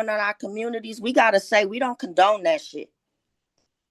in our communities, we gotta say we don't condone that shit.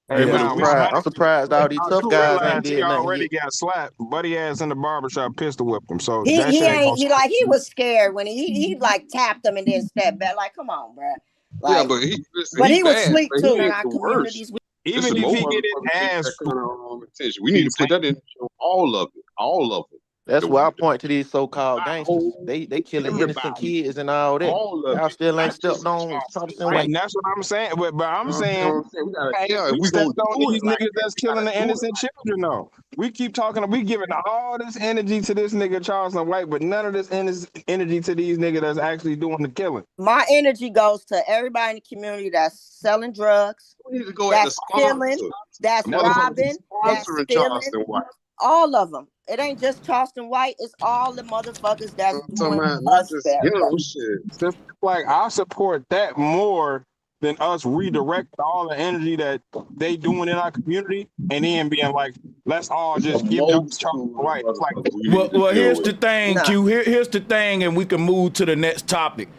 Hey, Yeah, now I'm surprised all these I tough do guys realize ain't he did nothing already yet. got slapped. Buddy ass in the barbershop pistol whipped him. So He that shit ain't ain't gonna he like he was scared when he like tapped him and then stepped back. Like, come on, bro. Yeah, Like, but listen, but he he was bad, asleep but too he in ain't our the worst. communities. This even is if more he get motherfuckers his get ass that kind of attention. We need to put that in all of it. All of it. That's The, why I point to these so-called gangsters. whole, They killing innocent everybody. kids and all that. All of Y'all it. still ain't Not just stepped on Charleston Charleston White. White. and that's what I'm saying. But I'm You saying, know what I'm saying? We gotta, hey, yeah, if we we stepped gonna on do these it like niggas that, that's we killing gotta the do it innocent like children though. We keep talking, we giving all this energy to this nigga Charleston White, but none of this energy to these niggas that's actually doing the killing. My energy goes to everybody in the community that's selling drugs, we need to go at the that's killing, sponsor. that's Motherfuckers robbing, that's sponsoring stealing. Charleston White. All of them. It ain't just Charleston White. It's all the motherfuckers that's I'm talking doing about not us just, better. shit. Like I support that more than us redirect all the energy that they doing in our community and then being like, let's all It's a just give them Charleston multitude of White. It's like, motherfuckers we need to Well, deal here's with. the thing, Nah. Q. Here's the thing, and we can move to the next topic.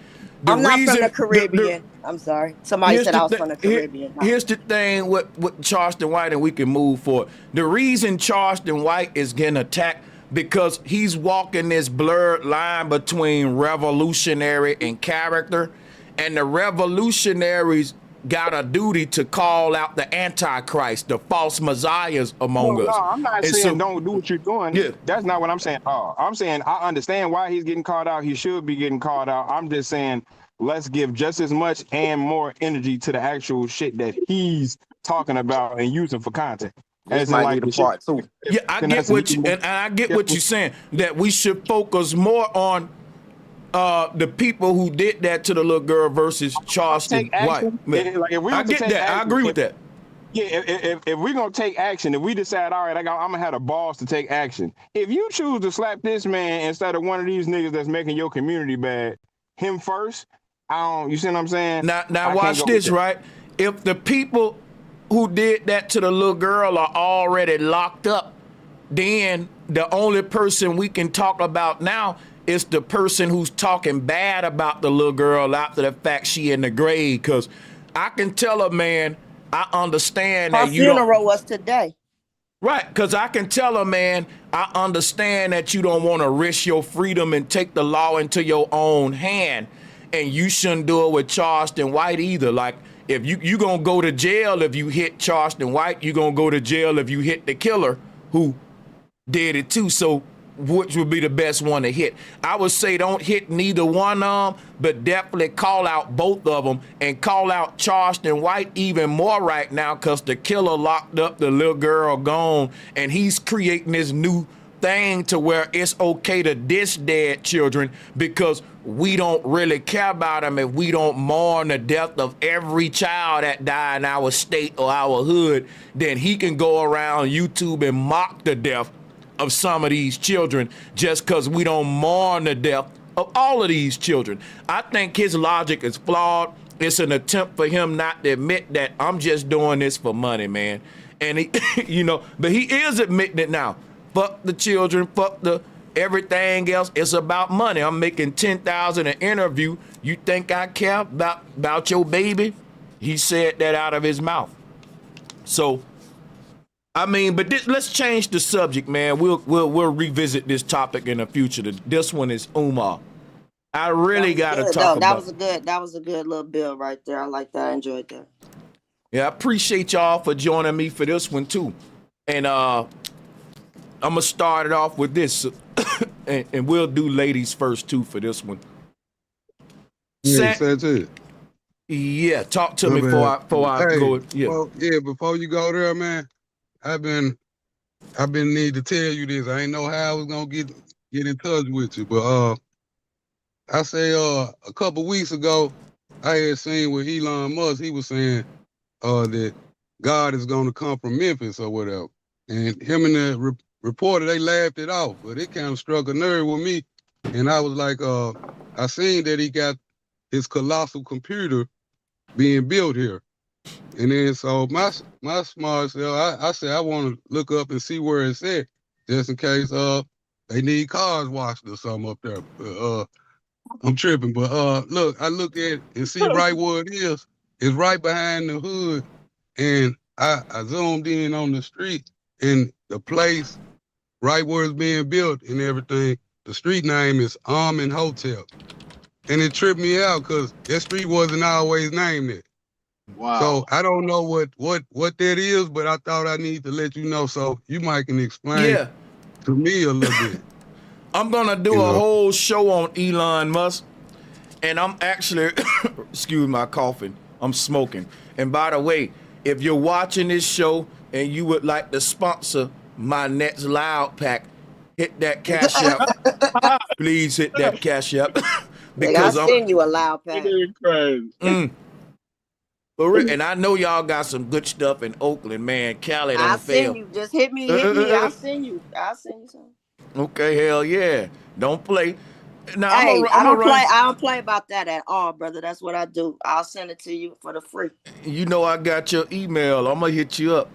I'm not from the Caribbean. I'm sorry. Somebody said I was from the Caribbean. Here's the thing with Charleston White, and we can move forward. The reason Charleston White is getting attacked because he's walking this blurred line between revolutionary and character, and the revolutionaries got a duty to call out the antichrist, the false messiahs among us. No, I'm not And saying don't do what you're doing. Yeah. That's not what I'm saying. I'm saying I understand why he's getting called out. He should be getting called out. I'm just saying let's give just as much and more energy to the actual shit that he's talking about and using for content. This might need a part two. Yeah, I get what you and I get what you're saying, that we should focus more on the people who did that to the little girl versus Charleston White. Like if we I were to get take that. I action, agree with that. Yeah, if we're gonna take action, if we decide, all right, I'm gonna have the balls to take action. If you choose to slap this man instead of one of these niggas that's making your community bad, him first, you see what I'm saying? Now watch this, right? If the people who did that to the little girl are already locked up, then the only person we can talk about now is the person who's talking bad about the little girl after the fact she in the grave. Because I can tell her, man, I understand Her that you don't. funeral was today. Right, because I can tell her, man, I understand that you don't want to risk your freedom and take the law into your own hand. And you shouldn't do it with Charleston White either. Like, if you gonna go to jail if you hit Charleston White, you gonna go to jail if you hit the killer who did it too. So which would be the best one to hit? I would say don't hit neither one of them, but definitely call out both of them and call out Charleston White even more right now because the killer locked up, the little girl gone, and he's creating this new thing to where it's okay to diss dead children because we don't really care about them if we don't mourn the death of every child that died in our state or our hood. Then he can go around YouTube and mock the death of some of these children just because we don't mourn the death of all of these children. I think his logic is flawed. It's an attempt for him not to admit that I'm just doing this for money, man. And he, but he is admitting it now. Fuck the children, fuck the everything else. It's about money. I'm making $10,000 an interview. You think I care about your baby? He said that out of his mouth. So, I mean, but let's change the subject, man. We'll revisit this topic in the future. This one is Umar. I really got to talk about. That was a good little bill right there. I like that. I enjoyed that. Yeah, I appreciate y'all for joining me for this one too. And I'm gonna start it off with this, and we'll do ladies first too for this one. Yeah, Sanchez. Yeah, talk to me before I go. Yeah. Well, before you go there, man. I've been need to tell you this. I ain't know how I was gonna get in touch with you, but I say a couple weeks ago, I had seen with Elon Musk, he was saying that God is gonna come from Memphis or whatever, and him and the reporter they laughed it off, but it kind of struck a nerve with me, and I was like, I seen that he got his colossal computer being built here. And then so my smart self, I said I want to look up and see where it's at, just in case they need cars washed or something up there. I'm tripping, but look, I look at it and see right where it is. It's right behind the hood, and I zoomed in on the street and the place right where it's being built and everything. The street name is Almond Hotel, and it tripped me out because that street wasn't always named it. Wow. So I don't know what that is, but I thought I need to let you know so you might can explain to me a little bit. I'm gonna do a whole show on Elon Musk, and I'm actually, excuse my coughing, I'm smoking. And by the way, if you're watching this show and you would like to sponsor my next Loud Pack, hit that Cash App. Please hit that Cash App. Because I'll send you a Loud Pack. And I know y'all got some good stuff in Oakland, man. Cali I'll don't fail. send you. Just hit me. I'll send you some. Okay, hell yeah. Don't play. Now, hey, I don't play about that at all, brother. That's what I do. I'll send it to you for the free. You know I got your email. I'm gonna hit you up.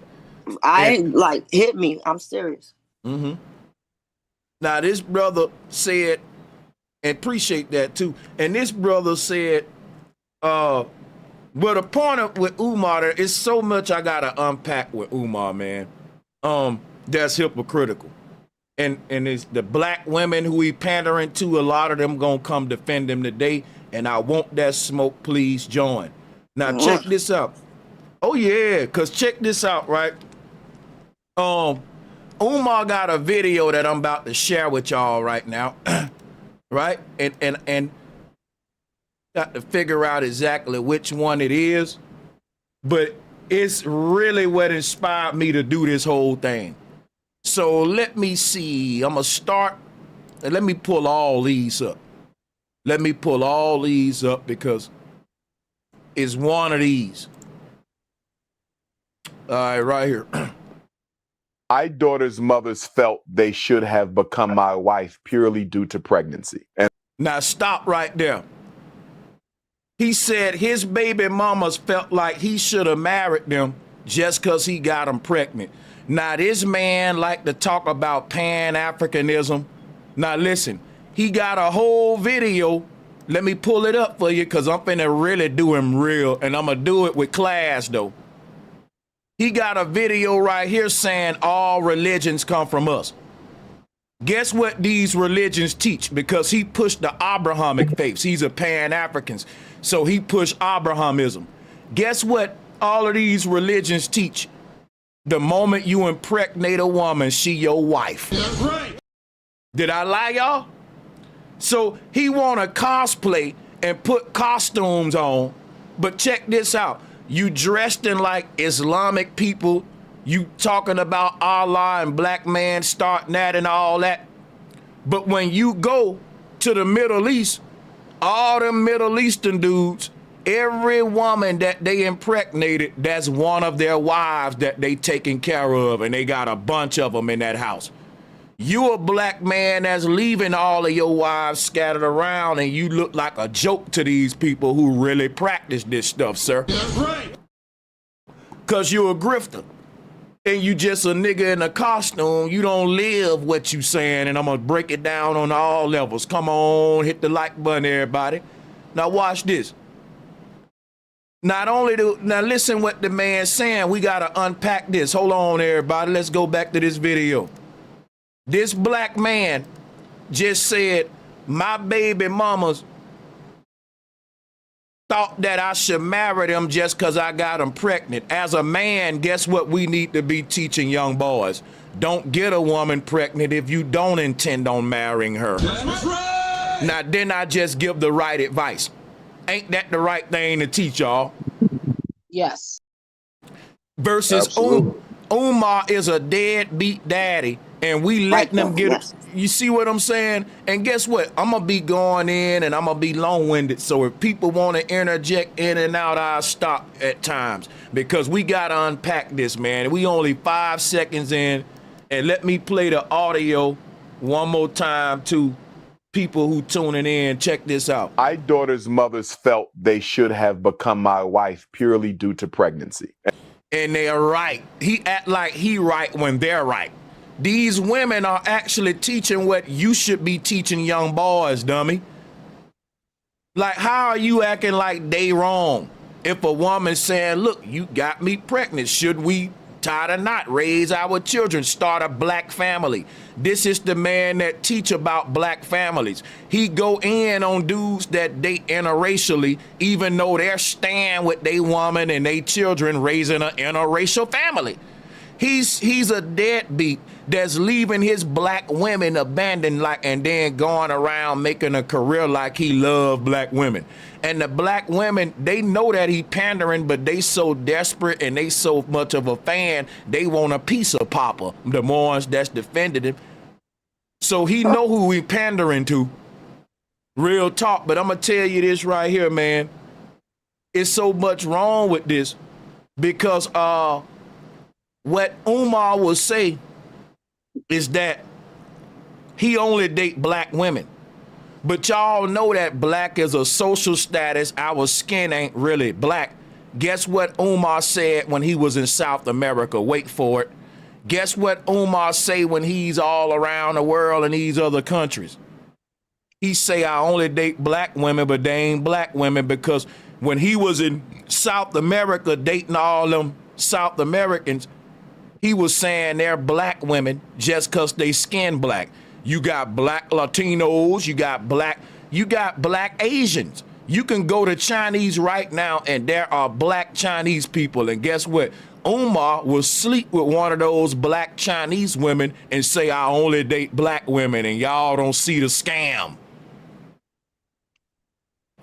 I ain't like hit me. I'm serious. Mm-hmm. Now this brother said, and appreciate that too. And this brother said, but the point with Umar, there is so much I gotta unpack with Umar, man. That's hypocritical. And it's the black women who he pandering to, a lot of them gonna come defend him today. And I want that smoke, please join. Now check this out. Oh yeah, cause check this out, right? Umar got a video that I'm about to share with y'all right now. Right? And got to figure out exactly which one it is. But it's really what inspired me to do this whole thing. So let me see. I'm going to start. And let me pull all these up. Let me pull all these up because it's one of these. All right here. My daughter's mothers felt they should have become my wife purely due to pregnancy. And now stop right there. He said his baby mamas felt like he should have married them just because he got them pregnant. Now this man like to talk about Pan-Africanism. Now listen, he got a whole video. Let me pull it up for you because I'm finna really do him real, and I'm gonna do it with class though. He got a video right here saying all religions come from us. Guess what these religions teach? Because he pushed the Abrahamic faiths. He's a Pan-African. So he pushed Abrahamism. Guess what all of these religions teach? The moment you impregnate a woman, she your wife. That's right. Did I lie, y'all? So he want to cosplay and put costumes on. But check this out. You dressed in like Islamic people, you talking about Allah and black man starting that and all that. But when you go to the Middle East, all them Middle Eastern dudes, every woman that they impregnated, that's one of their wives that they taking care of, and they got a bunch of them in that house. You a black man that's leaving all of your wives scattered around, and you look like a joke to these people who really practice this stuff, sir. That's right. Cause you a grifter, and you just a nigga in a costume. You don't live what you saying, and I'm gonna break it down on all levels. Come on, hit the like button, everybody. Now watch this. Now listen what the man's saying. We gotta unpack this. Hold on, everybody. Let's go back to this video. This black man just said, my baby mamas thought that I should marry them just because I got them pregnant. As a man, guess what we need to be teaching young boys? Don't get a woman pregnant if you don't intend on marrying her. That's right. Now, didn't I just give the right advice? Ain't that the right thing to teach y'all? Yes. Versus Umar is a deadbeat daddy. And we letting them get it. You see what I'm saying? And guess what? I'm going to be going in and I'm going to be long-winded. So if people want to interject in and out, I'll stop at times. Because we got to unpack this, man. We only 5 seconds in. And let me play the audio one more time to people who tuning in. Check this out. My daughter's mothers felt they should have become my wife purely due to pregnancy. And they're right. He act like he right when they're right. These women are actually teaching what you should be teaching young boys, dummy. Like, how are you acting like they wrong? If a woman saying, look, you got me pregnant, should we tie the knot, raise our children, start a black family? This is the man that teach about black families. He go in on dudes that date interracially, even though they're staying with they woman and they children raising an interracial family. He's a deadbeat that's leaving his black women abandoned, like, and then going around making a career like he loved black women. And the black women, they know that he pandering, but they so desperate and they so much of a fan, they want a piece of Papa, the ones that's defended him. So he know who he pandering to. Real talk. But I'm gonna tell you this right here, man. It's so much wrong with this because what Umar will say is that he only date black women. But y'all know that black is a social status. Our skin ain't really black. Guess what Umar said when he was in South America? Wait for it. Guess what Umar say when he's all around the world in these other countries? He say, I only date black women, but they ain't black women, because when he was in South America dating all them South Americans, he was saying they're black women just because they skin black. You got black Latinos, you got black Asians. You can go to Chinese right now and there are black Chinese people. And guess what? Umar will sleep with one of those black Chinese women and say, I only date black women, and y'all don't see the scam.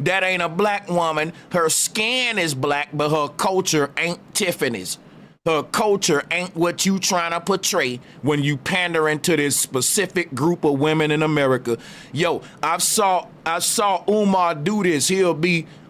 That ain't a black woman. Her skin is black, but her culture ain't Tiffany's. Her culture ain't what you trying to portray when you pandering to this specific group of women in America. Yo, I saw Umar do this.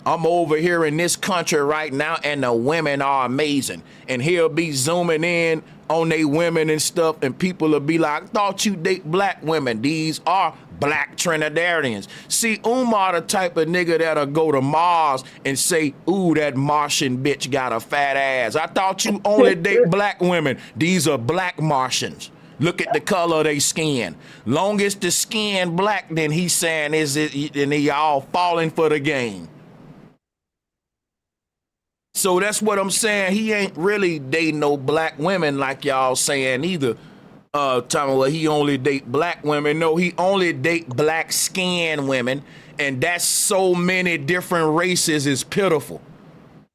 I'm over here in this country right now, and the women are amazing. And he'll be zooming in on they women and stuff, and people will be like, I thought you date black women. These are black Trinidadians. See, Umar the type of nigga that'll go to Mars and say, ooh, that Martian bitch got a fat ass. I thought you only date black women. These are black Martians. Look at the color of their skin. Long as the skin black, then he's saying and they all falling for the game. So that's what I'm saying. He ain't really dating no black women like y'all saying either. Talking about he only date black women. No, he only date black skin women. And that's so many different races is pitiful.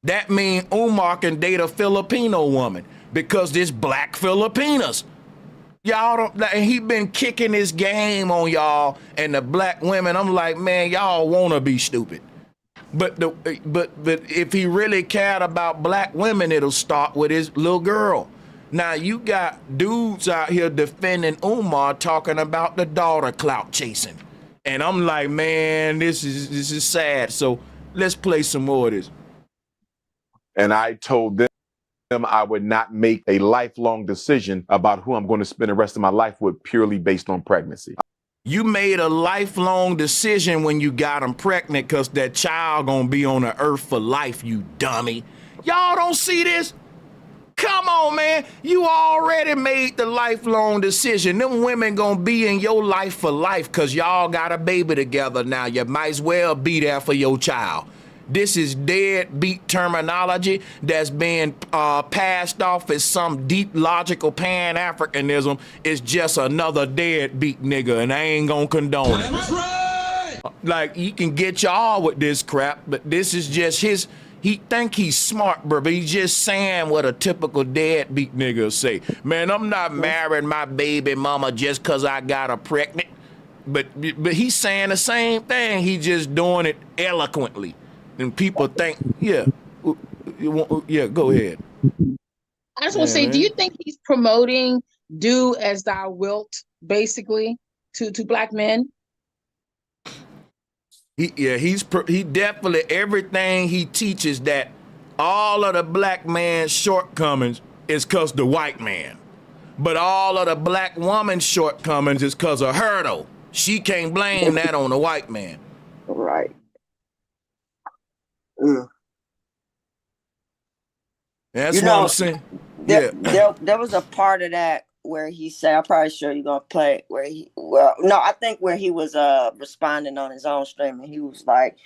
That mean Umar can date a Filipino woman because there's black Filipinas. Y'all don't, he been kicking his game on y'all and the black women. I'm like, man, y'all wanna be stupid. But if he really cared about black women, it'll start with his little girl. Now you got dudes out here defending Umar, talking about the daughter clout chasing, and I'm like, man, this is sad. So let's play some more of this. And I told them I would not make a lifelong decision about who I'm going to spend the rest of my life with purely based on pregnancy. You made a lifelong decision when you got him pregnant because that child gonna be on the earth for life, you dummy. Y'all don't see this? Come on, man. You already made the lifelong decision. Them women gonna be in your life for life because y'all got a baby together now. You might as well be there for your child. This is deadbeat terminology that's being passed off as some deep logical Pan-Africanism. It's just another deadbeat nigga, and I ain't gonna condone it. Right. Like, he can get y'all with this crap, but this is just his. He think he's smart, bro, but he's just saying what a typical deadbeat nigga say. Man, I'm not marrying my baby mama just because I got her pregnant. But he's saying the same thing. He just doing it eloquently. And people think, yeah, go ahead. I just want to say, do you think he's promoting do as thou wilt, basically, to black men? He definitely, everything he teaches that all of the black man's shortcomings is because the white man. But all of the black woman's shortcomings is because of her, though. She can't blame that on the white man. Right. That's what I'm saying. There was a part of that where he said, I'm probably sure you're gonna play it, I think where he was responding on his own stream, and he was like,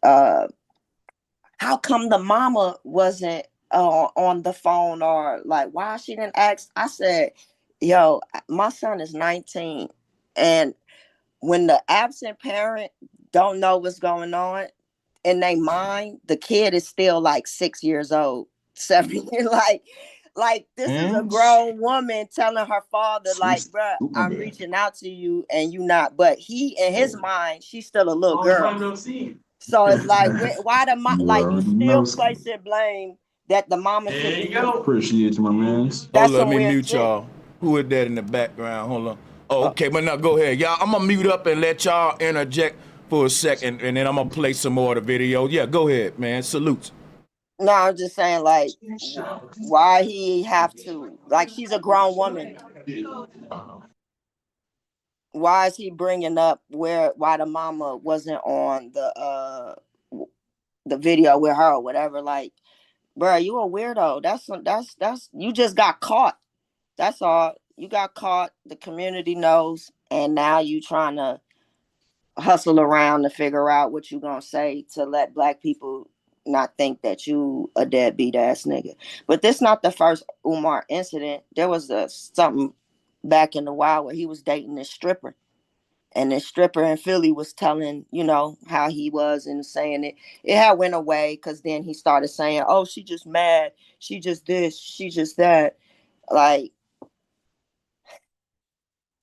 how come the mama wasn't on the phone, or like why she didn't ask? I said, yo, my son is 19, and when the absent parent don't know what's going on in their mind, the kid is still like 6 years old, 7 years, like this is a grown woman telling her father, like, bruh, I'm reaching out to you and you not. But he, in his mind, she's still a little girl. So it's like, why the mom? Like, you still placing blame that the mama should be. Appreciate you, my man. That's let some me weird mute shit. y'all. Who is that in the background? Hold on. Oh, okay, but now go ahead, y'all. I'm gonna mute up and let y'all interject for a second, and then I'm gonna play some more of the video. Yeah, go ahead, man. Salutes. No, I'm just saying, like, why he have to? Like, she's a grown woman. Why is he bringing up why the mama wasn't on the video with her or whatever? Like, bro, you a weirdo. That's you just got caught. That's all. You got caught. The community knows, and now you trying to hustle around to figure out what you gonna say to let black people not think that you a deadbeat ass nigga. But this not the first Umar incident. There was something back in the wild where he was dating this stripper. And this stripper in Philly was telling, you know, how he was and saying it had went away, because then he started saying, oh, she just mad. She just this. She just that. Like,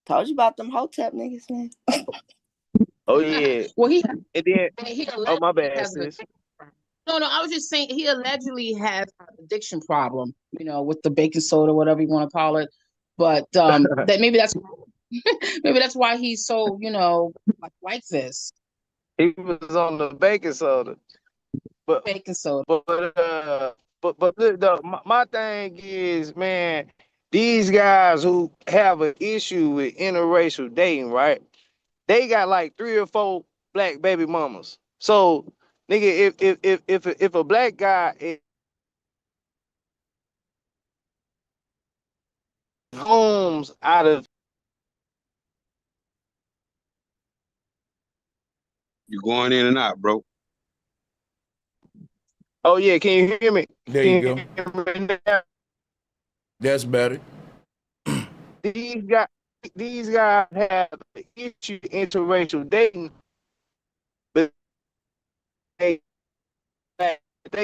told you about them Hotep niggas, man. Oh, yeah. Well, he oh, my bad, sis. No, I was just saying he allegedly has an addiction problem, you know, with the baking soda, whatever you want to call it. But that maybe that's why he's so, you know, like this. He was on the baking soda. But baking soda. But my thing is, man, these guys who have an issue with interracial dating, right? They got like 3 or 4 black baby mamas. So, nigga, if a black guy is homes out of, You going in and out, bro. oh yeah, can you hear me? There Can you go. hear me now? That's better. These guys have an issue with interracial dating, but they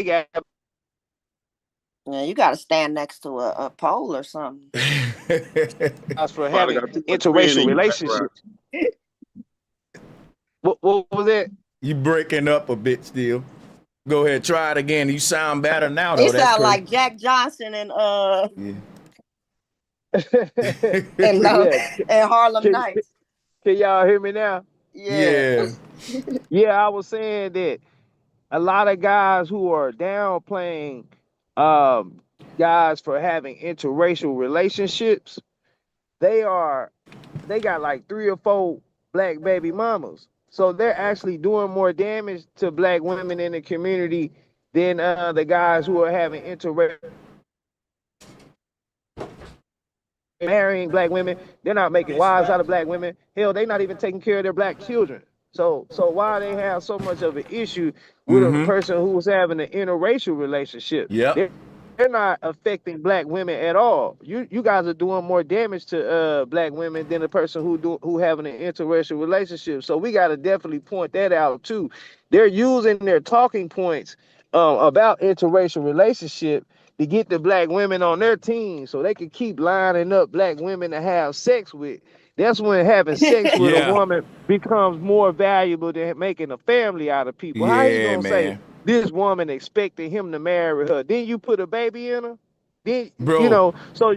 got. Yeah, you got to stand next to a pole or something. For having interracial relationships. What was that? You breaking up a bit still. Go ahead, try it again. You sound better now, though. You sound like Jack Johnson and and Harlem Nights. Can y'all hear me now? Yeah. Yeah, I was saying that a lot of guys who are downplaying guys for having interracial relationships, they got like 3 or 4 black baby mamas. So they're actually doing more damage to black women in the community than the guys who are having interracial marrying black women. They're not making wives out of black women. Hell, they're not even taking care of their black children. So why they have so much of an issue with a person who's having an interracial relationship? Yeah. They're not affecting black women at all. You guys are doing more damage to black women than the person who having an interracial relationship. So we got to definitely point that out too. They're using their talking points about interracial relationship to get the black women on their team so they can keep lining up black women to have sex with. That's when having sex with a woman becomes more valuable than making a family out of people. How you gonna say this woman expecting him to marry her? Then you put a baby in her? Then, bro, you know, so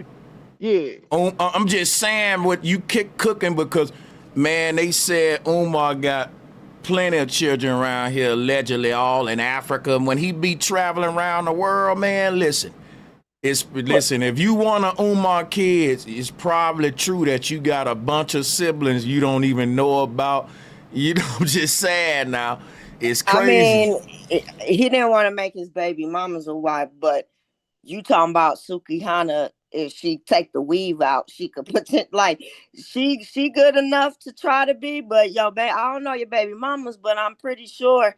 yeah. I'm just saying what you cooking because, man, they said Umar got plenty of children around here, allegedly all in Africa. When he be traveling around the world, man, listen, if you want to Umar kids, it's probably true that you got a bunch of siblings you don't even know about. You know, I'm just saying now, it's crazy. I mean, he didn't want to make his baby mamas a wife, but you talking about Sukihana, if she take the weave out, she could pretend like she good enough to try to be, but I don't know your baby mamas, but I'm pretty sure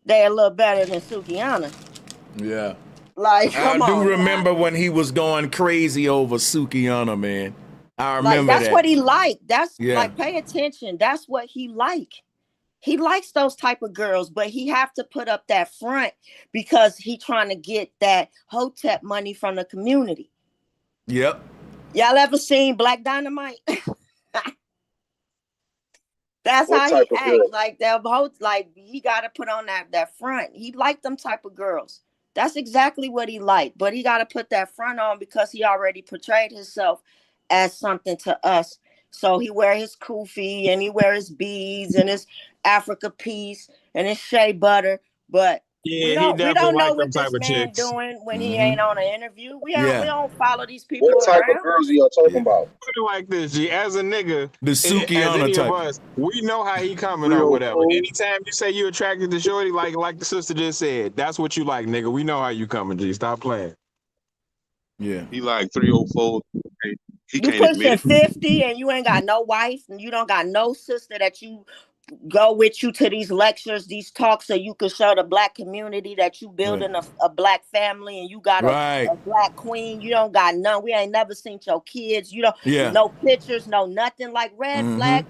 they a little better than Sukianna. Yeah. Like, come I do on. remember when he was going crazy over Sukianna, man. I Like, remember that's that. what he liked. That's Yeah. like, pay attention. That's what he like. He likes those type of girls, but he have to put up that front because he trying to get that Hotep money from the community. Yep. Y'all ever seen Black Dynamite? That's What how type he of act. girl? Like that whole, like he got to put on that front. He liked them type of girls. That's exactly what he liked. But he got to put that front on because he already portrayed himself as something to us. So he wear his kufi and he wear his beads and his Africa piece and his shea butter. But we Yeah, he don't definitely know like them what type this of man chicks. doing when he ain't on an interview. We Yeah. don't follow these What people type of around. girls are y'all talking about? Put it like this, G. As a nigga, The as Sukianna any of type. us, we know how he coming or 304. whatever. Anytime you say you attracted to shorty, like the sister just said, that's what you like, nigga. We know how you coming, G. Stop playing. Yeah. He like 304. He You can't admit pushing it. 50 and you ain't got no wife and you don't got no sister that you go with you to these lectures, these talks, so you can show the black community that you building a black family and you got Right. a black queen. You don't got none. We ain't never seen your kids. You don't, Yeah. no pictures, no nothing. Like red flag,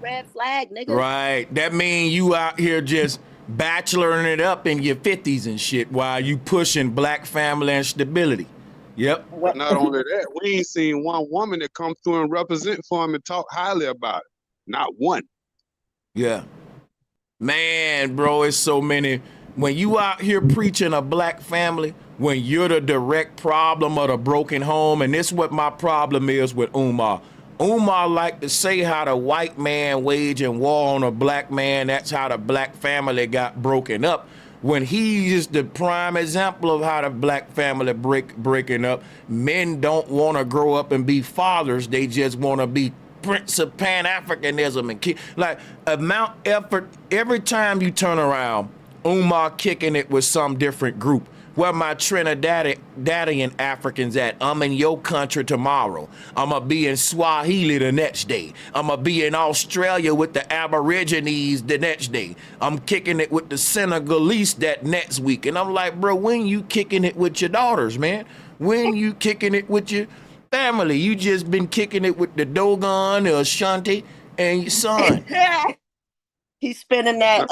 nigga. Right. That mean you out here just bacheloring it up in your 50s and shit while you pushing black family and stability. Yep. But not only that, we ain't seen one woman that come through and represent for him and talk highly about it. Not one. Yeah. Man, bro, it's so many. When you out here preaching a black family, when you're the direct problem of the broken home, and this is what my problem is with Umar. Umar like to say how the white man waging war on a black man, that's how the black family got broken up. When he is the prime example of how the black family breaking up, men don't want to grow up and be fathers. They just want to be Prince of Pan-Africanism and like amount effort every time you turn around. Umar kicking it with some different group. Where my Trinidadian Africans at? I'm in your country tomorrow. I'ma be in Swahili the next day. I'ma be in Australia with the Aborigines the next day. I'm kicking it with the Senegalese that next week. And I'm like, bro, when you kicking it with your daughters, man? When you kicking it with your family? You just been kicking it with the Dogon, the Ashanti, and your son. He's spending that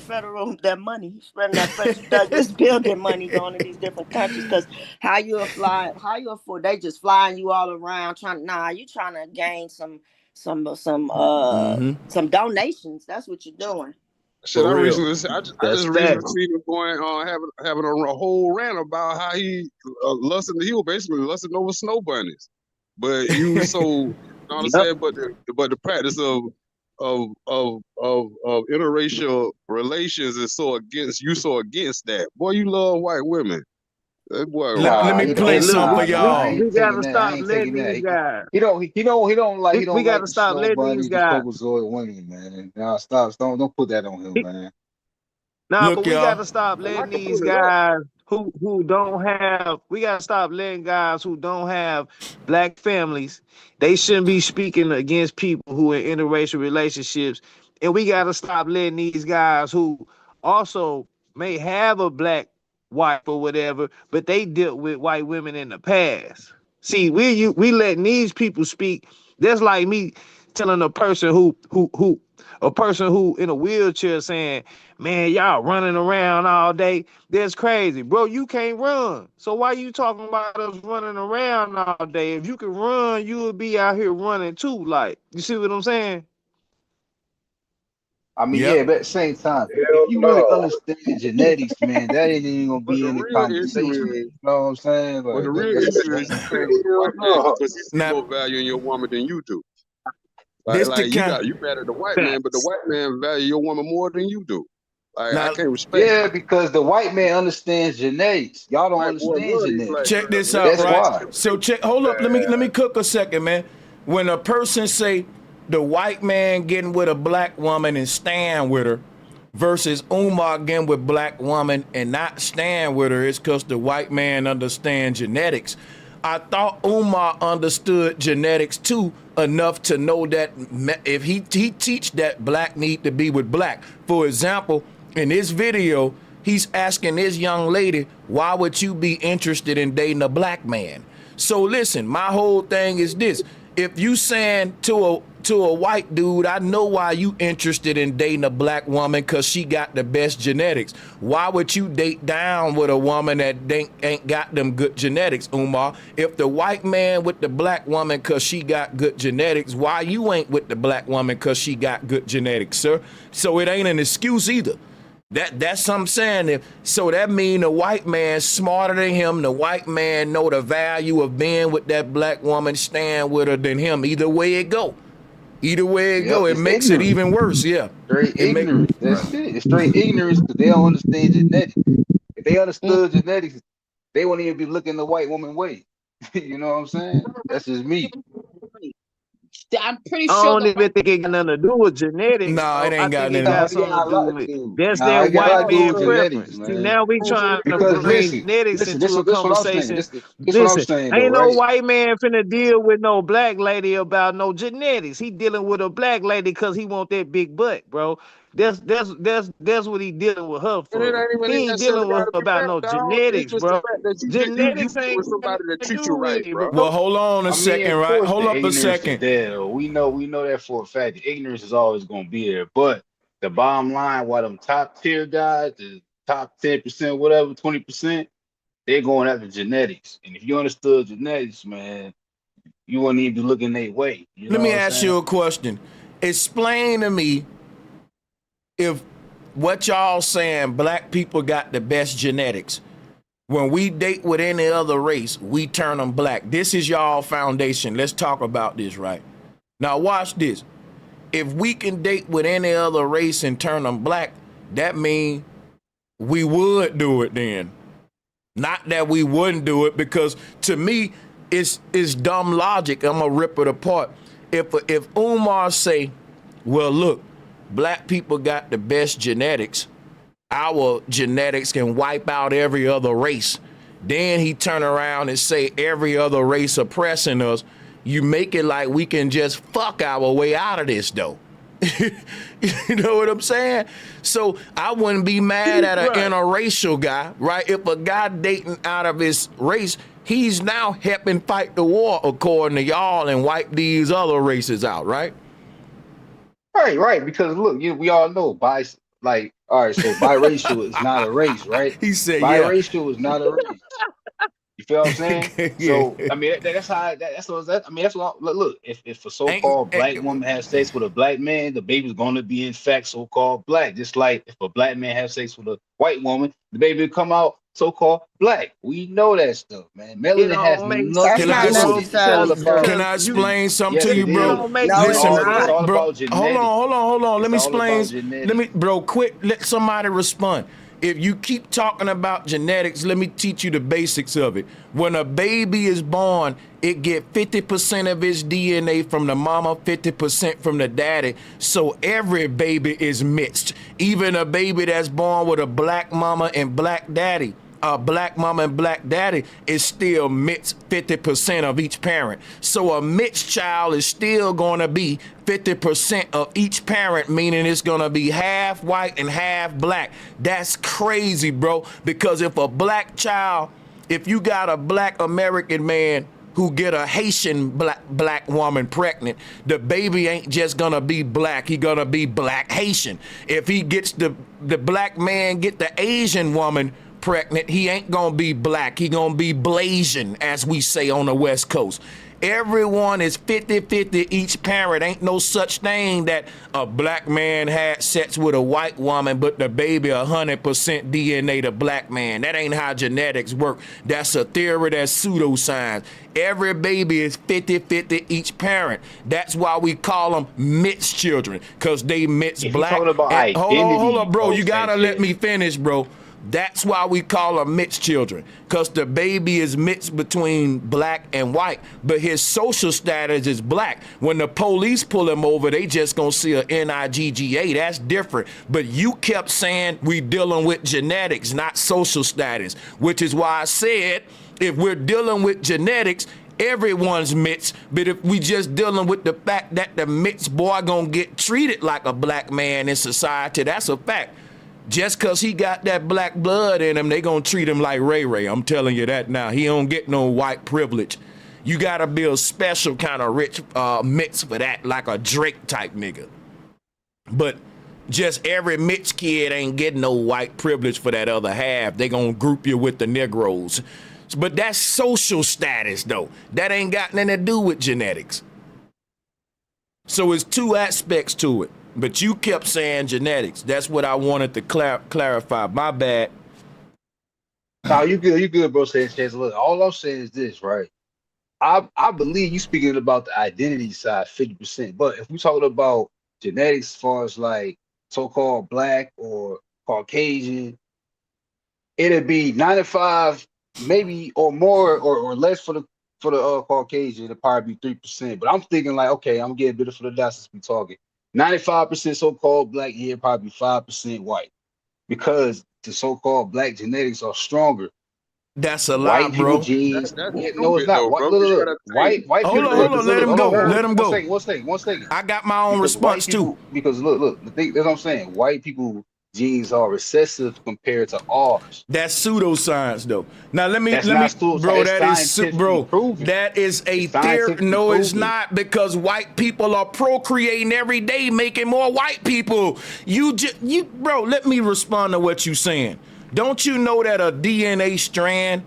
federal money. He's spending that Frederick Douglass building money going to these different countries because how you afford they just flying you all around you trying to gain some donations. That's what you're doing. Shit, For I real. just recently seen him going having a whole rant about how he was basically lusting over snow bunnies. But you so you know what I'm saying? But the practice of interracial relations is so against that. Boy, you love white women. That boy, Let me play some for y'all. We gotta stop letting these guys. He don't like We gotta the stop snow letting these bunnies, the guys. Cobrazoid women, man. Now stop, don't put that on him, man. Nah, Look, but we y'all. gotta stop letting these guys who don't have. We gotta stop letting guys who don't have black families. They shouldn't be speaking against people who are in interracial relationships, and we gotta stop letting these guys who also may have a black wife or whatever, but they dealt with white women in the past. See, we letting these people speak. That's like me telling a person who in a wheelchair saying, man, y'all running around all day. That's crazy. Bro, you can't run. So why you talking about us running around all day? If you can run, you would be out here running too. Like, you see what I'm saying? I mean, yeah, Yep. but at the same time, hell if you really no. understand genetics, man, that ain't even gonna But be the in the real issue conversation. is, You know what I'm saying? but the Like real that's issue is that's you crazy. can't with the white man Now, because he see now more value in your woman than you do. this the You kind. mad at the white man, but the white man value your woman more than you do. Like I Now, can't respect Yeah, because the white man understands genetics. Y'all don't white boy understand love these black genetics. check girls. this And they out, That's right? why. So hold up, let me cook a second, man. When a person say the white man getting with a black woman and staying with her versus Umar getting with black woman and not staying with her, it's because the white man understands genetics. I thought Umar understood genetics too enough to know that if he teach that black need to be with black. For example, In this video, he's asking this young lady, why would you be interested in dating a black man? So listen, my whole thing is this. If you saying to a white dude, I know why you interested in dating a black woman because she got the best genetics. Why would you date down with a woman that ain't got them good genetics, Umar? If the white man with the black woman because she got good genetics, why you ain't with the black woman because she got good genetics, sir? So it ain't an excuse either. That's what I'm saying. So that mean the white man smarter than him. The white man know the value of being with that black woman, staying with her than him. Either way it go. Either way it go, it makes it even worse. Yeah. Straight ignorance. That's it. It's straight ignorance because they don't understand genetics. If they understood genetics, they wouldn't even be looking the white woman way. You know what I'm saying? That's just me. I'm pretty I sure. don't even think it got nothing to do with genetics. Nah, it ain't I got think it nothing. got something to do with that's their white man preference. See, now we trying to Because bring genetics into a this what I'm saying. conversation. This what I'm Listen, saying though, ain't no right? white man finna deal with no black lady about no genetics. He dealing with a black lady because he want that big butt, bro. That's what he dealing with her And it for. ain't even He ain't necessarily dealing with got her to be about that, no dog. It's genetics, just the bro. fact that you Genetics with ain't got somebody nothing that to treats do you right, with it, bro. bro. Well, hold on a I mean, second, of right? course, Hold the up a ignorance is second. there. Though. We know that for a fact. The ignorance is always going to be there. But the bottom line, why them top tier guys, the top 10%, whatever, 20%, they're going after genetics. And if you understood genetics, man, you wouldn't even be looking their way. You Let know me what I'm ask you saying? a question. Explain to me if what y'all saying black people got the best genetics. When we date with any other race, we turn them black. This is y'all foundation. Let's talk about this, right? Now watch this. If we can date with any other race and turn them black, that means we would do it then. Not that we wouldn't do it, because to me, it's dumb logic. I'm gonna rip it apart. If Umar say, well, look, black people got the best genetics, our genetics can wipe out every other race. Then he turn around and say every other race oppressing us. You make it like we can just fuck our way out of this though. You know what I'm saying? So I wouldn't be mad at an interracial guy, right? If a guy dating out of his race, he's now helping fight the war according to y'all and wipe these other races out, right? Right. Because look, we all know all right, so biracial is not a race, right? He said, yeah. Biracial is not a race. You feel what I'm saying? Yeah. So I mean, that's how. I mean, that's what. Look, if a so-called black woman has sex with a black man, the baby's going to be in fact so-called black. Just like if a black man has sex with a white woman, the baby will come out so-called black. We know that stuff, man. Melanin has nothing That's to not do with it. It's all necessarily about. true. Can I explain something Yes, to you, it bro? is. No, it's Listen, It's not. all bro. about genetics. Hold on. Let me It's all about explain. genetics. Bro, quit. Let somebody respond. If you keep talking about genetics, let me teach you the basics of it. When a baby is born, it get 50% of its DNA from the mama, 50% from the daddy. So every baby is mixed. Even a baby that's born with a black mama and black daddy. A black mama and black daddy is still mixed 50% of each parent. So a mixed child is still going to be 50% of each parent, meaning it's going to be half white and half black. That's crazy, bro, because if you got a black American man who get a Haitian black woman pregnant, the baby ain't just gonna be black, he gonna be black Haitian. If he gets the black man get the Asian woman pregnant, he ain't gonna be black, he gonna be Blasian, as we say on the West Coast. Everyone is 50-50 each parent. Ain't no such thing that a black man had sex with a white woman, but the baby 100% DNA to black man. That ain't how genetics work. That's a theory, that's pseudoscience. Every baby is 50-50 each parent. That's why we call them mixed children, because they mix black. Talking about Hold on, bro. You gotta Sanchez. let me finish, bro. That's why we call them mixed children, because the baby is mixed between black and white, but his social status is black. When the police pull him over, they just gonna see a NIGGA. That's different. But you kept saying we dealing with genetics, not social status, which is why I said if we're dealing with genetics, everyone's mixed. But if we just dealing with the fact that the mixed boy gonna get treated like a black man in society, that's a fact. Just because he got that black blood in him, they gonna treat him like Ray Ray. I'm telling you that now. He don't get no white privilege. You gotta be a special kind of rich mix for that, like a Drake type nigga. But just every Mitch kid ain't getting no white privilege for that other half. They gonna group you with the Negroes. But that's social status though. That ain't got nothing to do with genetics. So it's two aspects to it. But you kept saying genetics. That's what I wanted to clarify. My bad. No, you good, bro. Sanchez. Look, all I'm saying is this, right? I believe you speaking about the identity side 50%. But if we talking about genetics as far as like so-called black or Caucasian, it'd be 95 maybe or more or less for the Caucasian. It'd probably be 3%. But I'm thinking like, okay, I'm getting a bit for the dot since we talking. 95% so-called black, yeah, probably 5% white. Because the so-called black genetics are stronger. That's a lie, bro. Genes. That's No, it's not. though, bro. Look, white hold people. on, let him go. Let him go. One second. I got my own response too. Because look, the thing that's what I'm saying. White people genes are recessive compared to ours. That's pseudoscience, though. Now let me, bro. That is a theory. No, it's not, because white people are procreating every day, making more white people. Bro. Let me respond to what you saying. Don't you know that a DNA strand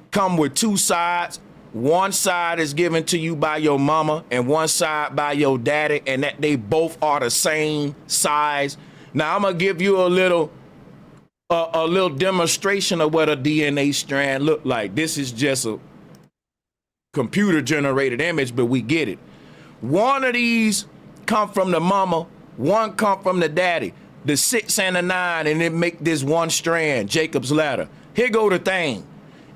come with two sides? One side is given to you by your mama and one side by your daddy, and that they both are the same size. Now I'm gonna give you a little demonstration of what a DNA strand look like. This is just a computer generated image, but we get it. One of these come from the mama, one come from the daddy. The 6 and the 9, and it make this one strand, Jacob's ladder. Here go the thing.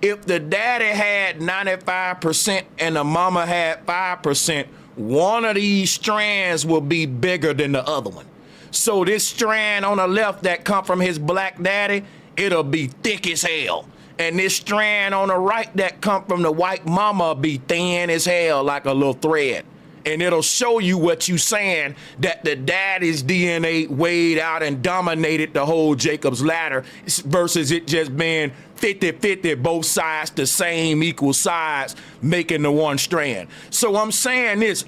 If the daddy had 95% and the mama had 5%, one of these strands will be bigger than the other one. So this strand on the left that come from his black daddy, it'll be thick as hell. And this strand on the right that come from the white mama will be thin as hell, like a little thread. And it'll show you what you saying, that the daddy's DNA weighed out and dominated the whole Jacob's ladder versus it just being 50-50, both sides the same equal size, making the one strand. So I'm saying this,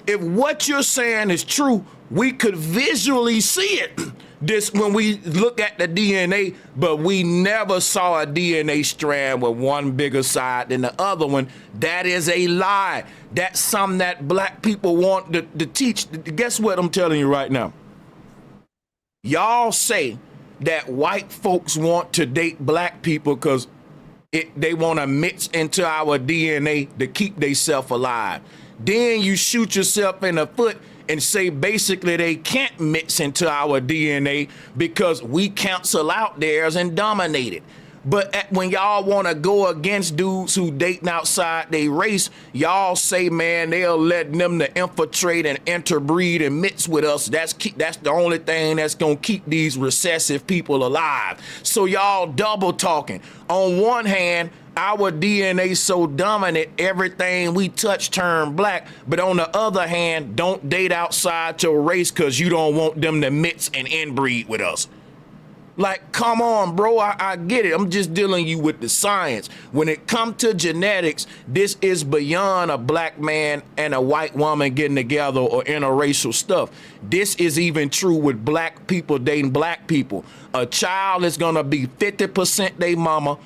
if what you're saying is true, we could visually see it this when we look at the DNA, but we never saw a DNA strand with one bigger side than the other one. That is a lie. That's something that black people want to teach. Guess what I'm telling you right now? Y'all say that white folks want to date black people because they want to mix into our DNA to keep themselves alive. Then you shoot yourself in the foot and say basically they can't mix into our DNA because we cancel out theirs and dominate it. But when y'all want to go against dudes who dating outside their race, y'all say, man, they'll let them to infiltrate and interbreed and mix with us. That's the only thing that's going to keep these recessive people alive. So y'all double talking. On one hand, our DNA so dominant, everything we touch turn black. But on the other hand, don't date outside your race because you don't want them to mix and inbreed with us. Like, come on, bro, I get it. I'm just dealing you with the science. When it comes to genetics, this is beyond a black man and a white woman getting together or interracial stuff. This is even true with black people dating black people. A child is going to be 50% they mama,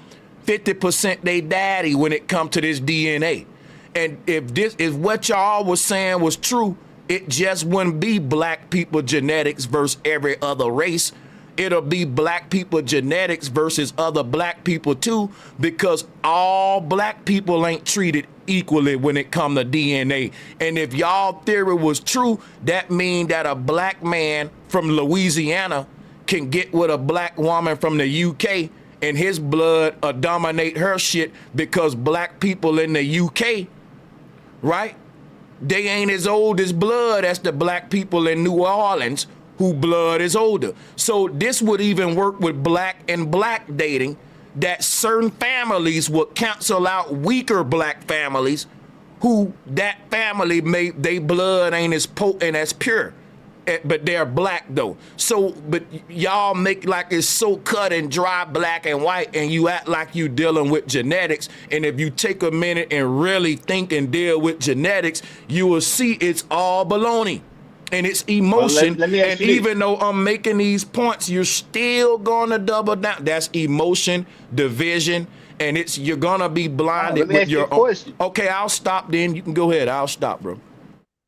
50% they daddy when it comes to this DNA. And if what y'all was saying was true, it just wouldn't be black people genetics versus every other race. It'll be black people genetics versus other black people too, because all black people ain't treated equally when it come to DNA. And if y'all theory was true, that mean that a black man from Louisiana can get with a black woman from the UK and his blood dominate her shit because black people in the UK, right? They ain't as old as blood as the black people in New Orleans who blood is older. So this would even work with black and black dating, that certain families would cancel out weaker black families who that family they blood ain't as potent as pure. but they're black though. So, but y'all make like it's so cut and dry, black and white, and you act like you dealing with genetics. And if you take a minute and really think and deal with genetics, you will see it's all baloney. And it's emotion. Well, let me ask and you this. even though I'm making these points, you're still gonna double down. That's emotion, division, and you're gonna be blinded with your own. Question. Okay, I'll stop then. You can go ahead. I'll stop, bro.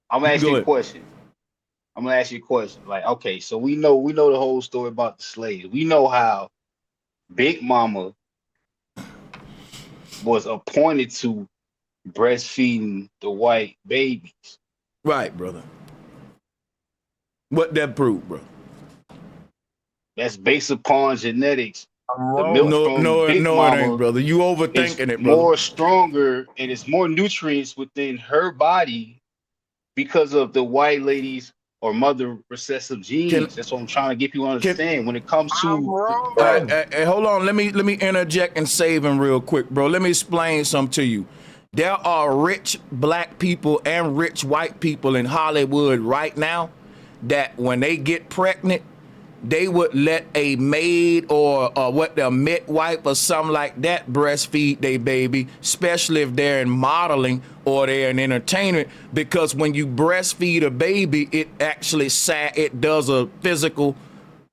I'm gonna ask you a question. I'm gonna ask you a question. Like, okay, so we know the whole story about the slaves. We know how Big Mama was appointed to breastfeeding the white babies. Right, brother. What that proved, bro? That's based upon genetics. The milk No, Big it Mama ain't, brother. You overthinking it, brother. More stronger, and it's more nutrients within her body because of the white ladies or mother recessive genes. That's what I'm trying to get people to understand when it comes to. Hold on, let me interject and save him real quick, bro. Let me explain something to you. There are rich black people and rich white people in Hollywood right now that when they get pregnant, they would let a maid or a midwife or something like that breastfeed their baby, especially if they're in modeling or they're in entertainment, because when you breastfeed a baby, it actually it does a physical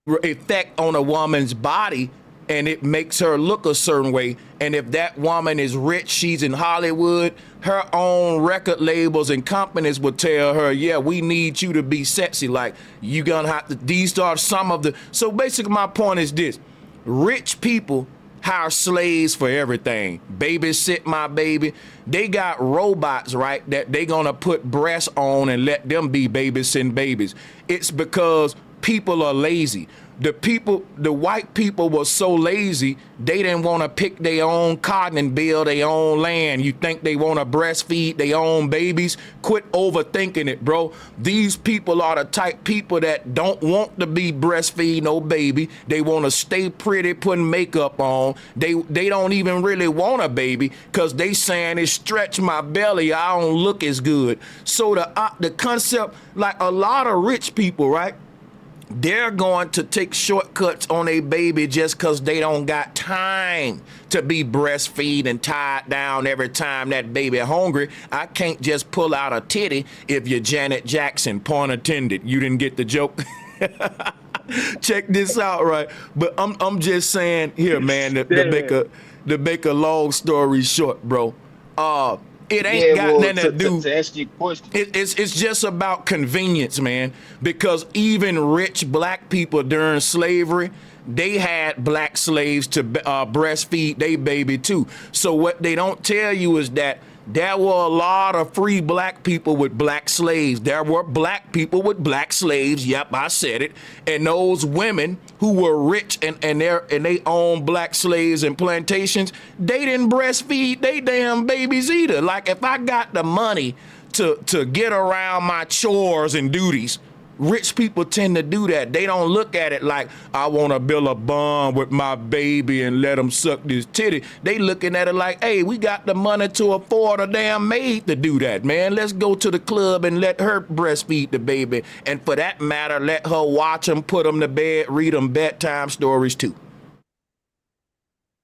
effect on a woman's body, and it makes her look a certain way. And if that woman is rich, she's in Hollywood, her own record labels and companies would tell her, yeah, we need you to be sexy. Like, you gonna have to, these are some of the, so basically my point is this: rich people hire slaves for everything. Babysit my baby. They got robots, right, that they gonna put breasts on and let them be babysitting babies. It's because people are lazy. The white people were so lazy, they didn't want to pick their own cotton and build their own land. You think they want to breastfeed their own babies? Quit overthinking it, bro. These people are the type people that don't want to be breastfeed no baby. They want to stay pretty, putting makeup on. They don't even really want a baby because they saying it stretch my belly, I don't look as good. So the concept, like a lot of rich people, right? They're going to take shortcuts on a baby just because they don't got time to be breastfeed and tied down every time that baby hungry. I can't just pull out a titty if you're Janet Jackson, pun intended. You didn't get the joke? Check this out, right? But I'm just saying here, man, to make a long story short, bro. It ain't got nothing to do. To ask you a question. It's just about convenience, man. Because even rich black people during slavery, they had black slaves to breastfeed their baby too. So what they don't tell you is that there were a lot of free black people with black slaves. There were black people with black slaves. Yep, I said it. And those women who were rich and they owned black slaves and plantations, they didn't breastfeed they damn babies either. Like, if I got the money to get around my chores and duties, rich people tend to do that. They don't look at it like, I want to build a bond with my baby and let him suck this titty. They looking at it like, hey, we got the money to afford a damn maid to do that, man. Let's go to the club and let her breastfeed the baby. And for that matter, let her watch them, put them to bed, read them bedtime stories too.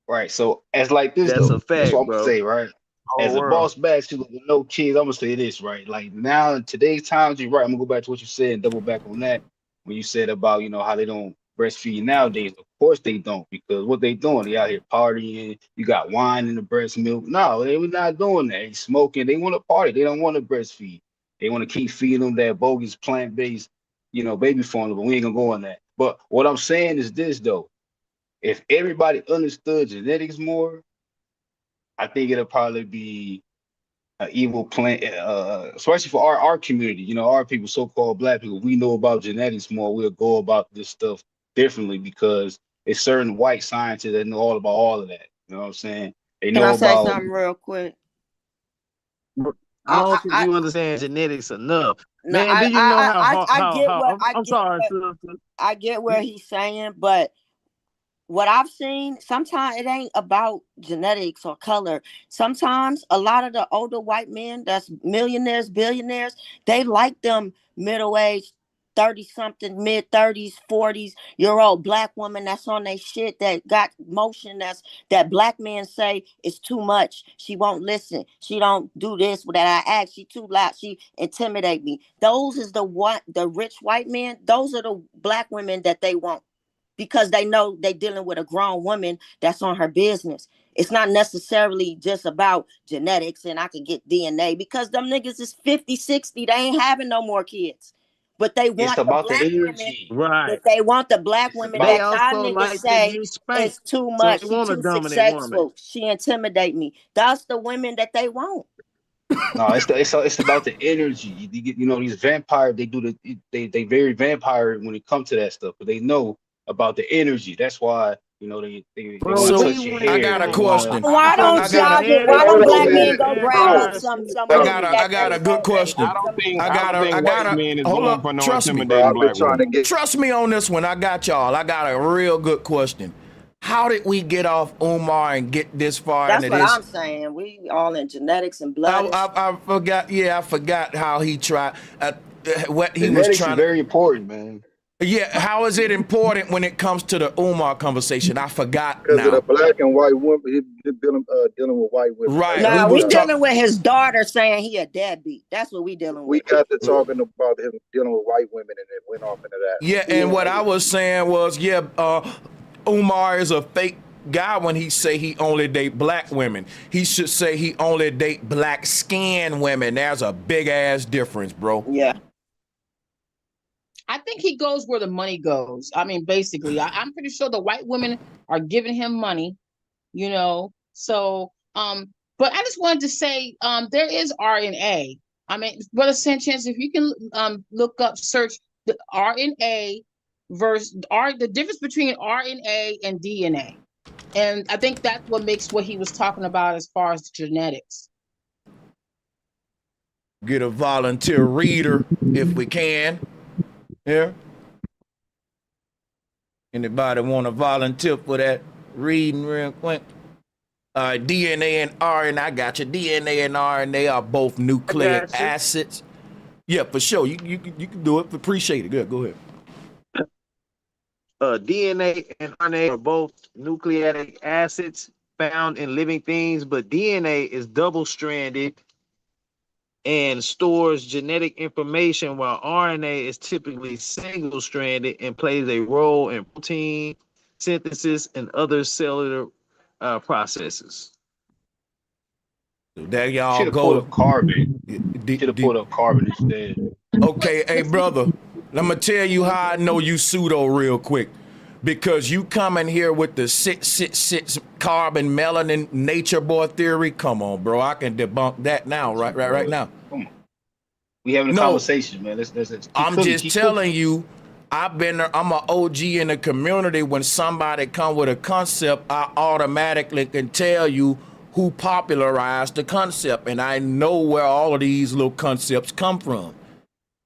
Right. So as like this, That's though, a fact, that's what I'm bro. gonna say, right? As a boss bachelor with no kids, I'm gonna say this, right? Like, now in today's times, you're right. I'm gonna go back to what you said and double back on that. When you said about, how they don't breastfeed nowadays. Of course they don't, because what they doing? They out here partying. You got wine in the breast milk. No, they were not doing that. They smoking. They want to party. They don't want to breastfeed. They want to keep feeding them that bogus plant-based, baby formula. But we ain't gonna go on that. But what I'm saying is this, though. If everybody understood genetics more, I think it'll probably be an evil plan, especially for our community. Our people, so-called black people, we know about genetics more. We'll go about this stuff differently because it's certain white scientists that know all about all of that. You know what I'm saying? They know Can I say about. something real quick? I don't think you understand genetics enough. No, Man, do you know how I'm sorry, I get where he's saying, but what I've seen, sometimes it ain't about genetics or color. Sometimes a lot of the older white men that's millionaires, billionaires, they like them middle-aged, 30-something, mid-30s, 40s-year-old black woman that's on their shit, that got motion, that black men say is too much. She won't listen. She don't do this that I ask. She too loud. She intimidate me. Those is the rich white men. Those are the black women that they want, because they know they dealing with a grown woman that's on her business. It's not necessarily just about genetics and I can get DNA, because them niggas is 50, 60. They ain't having no more kids. But they It's want the about the black women. energy. Right. But they want the black It's women They about that y'all also niggas like to say use spank. is too So much. they She want a too dominant woman. successful. She intimidate me. That's the women that they want. no, it's about the energy. You know, these vampires, they very vampire when it comes to that stuff, but they know about the energy. That's why, you know, they Bro, want to So touch your I hair. got a They want to. question. Why don't I got a why men don't and black men women go grab up vampires. some women I that got they a good know question. I and got white a men is hold going for up. no Trust me. intimidating black women. Trust me on this one. I got y'all. I got a real good question. How did we get off Umar and get this far that's into what this? I'm saying. We all in genetics and blood and shit. I forgot. Yeah, I forgot how he tried. What he was Genetics is trying to. very important, man. Yeah, how is it important when it comes to the Umar conversation? I forgot Because of the now. black and white women, he dealing with white women. That's Right, how we Nah, we we was got. talking. dealing with his daughter saying he a deadbeat. That's what we dealing We with. got to talking about him dealing with white women, and it went off into that. Yeah, and what I was saying was, yeah, Umar is a fake guy when he say he only date black women. He should say he only date black skinned women. There's a big ass difference, bro. Yeah. I think he goes where the money goes. I mean, basically, I'm pretty sure the white women are giving him money, you know. So, but I just wanted to say, there is RNA. I mean, Brother Sanchez, if you can look up, search the RNA versus the difference between RNA and DNA. And I think that's what makes what he was talking about as far as genetics. Get a volunteer reader if we can. Yeah. Anybody want to volunteer for that reading real quick? DNA and RNA, I got you. DNA and RNA are both nucleic acids. Yeah, for sure. You can do it. Appreciate it. Good. Go ahead. DNA and RNA are both nucleic acids found in living things, but DNA is double-stranded and stores genetic information, while RNA is typically single-stranded and plays a role in protein synthesis and other cellular processes. So there y'all Should have pulled go. up carbon. Should have pulled up carbon instead. Okay, hey brother, let me tell you how I know you pseudo real quick. Because you come in here with the six carbon melanin nature boy theory. Come on, bro. I can debunk that now, right now. Come on. We having a conversation, man. Let's I'm just telling you, I'm an OG in the community. When somebody come with a concept, I automatically can tell you who popularized the concept. And I know where all of these little concepts come from.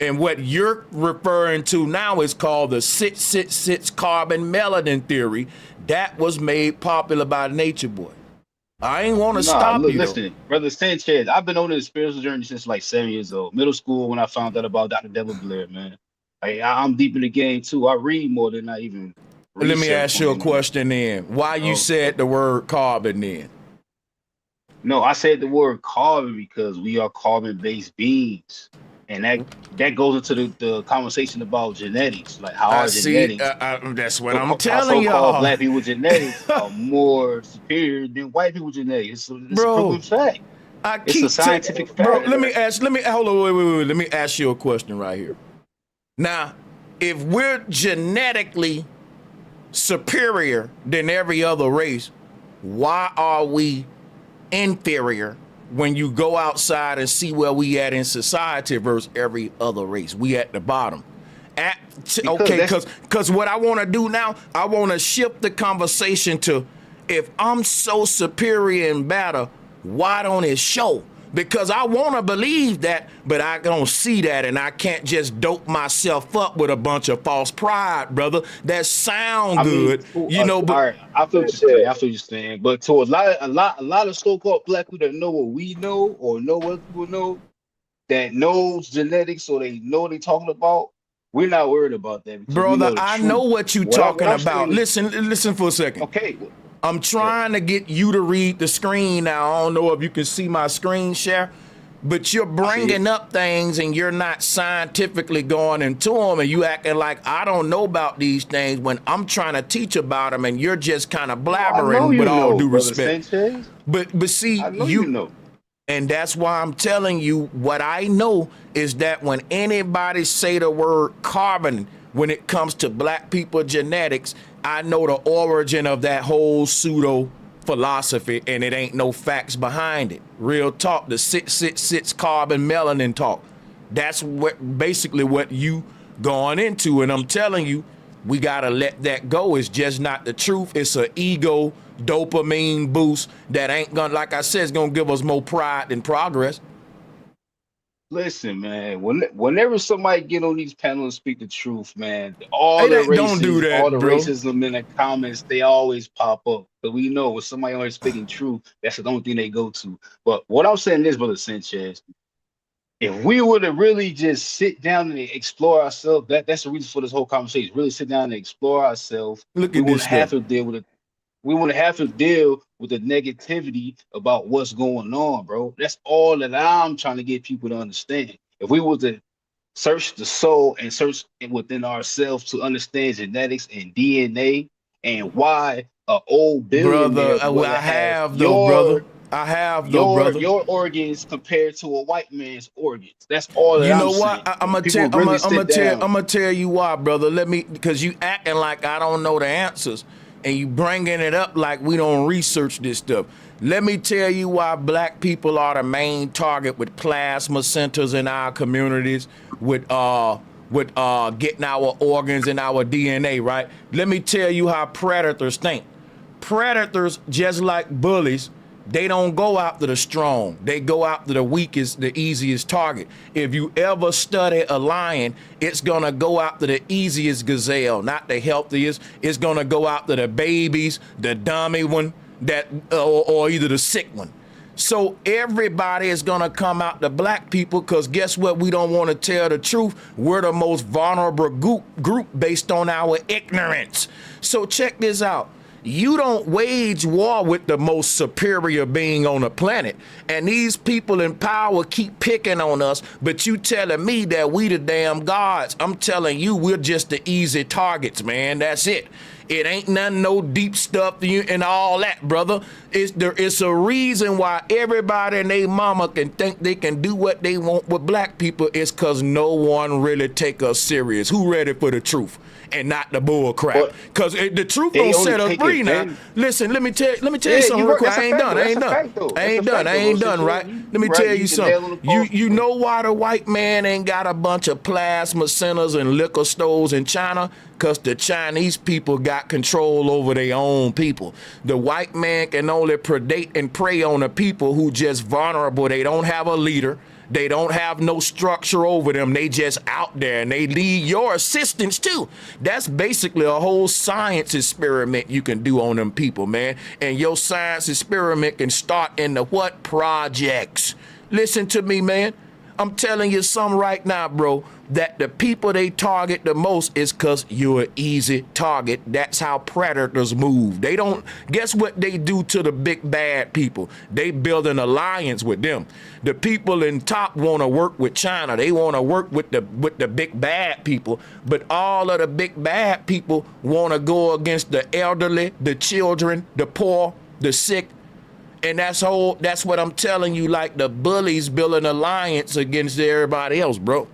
And what you're referring to now is called the 666 carbon melanin theory. That was made popular by Nature Boy. I ain't want to stop you. Listen, Brother Sanchez, I've been on this spiritual journey since like 7 years old. Middle school when I found out about Dr. Devil Blair, man. I'm deep in the game too. I read more than I even research. Let me ask you a question then. Why you said the word carbon then? No, I said the word carbon because we are carbon-based beings. And that goes into the conversation about genetics, like how our genetics. That's what I'm telling y'all. So-called black people genetics are more superior than white people genetics. It's a proven fact. It's a scientific fact. Bro, hold on, wait. Let me ask you a question right here. Now, if we're genetically superior than every other race, why are we inferior when you go outside and see where we at in society versus every other race? We at the bottom. Because what I want to do now, I want to shift the conversation to, if I'm so superior and better, why don't it show? Because I want to believe that, but I don't see that, and I can't just dope myself up with a bunch of false pride, brother. That sound good, you know. But all right, I feel what you're saying. But to a lot of so-called black people that know what we know or know what people know, that knows genetics or they know what they're talking about, We're not worried about that because we Brother, know the I truth. know what you What talking I'm about. saying is, Listen for a second. okay, I'm trying to get you to read the screen now. I don't know if you can see my screen share, but you're bringing up things and you're not scientifically going into them, and you acting like I don't know about these things when I'm trying to teach about them, and you're just kind of blabbering with all due brother respect. Sanchez. But see, I know you know. and that's why I'm telling you what I know is that when anybody say the word carbon, when it comes to black people genetics, I know the origin of that whole pseudo philosophy, and it ain't no facts behind it. Real talk, the 666 carbon melanin talk. That's what basically what you going into, and I'm telling you, we gotta let that go. It's just not the truth. It's an ego dopamine boost that ain't gonna, like I said, it's gonna give us more pride than progress. Listen, man. Whenever somebody get on these panels and speak the truth, man, all the Don't do races, all that, the bro. racism in the comments, they always pop up. But we know when somebody always speaking truth, that's the only thing they go to. But what I'm saying is, brother Sanchez, if we were to really just sit down and explore ourselves, that's the reason for this whole conversation. Really sit down and explore ourselves. Look We at wouldn't this have stuff. to deal with it. We wouldn't have to deal with the negativity about what's going on, bro. That's all that I'm trying to get people to understand. If we were to search the soul and search within ourselves to understand genetics and DNA and why an old Brother, billionaire would I have have though, brother. I have though, brother. your organs compared to a white man's organs. That's all that You I'm know what? saying. When people I'm really sit down, gonna tell you why, brother. Let me, because you acting like I don't know the answers, and you bringing it up like we don't research this stuff. Let me tell you why black people are the main target with plasma centers in our communities, with getting our organs and our DNA. Right? Let me tell you how predators think. Predators, just like bullies, they don't go after the strong. They go after the weakest, the easiest target. If you ever study a lion, it's gonna go after the easiest gazelle, not the healthiest. It's gonna go after the babies, the dummy one, or either the sick one. So everybody is gonna come out to black people because guess what? We don't want to tell the truth. We're the most vulnerable group based on our ignorance. So check this out. You don't wage war with the most superior being on the planet. And these people in power keep picking on us, but you telling me that we the damn gods. I'm telling you, we're just the easy targets, man. That's it. It ain't nothing, no deep stuff and all that, brother. It's a reason why everybody and their mama can think they can do what they want with black people. It's because no one really take us serious. Who ready for the truth and not the bull crap? Because the truth gonna set us free now. Listen, let me tell you something real quick. I ain't done. I ain't done, right? Let me tell you something. You know why the white man ain't got a bunch of plasma centers and liquor stores in China? Because the Chinese people got control over their own people. The white man can only predate and prey on the people who just vulnerable. They don't have a leader. They don't have no structure over them. They just out there, and they need your assistance too. That's basically a whole science experiment you can do on them people, man. And your science experiment can start in the what? Projects. Listen to me, man. I'm telling you something right now, bro, that the people they target the most is because you're an easy target. That's how predators move. They don't, guess what they do to the big bad people? They build an alliance with them. The people in top want to work with China. They want to work with the big bad people, but all of the big bad people want to go against the elderly, the children, the poor, the sick. And that's what I'm telling you, like the bullies build an alliance against everybody else, bro.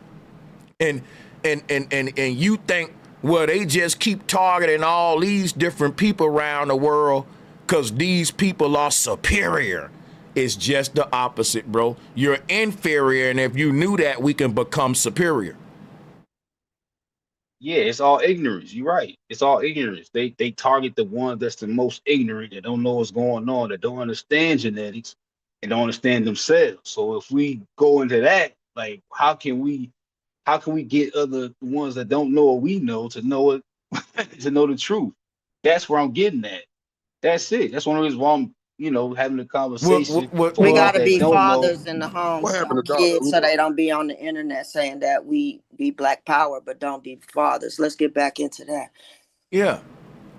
And you think, well, they just keep targeting all these different people around the world because these people are superior. It's just the opposite, bro. You're inferior, and if you knew that, we can become superior. yeah, it's all ignorance. You're right. It's all ignorance. They target the one that's the most ignorant, that don't know what's going on, that don't understand genetics and don't understand themselves. So if we go into that, like how can we get other ones that don't know what we know to know it to know the truth? That's where I'm getting at. That's it. That's one of the reasons why having a conversation for We those gotta that be don't know. fathers in the home, What happened show to Dr. kids so Umar? they don't be on the internet saying that we be Black Power, but don't be fathers. Let's get back into that. Yeah.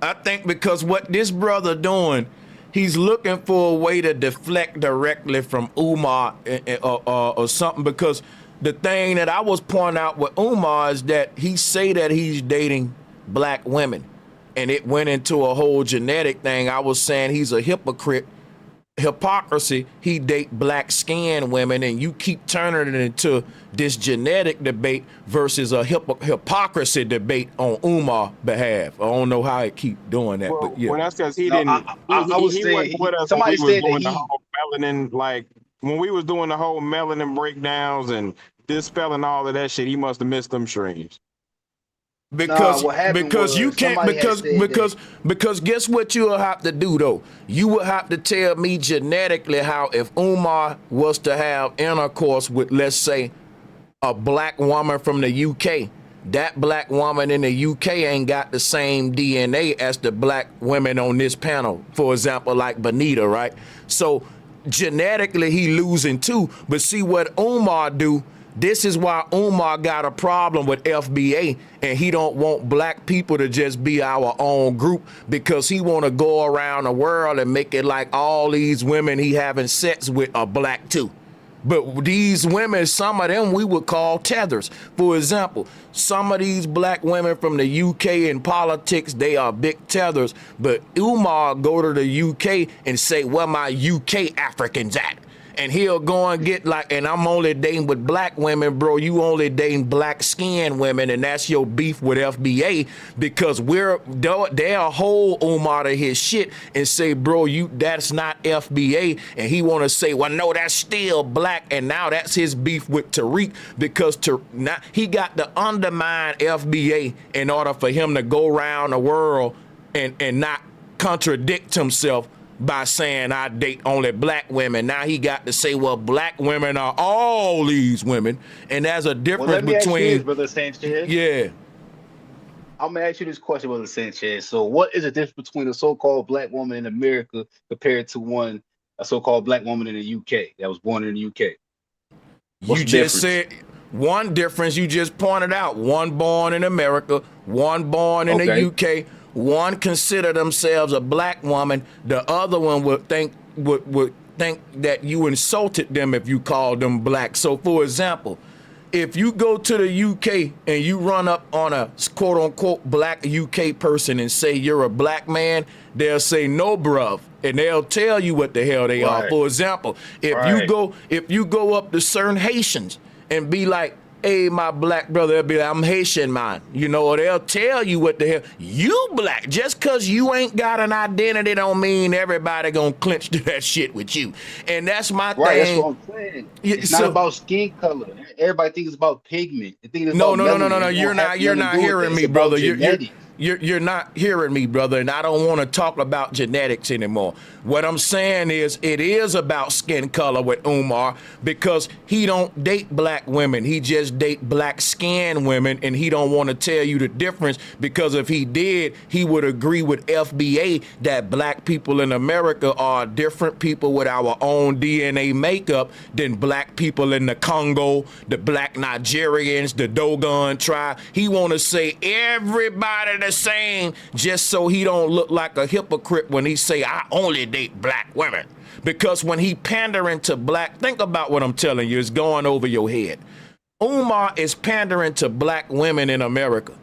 I think because what this brother doing, he's looking for a way to deflect directly from Umar or something, because the thing that I was pointing out with Umar is that he say that he's dating black women, and it went into a whole genetic thing. I was saying he's a hypocrite. Hypocrisy, he date black skinned women, and you keep turning it into this genetic debate versus a hypocrisy debate on Umar behalf. I don't know how it keep doing that, but yeah. Well, that's because he No, didn't. I was He saying wasn't with us when somebody we was said that doing the he. whole melanin, like when we was doing the whole melanin breakdowns and dispelling all of that shit. He must have missed them streams. Nah, Because what happened you was can't somebody had said that. because guess what you'll have to do though? You would have to tell me genetically how if Umar was to have intercourse with, let's say, a black woman from the UK, that black woman in the UK ain't got the same DNA as the black women on this panel, for example, like Benita, right? So genetically he losing too. But see what Umar do. This is why Umar got a problem with FBA, and he don't want black people to just be our own group, because he want to go around the world and make it like all these women he having sex with are black too. But these women, some of them we would call tethers. For example, some of these black women from the UK in politics, they are big tethers. But Umar go to the UK and say, where my UK Africans at? And he'll go and get like, and I'm only dating with black women, bro. You only dating black skinned women, and that's your beef with FBA, because they'll hold Umar to his shit and say, bro, that's not FBA. And he want to say, well, no, that's still black. And now that's his beef with Tariq, because he got to undermine FBA in order for him to go around the world and not contradict himself by saying I date only black women. Now he got to say, well, black women are all these women, and there's a difference Well, let me between. ask you this, Brother Sanchez. Yeah. I'm gonna ask you this question, Brother Sanchez. So, what is the difference between a so-called black woman in America compared to a so-called black woman in the UK that was born in the UK? What's You the just difference? said one difference. You just pointed out one born in America, one born in the UK. One consider themselves a black woman. The other one would think that you insulted them if you called them black. So, for example, if you go to the UK and you run up on a quote unquote black UK person and say you're a black man, they'll say no, bruv, and they'll tell you what the hell they are. For example, if you go up to certain Haitians and be like, hey, my black brother, they'll be like, I'm Haitian, man. You know, or they'll tell you what the hell. You black. Just because you ain't got an identity don't mean everybody gonna clinch to that shit with you. And that's my thing. That's what I'm saying. It's not about skin color. Everybody thinks it's about pigment. They think it's about melanin. You're not hearing me, brother. You're not hearing me, brother, and I don't want to talk about genetics anymore. What I'm saying is it is about skin color with Umar, because he don't date black women. He just date black skinned women, and he don't want to tell you the difference, because if he did, he would agree with FBA that black people in America are different people with our own DNA makeup than black people in the Congo, the black Nigerians, the Dogon tribe. He want to say everybody the same, just so he don't look like a hypocrite when he say I only date black women. Because when he pandering to black, think about what I'm telling you, it's going over your head. Umar is pandering to black women in America,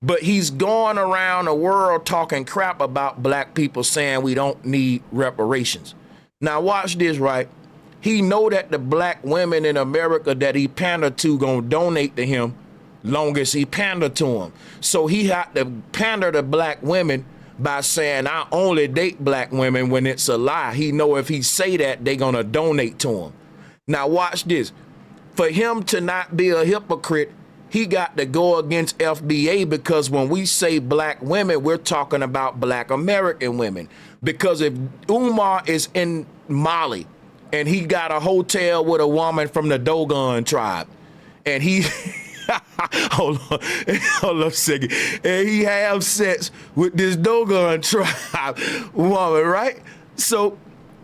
but he's going around the world talking crap about black people, saying we don't need reparations. Now watch this, right? He know that the black women in America that he pander to gonna donate to him long as he pander to them. So he had to pander to black women by saying I only date black women, when it's a lie. He know if he say that, they gonna donate to him. Now watch this. For him to not be a hypocrite, he got to go against FBA, because when we say black women, we're talking about black American women. Because if Umar is in Mali and he got a hotel with a woman from the Dogon tribe, and he hold on a second, and he have sex with this Dogon tribe woman, right? So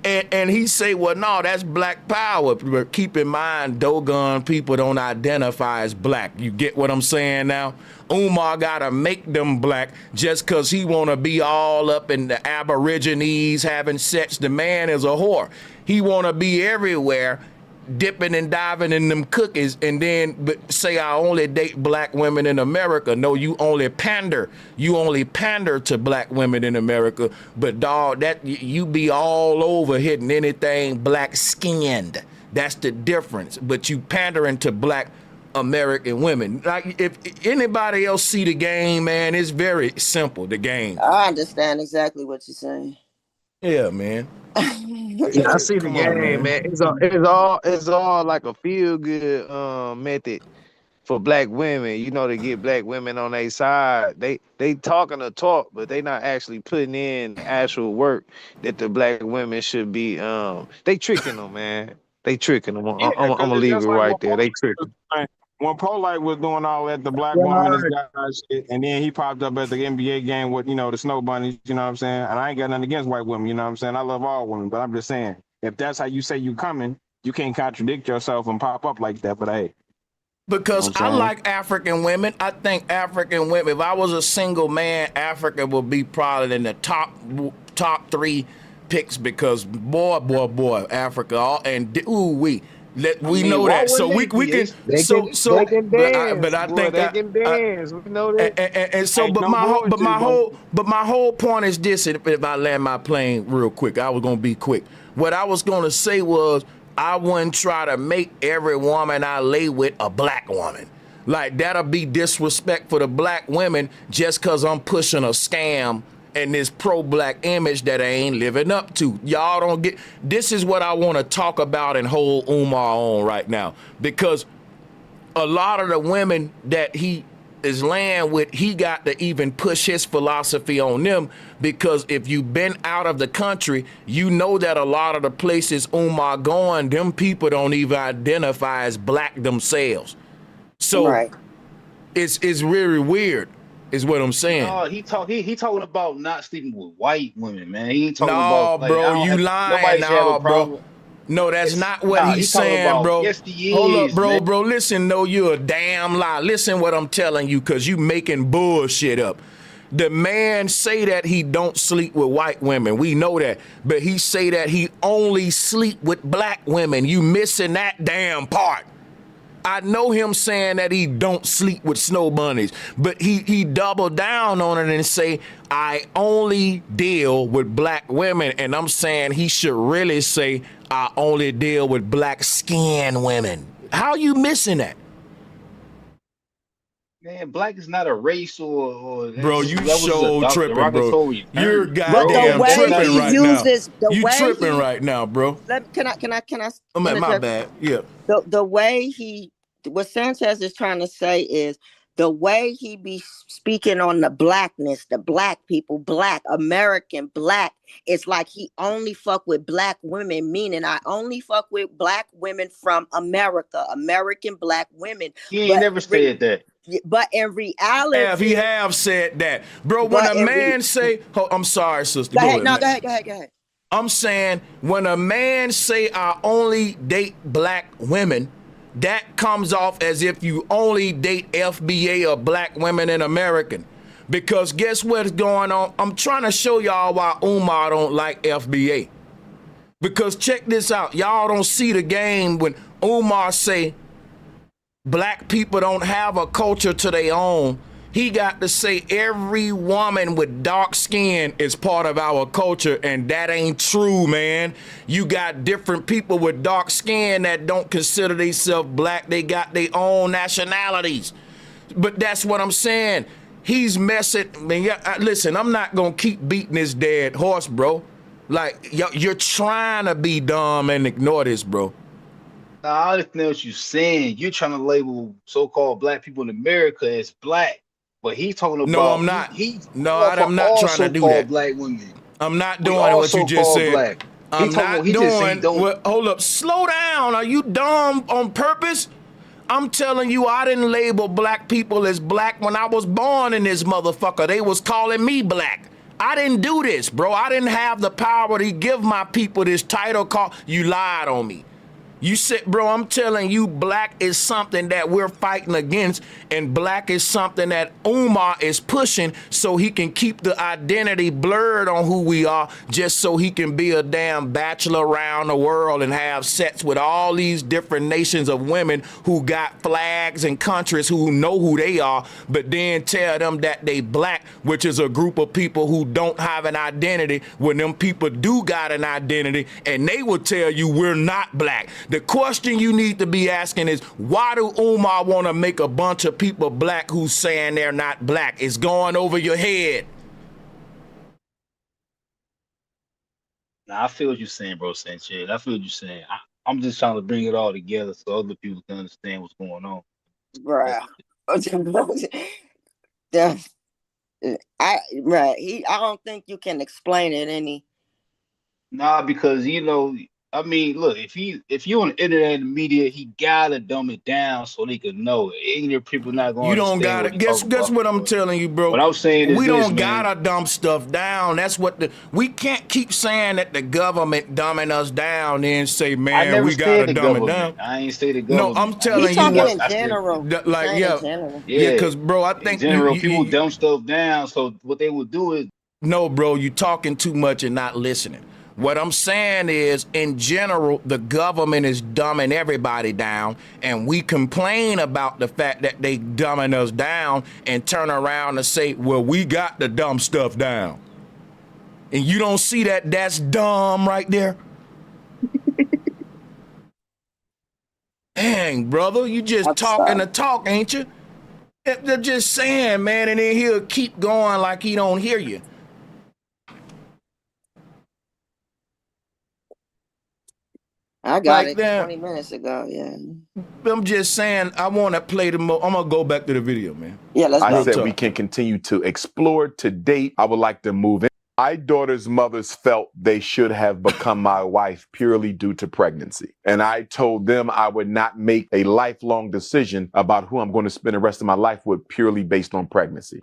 And he say, well, no, that's black power. But keep in mind, Dogon people don't identify as black. You get what I'm saying now? Umar gotta make them black just cause he wanna be all up in the Aborigines having sex. The man is a whore. He wanna be everywhere, dipping and diving in them cookies, and then say I only date black women in America. No, you only pander. You only pander to black women in America. But dog, that you be all over hitting anything black skinned. That's the difference. But you pandering to black American women. Like if anybody else see the game, man, it's very simple. The game. I understand exactly what you're saying. Yeah, man. Yeah, I see the game, man. It's all like a feel good method for black women, you know, to get black women on their side. They talking the talk, but they not actually putting in the actual work that the black women should be. They tricking them, man. They tricking them. Yeah, I'm gonna leave it right there. They tricking. When Polite was doing all that, the black woman is got shit, and then he popped up at the NBA game with, you know, the snow bunnies, you know what I'm saying? And I ain't got nothing against white women, you know what I'm saying? I love all women, but I'm just saying, if that's how you say you coming, you can't contradict yourself and pop up like that, but hey. Because I like African women. I think African women, if I was a single man, Africa would be probably in the top 3 picks because boy, Africa, and we know that. So we can they can dance, but I think they can dance. We know that. And so, but my whole point is this. If I land my plane real quick, I was gonna be quick. What I was gonna say was I wouldn't try to make every woman I lay with a black woman. Like that'll be disrespect for the black women just cause I'm pushing a scam and this pro-black image that I ain't living up to. Y'all don't get, this is what I want to talk about and hold Umar on right now. Because a lot of the women that he is laying with, he got to even push his philosophy on them, because if you've been out of the country, you know that a lot of the places Umar going, them people don't even identify as black themselves. So it's really weird. Is what I'm saying. No, he talking about not sleeping with white women, man. He ain't talking about. Like, bro, you lying now, bro. No, that's not what he's saying, about, bro. Yes, he is, hold up, bro, man. bro. Listen, no, you're a damn lie. Listen what I'm telling you, cause you making bullshit up. The man say that he don't sleep with white women. We know that, but he say that he only sleep with black women. You missing that damn part. I know him saying that he don't sleep with snow bunnies, but he doubled down on it and say, I only deal with black women. And I'm saying he should really say, I only deal with black skinned women. How you missing that? Man, black is not a race or bro, you so tripping, bro. You're goddamn tripping right now. You tripping he, right now, bro. Can I? I'm at my bad. Yeah. The way what Sanchez is trying to say is the way he be speaking on the blackness, the black people, black, American, black. It's like he only fuck with black women, meaning I only fuck with black women from America, American black women. He ain't never said that. But in reality, he have said that, bro. When a man say, oh, I'm sorry, sister. Go ahead. I'm saying when a man say I only date black women, that comes off as if you only date FBA or black women in American. Because guess what's going on? I'm trying to show y'all why Umar don't like FBA. Because check this out. Y'all don't see the game when Umar say black people don't have a culture to their own. He got to say every woman with dark skin is part of our culture, and that ain't true, man. You got different people with dark skin that don't consider themselves black. They got their own nationalities. But that's what I'm saying. He's messing. Listen, I'm not going to keep beating this dead horse, bro. Like, you're trying to be dumb and ignore this, bro. Nah, I understand what you're saying. You're trying to label so-called black people in America as black. But he's talking about. No, I'm not. I'm not trying to do that. Black women. I'm not doing what you just said. Black. I'm not doing. Hold up, slow down. Are you dumb on purpose? I'm telling you, I didn't label black people as black when I was born in this motherfucker. They was calling me black. I didn't do this, bro. I didn't have the power to give my people this title call. You lied on me. You said, bro, I'm telling you, black is something that we're fighting against, and black is something that Umar is pushing so he can keep the identity blurred on who we are, just so he can be a damn bachelor around the world and have sex with all these different nations of women who got flags and countries who know who they are, but then tell them that they black, which is a group of people who don't have an identity, when them people do got an identity, and they will tell you we're not black. The question you need to be asking is, why do Umar want to make a bunch of people black who's saying they're not black? It's going over your head. Nah, I feel what you're saying, bro, Sanchez. I feel what you're saying. I'm just trying to bring it all together so other people can understand what's going on. Bruh. I don't think you can explain it any. Nah, because I mean, look, if you on the internet and the media, he gotta dumb it down so they could know. Ignorant people not going to You don't understand gotta guess what I'm telling you, bro. What I'm saying is we this, don't man. gotta dumb stuff down. That's what we can't keep saying that the government dumbing us down and say, man, we gotta dumb it down. I ain't say the government. No, I'm telling you what. In general. Like, yeah, because bro, I think in general, people dumb stuff down. So what they would do is, no, bro, you talking too much and not listening. What I'm saying is, in general, the government is dumbing everybody down, and we complain about the fact that they dumbing us down and turn around and say, well, we got the dumb stuff down. And you don't see that that's dumb right there? Dang, brother, you just talking the talk, ain't you? They're just saying, man, and then he'll keep going like he don't hear you. I got it 20 minutes ago, yeah. I'm just saying, I want to play the I'm going to go back to the video, man. Yeah, let's go. I said we can continue to explore. To date, I would like to move in. My daughter's mothers felt they should have become my wife purely due to pregnancy. And I told them I would not make a lifelong decision about who I'm going to spend the rest of my life with purely based on pregnancy.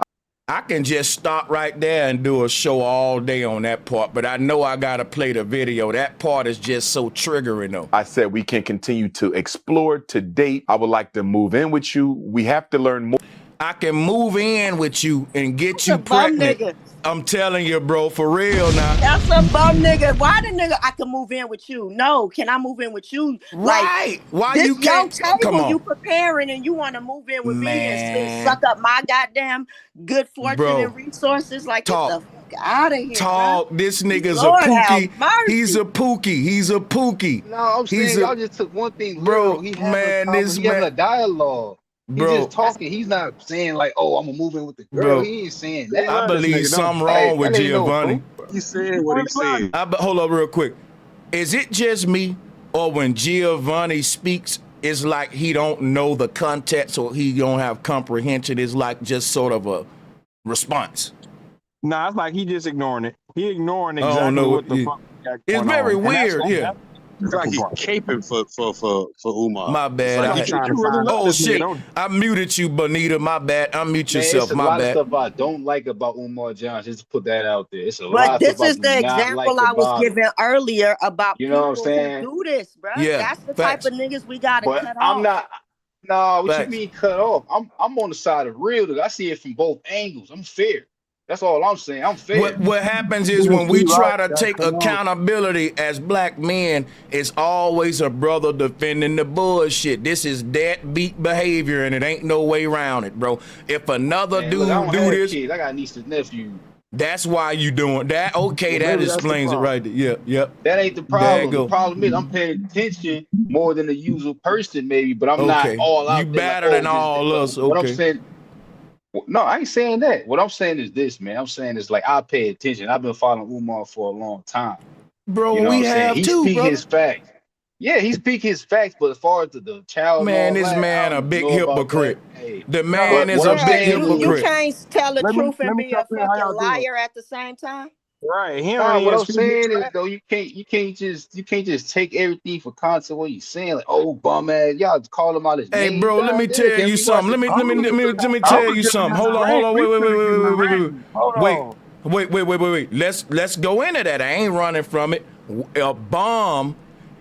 I can just stop right there and do a show all day on that part, but I know I gotta play the video. That part is just so triggering, though. I said we can continue to explore. To date, I would like to move in with you. We have to learn more. I can move in with you and get you pregnant. I'm telling you, bro, for real now. That's a bum nigga. Why the nigga I can move in with you? No, can I move in with you? Right. Like, why this you can't? Table, come on. You preparing and you want to move in with me and suck up my goddamn good fortune and resources? Like, get the fuck out of here. Talk. Bro. This nigga's Lord a pookie. He's a pookie. He's a pookie. No, I'm saying y'all just took one thing, bro. He Man, this man having a dialogue. He's just talking. He's not saying like, "Oh, I'm gonna move in with the girl." Bro, he ain't saying that. I believe something wrong with Giovanni. He's saying what he's saying. Hold up real quick. Is it just me, or when Giovanni speaks, it's like he don't know the context or he don't have comprehension? It's like just sort of a response. Nah, it's like he just ignoring it. He ignoring exactly what the fuck. It's very weird. Yeah. It's like he's caping for Umar. My bad. Like shit. I muted you, Bonita. My bad. Unmute yourself. My bad. It's a lot of stuff I don't like about Umar Johnson. Just to put that out there. It's a lot but of this stuff is the example I was giving earlier about people who do this, bro. Yeah, that's the type of niggas we gotta cut off. I'm not. No, what you mean cut off? I'm on the side of real. I see it from both angles. I'm fair. That's all I'm saying. I'm fair. What happens is when we try to take accountability as black men, it's always a brother defending the bullshit. This is deadbeat behavior, and it ain't no way around it, bro. If another dude do this, I got niece and nephew. That's why you doing that. Okay, that explains it right there. Yep. That ain't the problem. The problem is I'm paying attention more than the usual person, maybe, but I'm not all out. You better than all us. Okay. What I'm saying. No, I ain't saying that. What I'm saying is this, man. I'm saying is like I pay attention. I've been following Umar for a long time, bro. You know we have he's too, speaking bro. his facts. Yeah, he's speaking his facts, but as far as the child, man, this man a big hypocrite. The man is a big hypocrite. You can't tell the truth and be a fucking liar at the same time. Right. What I'm saying is though, you can't just take everything for content. What you saying, like, oh, bum ass, y'all call him out his name. Hey, bro, let me tell you something. Let me tell you something. Hold on. Wait. Wait. Let's go into that. I ain't running from it. A bum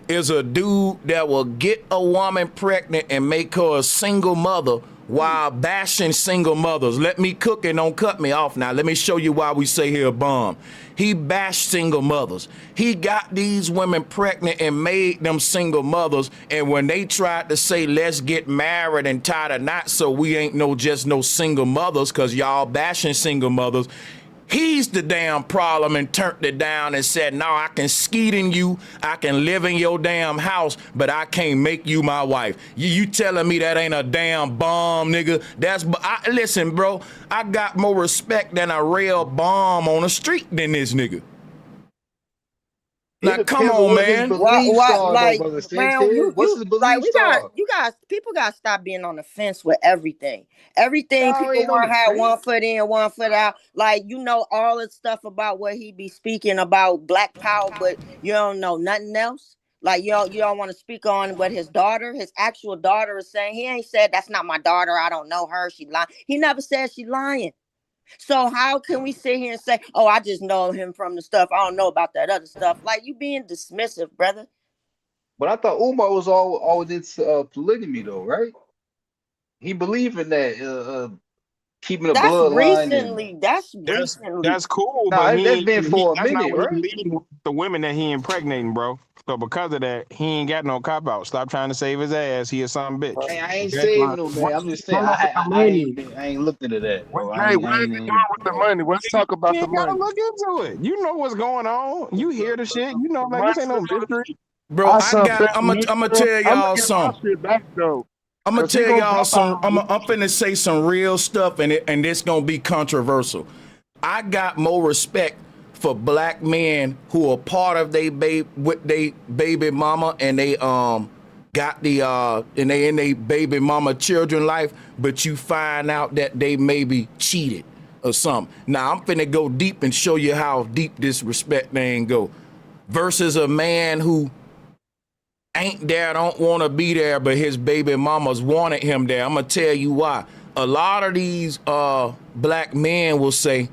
is a dude that will get a woman pregnant and make her a single mother while bashing single mothers. Let me cook and don't cut me off now. Let me show you why we say he a bum. He bashed single mothers. He got these women pregnant and made them single mothers. And when they tried to say, let's get married and tie the knot so we ain't just no single mothers because y'all bashing single mothers, he's the damn problem and turned it down and said, no, I can skeet in you, I can live in your damn house, but I can't make you my wife. You telling me that ain't a damn bomb, nigga? Listen, bro, I got more respect than a real bomb on the street than this nigga. Now, come on, man. What, like, man, What's his belief like, star? people got to stop being on the fence with everything. Everything No, people ain't on want the to have fence. one foot in, one foot out. Like, you know all the stuff about what he be speaking about Black Power, but you don't know nothing else. Like, you don't want to speak on what his actual daughter is saying. He ain't said, that's not my daughter, I don't know her, she lying. He never said she lying. So how can we sit here and say, oh, I just know him from the stuff, I don't know about that other stuff? Like, you being dismissive, brother. But I thought Umar was always into polygamy, though, right? He believed in that, keeping a That's bloodline recently. That's cool, but Nah, that's been for a that's not minute, what he right? leading with the women that he impregnating, bro. So because of that, he ain't got no cop out. Stop trying to save his ass. He a son bitch. Hey, I ain't Okay? saving him, man. I'm just saying, Going with the I money. ain't looked into that, bro. Hey, where is he going with the money? Let's talk about You the ain't gotta money. look into it. You know what's going on. You hear the shit. You know, The like this ain't no money. mystery. Bro, Our I'm son going family. to tell I'm gonna y'all get my something. shit back though, I'm gonna cause he tell gonna y'all drop some. I'm out. finna say some real stuff, and this gonna be controversial. I got more respect for black men who are part of they baby mama, and they got the and they in they baby mama children life, but you find out that they maybe cheated or something. Now I'm finna go deep and show you how deep this respect thing go. Versus a man who ain't there, don't want to be there, but his baby mamas wanted him there. I'm gonna tell you why. A lot of these black men will say,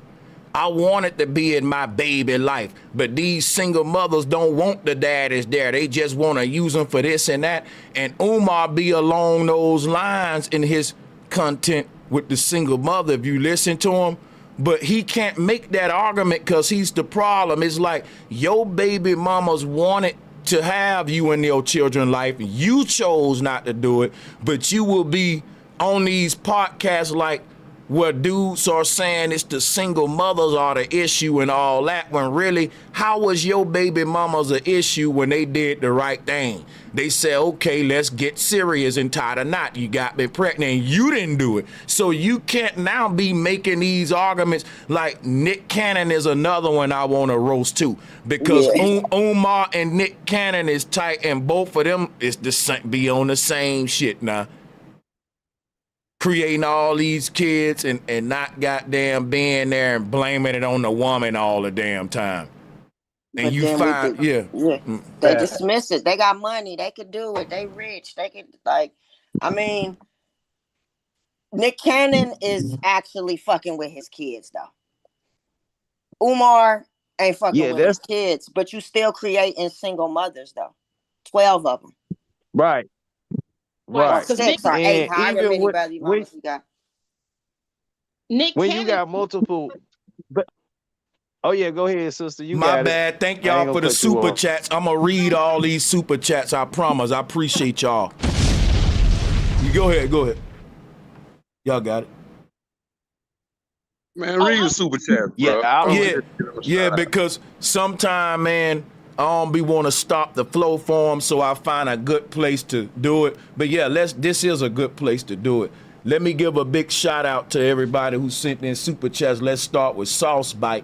I wanted to be in my baby life, but these single mothers don't want the daddies there. They just want to use them for this and that. And Umar be along those lines in his content with the single mother, if you listen to him. But he can't make that argument because he's the problem. It's like your baby mamas wanted to have you in your children's life. You chose not to do it, but you will be on these podcasts like where dudes are saying it's the single mothers are the issue and all that, when really, how was your baby mamas an issue when they did the right thing? They said, okay, let's get serious and tie the knot. You got me pregnant and you didn't do it. So you can't now be making these arguments. Like Nick Cannon is another one I want to roast too, because Umar and Nick Cannon is tight, and both of them is the same, be on the same shit now. Creating all these kids and not goddamn being there and blaming it on the woman all the damn time. And but you find, they dismiss it. They got money. They could do it. They rich. They could, like, I mean, Nick Cannon is actually fucking with his kids, though. Umar ain't fucking with his kids, but you still creating single mothers, though. 12 of them. Right. Or 6 or 8, however even many baby mamas you got. When you got multiple, oh yeah, go ahead, sister. You My got bad. it. Thank y'all for the super chats. I'm gonna read all these super chats. I promise. I appreciate y'all. You go ahead. Go ahead. Y'all got it. Man, read the super chat, bro. Yeah, because sometime, man, I don't be want to stop the flow for them, so I find a good place to do it. But yeah, this is a good place to do it. Let me give a big shout out to everybody who sent in super chats. Let's start with Sauce Bite.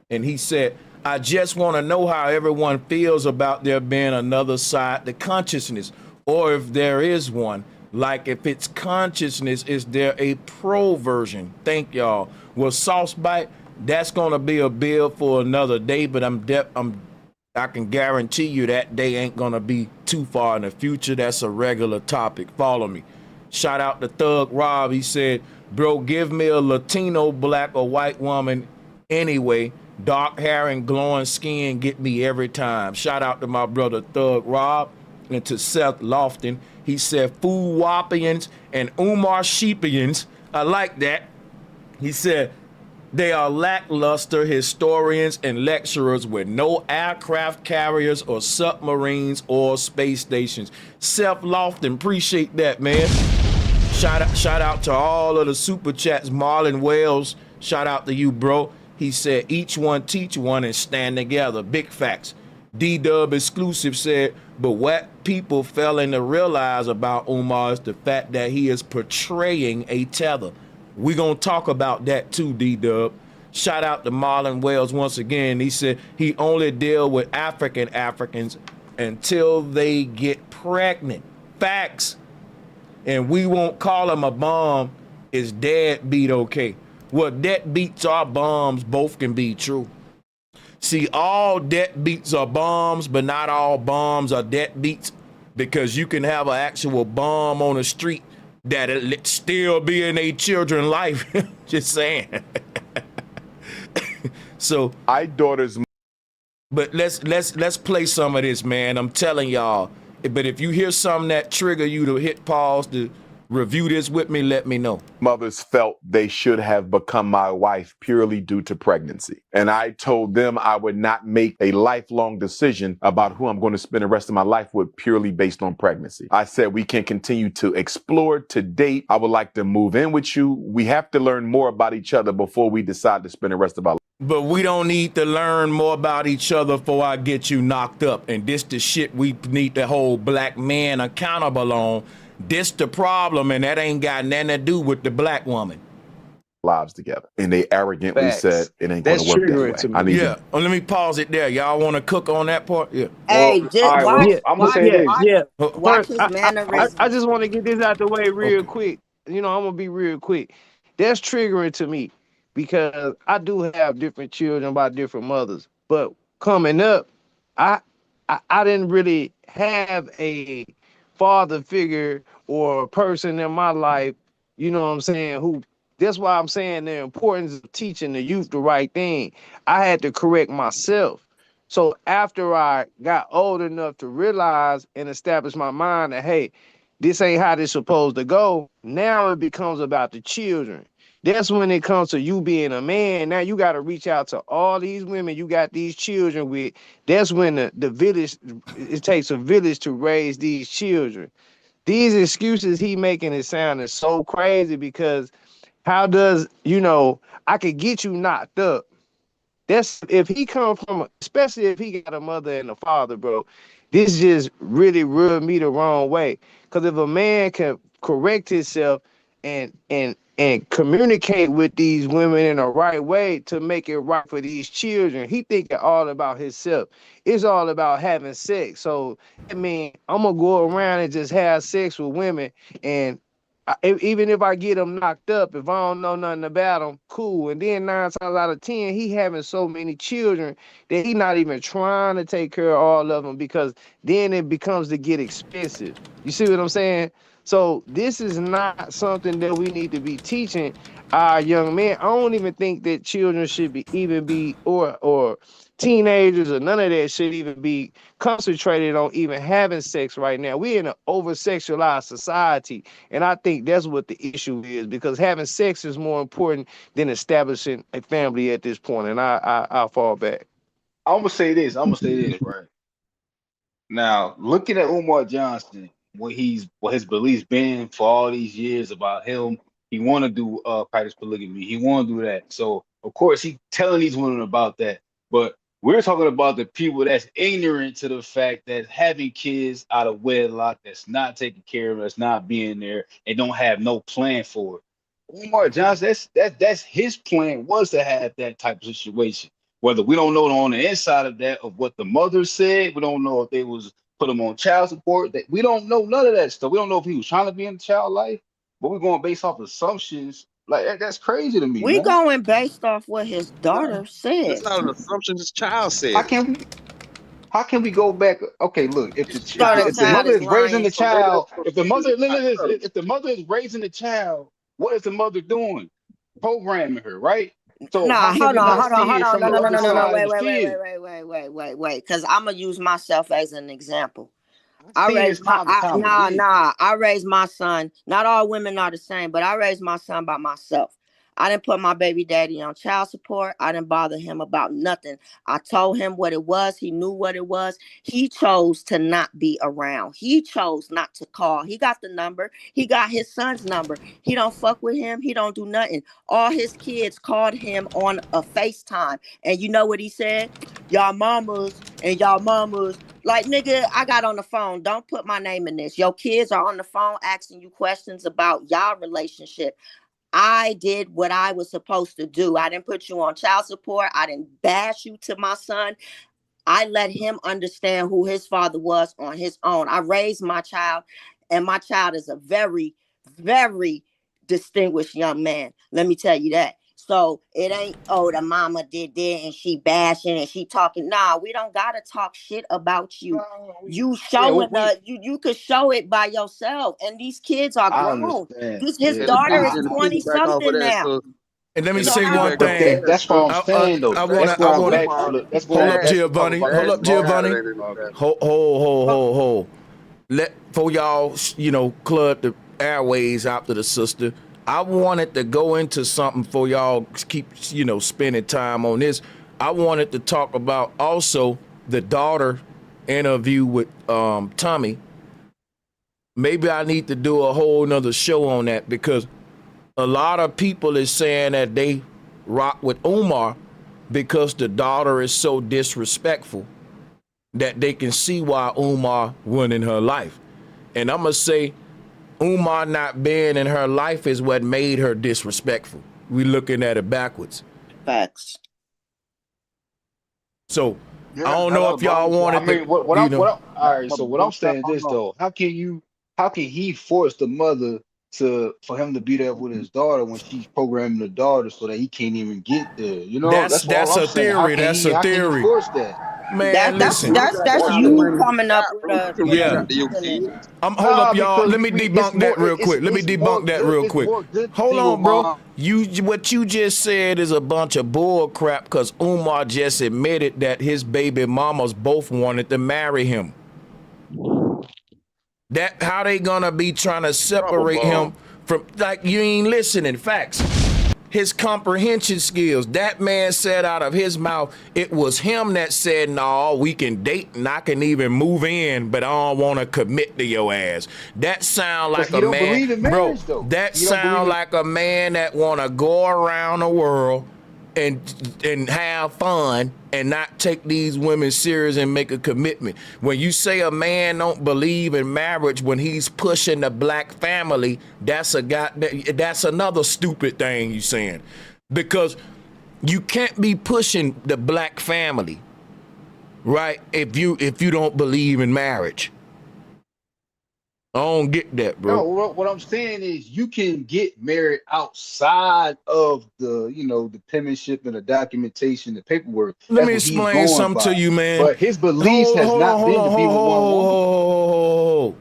And he said, I just want to know how everyone feels about there being another side to consciousness, or if there is one. Like, if it's consciousness, is there a pro version? Thank y'all. Well, Sauce Bite, that's going to be a bill for another day, but I can guarantee you that day ain't going to be too far in the future. That's a regular topic. Follow me. Shout out to Thug Rob. He said, bro, give me a Latino, black, or white woman Anyway, dark hair and glowing skin get me every time. Shout out to my brother Thug Rob and to Seth Lofton. He said Food Wapians and Umar Sheepians. I like that. He said they are lackluster historians and lecturers with no aircraft carriers or submarines or space stations. Seth Lofton, appreciate that, man. Shout out to all of the super chats. Marlon Wells, shout out to you, bro. He said each one teach one and stand together. Big facts. D-Dub Exclusive said, but what people failing to realize about Umar is the fact that he is portraying a tether. We gonna talk about that too, D-Dub. Shout out to Marlon Wells once again. He said he only deal with Africans until they get pregnant. Facts. And we won't call him a bomb. Is deadbeat okay? Well, deadbeats are bombs. Both can be true. See, all deadbeats are bombs, but not all bombs are deadbeats, because you can have an actual bomb on the street that'll still be in a children's life. Just saying. So but let's play some of this, man. I'm telling y'all. But if you hear something that trigger you to hit pause to review this with me, let me know. Mothers felt they should have become my wife purely due to pregnancy. And I told them I would not make a lifelong decision about who I'm going to spend the rest of my life with purely based on pregnancy. I said we can continue to explore, to date. I would like to move in with you. We have to learn more about each other before we decide to spend the rest of our life. But we don't need to learn more about each other before I get you knocked up. And this the shit we need to hold black men accountable on. This the problem, and that ain't got nothing to do with the black woman. Lives together. And they arrogantly said it ain't going to work that way. Yeah. Oh, let me pause it there. Y'all want to cook on that part? Yeah. Hey, I'm going to say this. Watch his mannerisms. I just want to get this out the way real quick. You know, I'm going to be real quick. That's triggering to me because I do have different children by different mothers. But coming up, I didn't really have a father figure or a person in my life, you know what I'm saying, who, that's why I'm saying the importance of teaching the youth the right thing. I had to correct myself. So after I got old enough to realize and establish my mind that, hey, this ain't how this supposed to go, now it becomes about the children. That's when it comes to you being a man. Now you got to reach out to all these women you got these children with. That's when the village, it takes a village to raise these children. These excuses he making is sounding so crazy because how does, you know, I could get you knocked up. That's if he come from, especially if he got a mother and a father, bro, this just really rubbed me the wrong way. Because if a man can correct himself and communicate with these women in the right way to make it right for these children, he thinking all about himself. It's all about having sex. So I mean, I'm gonna go around and just have sex with women, and even if I get them knocked up, if I don't know nothing about them, cool. And then 9 times out of 10, he having so many children that he not even trying to take care of all of them, because then it becomes to get expensive. You see what I'm saying? So this is not something that we need to be teaching our young men. I don't even think that children should be or teenagers or none of that should even be concentrated on even having sex right now. We're in an over-sexualized society, and I think that's what the issue is, because having sex is more important than establishing a family at this point, and I'll fall back. I'm gonna say this, right? Now, looking at Umar Johnson, what his beliefs been for all these years about him, he want to do practice polygamy, he want to do that. So of course he telling these women about that, but we're talking about the people that's ignorant to the fact that having kids out of wedlock, that's not taking care of, that's not being there, and don't have no plan for it. Umar Johnson, that's his plan, was to have that type of situation. Whether we don't know on the inside of that of what the mother said, we don't know if they was put him on child support. That we don't know none of that stuff. We don't know if he was trying to be in the child life, but we're going based off assumptions. Like that's crazy to me. We man. going based off what his daughter said. It's not an assumption. This child said. How can we go back? Okay, look, if the mother is raising the child, if the mother is raising the child, what is the mother doing? Programming her, right? So how Nah, can hold we on, not hold on, see hold it on. from No, the no, no, other no, no, no. side of Wait, the wait, wait, field? wait, wait, wait, wait, wait, wait. Because I'm gonna use myself as an example. I've I seen this raised my time and time nah, again. nah. I raised my son. Not all women are the same, but I raised my son by myself. I didn't put my baby daddy on child support. I didn't bother him about nothing. I told him what it was. He knew what it was. He chose to not be around. He chose not to call. He got the number. He got his son's number. He don't fuck with him. He don't do nothing. All his kids called him on a FaceTime. And you know what he said? Y'all mamas and y'all mamas. Like, nigga, I got on the phone. Don't put my name in this. Your kids are on the phone asking you questions about y'all relationship. I did what I was supposed to do. I didn't put you on child support. I didn't bash you to my son. I let him understand who his father was on his own. I raised my child, and my child is a very, very distinguished young man. Let me tell you that. So it ain't, oh, the mama did that and she bashing and she talking. Nah, we don't gotta talk shit about you. You Yeah, showing you could show it by yourself. And these kids are I grown. understand. His And to daughter is and to 20 piggyback off of something that, now. so And let me and to So say how one piggyback off But of thing. that, that, that's what so I'm saying though. I That's wanna, I going wanna back to Umar, the. That's hold going up, back. Dad, Giovanni. Okay, Hold Daddy up, my bad. child Giovanni. ain't in the family. Hold. Let for y'all, club the airways after the sister. I wanted to go into something for y'all keep, spending time on this. I wanted to talk about also the daughter interview with Tommy. Maybe I need to do a whole nother show on that because a lot of people is saying that they rock with Umar because the daughter is so disrespectful that they can see why Umar went in her life. And I'm going to say Umar not being in her life is what made her disrespectful. We looking at it backwards. facts. So I Yeah, don't know hello, if y'all bro. I wanted to, mean, all right. So what I'm saying is this Hold on. though: how can he force the mother for him to be there with his daughter when she's programming the daughter so that he can't even get there? You know, that's that's all that's I'm a saying. theory. That's a How can he theory. force that? Man, That's listen. You can that's have the you money you coming up got, with bro. You a can reach Yeah. out to your reasoning. kids. Hold up, y'all. Because Let me it's debunk that more real quick. Let me it's more debunk that good real it's quick. more good to Hold be with on, bro. mom. What you just said is a bunch of bull crap because Umar just admitted that his baby mamas both wanted to marry him. That how they gonna be trying to Rubber separate ball. him from, like, you ain't listening. Facts. His comprehension skills. That man said out of his mouth, it was him that said, no, we can date and I can even move in, but I don't want to commit to your ass. That sound Because like he a don't man, believe in bro, marriage though. that He don't believe sound in like a man that want to go around the world and have fun and not take these women serious and make a commitment. When you say a man don't believe in marriage when he's pushing the black family, that's another stupid thing you saying. Because you can't be pushing the black family, right? If you don't believe in marriage. I don't get that, no, bro. what I'm saying is you can get married outside of the penmanship and the documentation, the paperwork. Let That's me what he's explain going something to by. you, man. But his beliefs Hold, has hold on, not hold been to on, be hold, with one woman. hold.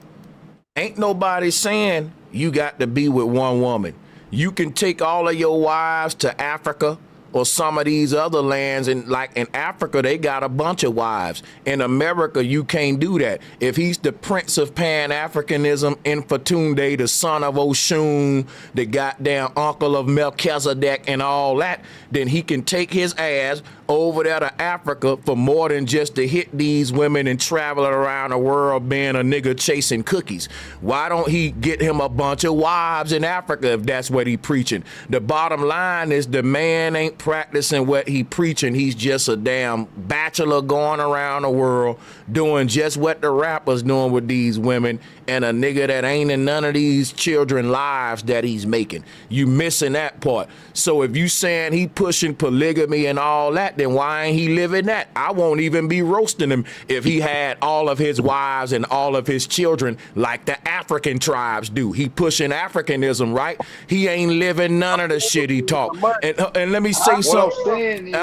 Ain't nobody saying you got to be with one woman. You can take all of your wives to Africa or some of these other lands, and like in Africa, they got a bunch of wives. In America, you can't do that. If he's the prince of Pan-Africanism, Infatunde, the son of Oshun, the goddamn uncle of Melchizedek and all that, then he can take his ass over there to Africa for more than just to hit these women and travel around the world being a nigga chasing cookies. Why don't he get him a bunch of wives in Africa if that's what he preaching? The bottom line is the man ain't practicing what he preaching. He's just a damn bachelor going around the world doing just what the rappers doing with these women, and a nigga that ain't in none of these children lives that he's making. You missing that part. So if you saying he pushing polygamy and all that, then why ain't he living that? I won't even be roasting him if he had all of his wives and all of his children like the African tribes do. He pushing Africanism, right? He ain't living none of the shit he talk. And let me say What I'm something. saying is,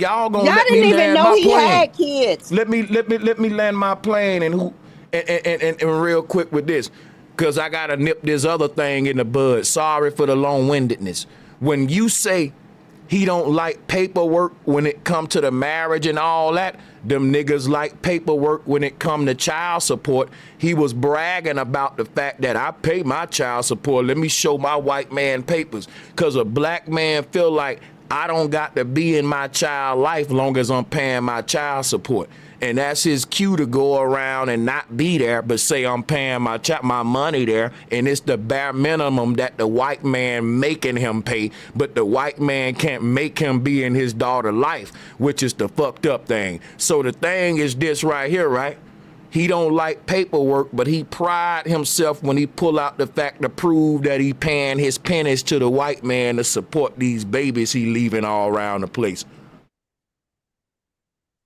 Y'all gonna Y'all let me didn't even land know my he plane. had kids. Let me land my plane and real quick with this, because I gotta nip this other thing in the bud. Sorry for the long-windedness. When you say He don't like paperwork when it come to the marriage and all that. Them niggas like paperwork when it come to child support. He was bragging about the fact that I pay my child support. Let me show my white man papers. Cause a black man feel like I don't got to be in my child life long as I'm paying my child support. And that's his cue to go around and not be there, but say I'm paying my money there, and it's the bare minimum that the white man making him pay, but the white man can't make him be in his daughter's life, which is the fucked up thing. So the thing is this right here, right? He don't like paperwork, but he pride himself when he pull out the fact to prove that he paying his pennies to the white man to support these babies he leaving all around the place.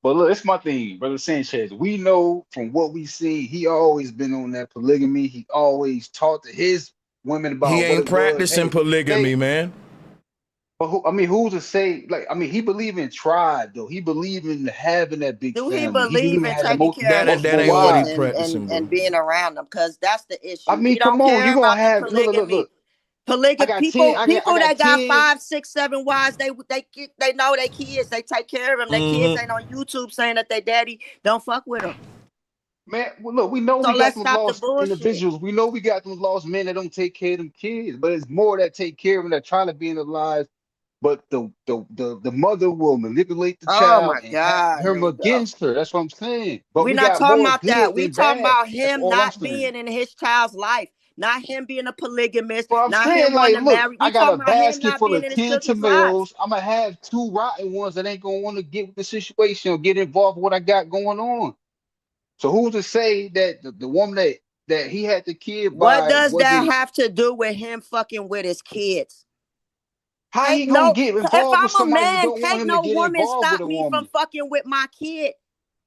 But look, it's my thing, brother Sanchez. We know from what we see, he always been on that polygamy. He always talked to his women about he what ain't it practicing was. polygamy, man. But who's to say? Like, I mean, he believe in tribe though. He believe in having that big Do he family. He believe believe in in having taking care of his That multiple ain't what he kids wives. practicing, bro. and being around them? Because that's the I issue. mean, He come don't on, care you gonna about the have polygamy. look. I got 10. I People got that got 10. 5, 6, 7 wives, they know their kids. They take care of them. Their kids ain't on YouTube saying that their daddy don't fuck with them. Man, well, look, we know So we got let's them stop the lost bullshit. individuals. We know we got them lost men that don't take care of them kids, but it's more that take care of them that try to be in the lives. But the mother will manipulate the Oh child my and have God, here him we go. against her. That's what I'm saying. But We're we not got talking more about that. good We than talking bad. about That's him all I'm not saying. being in his child's life, not him being a polygamist, Well, I'm not saying, him like, wanting to look, marry. I We got a talking about him basket not full being of in his 10 children's lives. tomatoes. I'm gonna have 2 rotten ones that ain't gonna want to get with the situation or get involved with what I got going on. So who's to say that the woman that he had the kid What by does that wasn't have to do with him fucking with his kids? how Can't he gonna no, get if involved with I'm a somebody who man, don't want can't him to no get woman involved with stop a me from woman? fucking with my kid.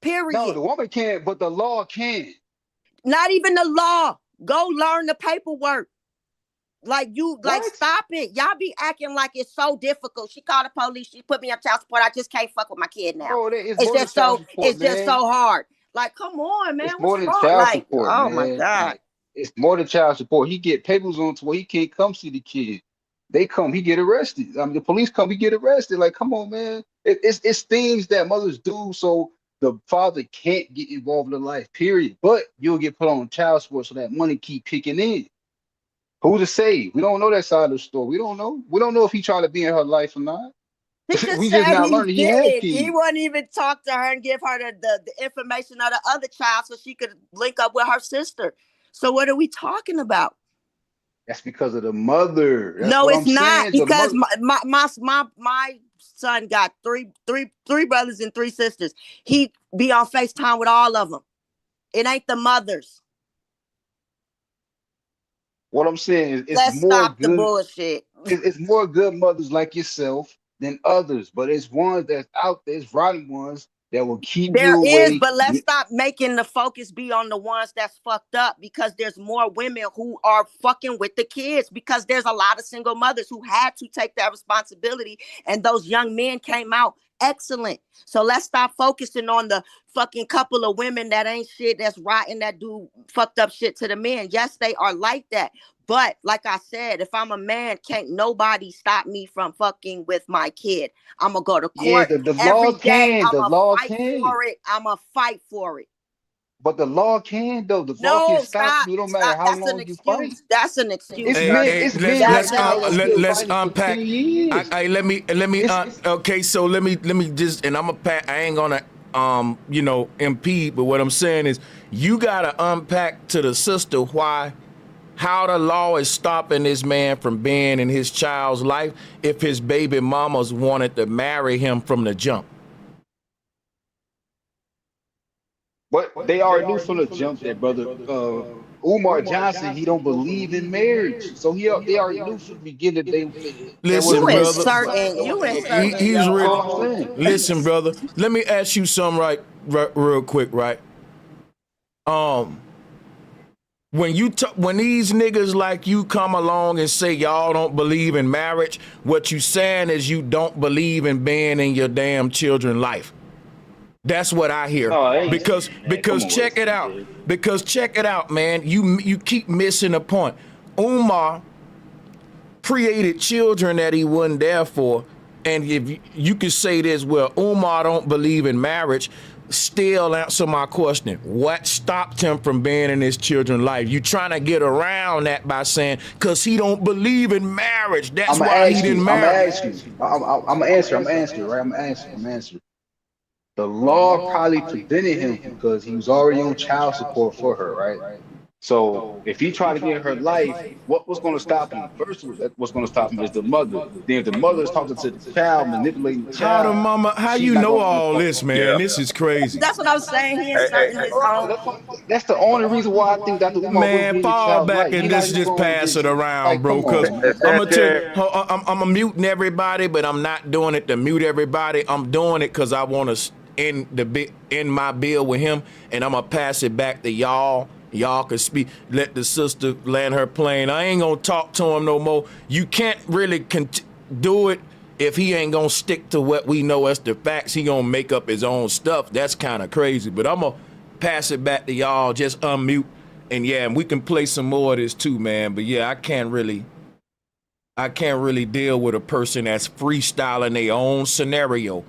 No, Period. the woman can't, but the law can. Not even the law. Go learn the paperwork. Like What? stop it. Y'all be acting like it's so difficult. She called the police. She put me on child support. I just can't fuck with my kid now. Bro, it's more than child support, It's just man. so hard. Like, come on, man. It's more What's than wrong? child Like, support, oh my man. God. Like, it's more than child support. He get papers on to where he can't come see the kid. They come, he get arrested. I mean, the police come, he get arrested. Like, come on, man. It's things that mothers do so the father can't get involved in life, period. But you'll get put on child support so that money keep kicking in. Who to say? We don't know that side of the story. We don't know. We don't know if he tried to be in her life or not. He just We just said now he learning he had didn't. He kids. wouldn't even talk to her and give her the information of the other child so she could link up with her sister. So what are we talking about? That's because of the mother. That's No, what it's I'm not, saying. The because mother. my son got three brothers and 3 sisters. He be on FaceTime with all of them. It ain't the mothers. What I'm saying is, it's Let's more stop the good. bullshit. It's more good mothers like yourself than others, but it's ones that's out there. It's rotten ones that will keep There you is, away. but let's stop making the focus be on the ones that's fucked up, because there's more women who are fucking with the kids, because there's a lot of single mothers who had to take that responsibility, and those young men came out excellent. So let's stop focusing on the fucking couple of women that ain't shit, that's rotten, that do fucked up shit to the men. Yes, they are like that. But like I said, if I'm a man, can't nobody stop me from fucking with my kid. I'm gonna go to Yeah, court the every law day. can. I'm The gonna law fight can. for it. I'm gonna fight for it. But the law can though. The law can No, stop stop, you. No matter stop. how That's an long you fight. excuse. That's an excuse, It's sir. men. Hey, It's men that have been still let's fighting for unpack. 10 years. Let me It's okay, so let me just, and I ain't gonna impede, but what I'm saying is you gotta unpack to the sister how the law is stopping this man from being in his child's life if his baby mamas wanted to marry him from the jump. But they already knew from the jump that brother Umar Johnson, he don't believe in marriage. So they already knew from the beginning that Listen, wasn't You gonna brother. inserting, that you wasn't gonna be inserting nothing. He's your That's ready. all I'm own. saying. Listen, brother. Let me ask you something real quick, right? When these niggas like you come along and say y'all don't believe in marriage, what you saying is you don't believe in being in your damn children's life. That's what I hear. No, I ain't Because saying that. Come because on, brother check it out. Sanchez. Because check it out, man. You keep missing the point. Umar created children that he wasn't there for, and if you could say this, well, Umar don't believe in marriage, still answer my question. What stopped him from being in his children's life? You trying to get around that by saying, because he don't believe in marriage. That's why he didn't marry. I'm gonna answer. I'm gonna answer, right? I'm gonna answer. The law probably prevented him because he was already on child support for her, right? So if he tried to get her life, what was going to stop him? First, what's going to stop him is the mother. Then if the mother is talking to the child, manipulating the How the child, mama, how she's you not know going to all want to this, fuck. man? This is crazy. That's what I'm saying. He inserting his own. That's the only reason why I think Dr. Umar wouldn't Man, be in the fall child's back life. and He's not this even just going to pass just it around, like, bro. come on, Cause man. I'm gonna tell you, I'm muting everybody, but I'm not doing it to mute everybody. I'm doing it because I want to end my bill with him, and I'm gonna pass it back to y'all. Y'all can speak. Let the sister land her plane. I ain't gonna talk to him no more. You can't really do it if he ain't gonna stick to what we know as the facts. He gonna make up his own stuff. That's kind of crazy. But I'm gonna pass it back to y'all. Just unmute, and yeah, and we can play some more of this too, man. But yeah, I can't really deal with a person that's freestyling their own scenario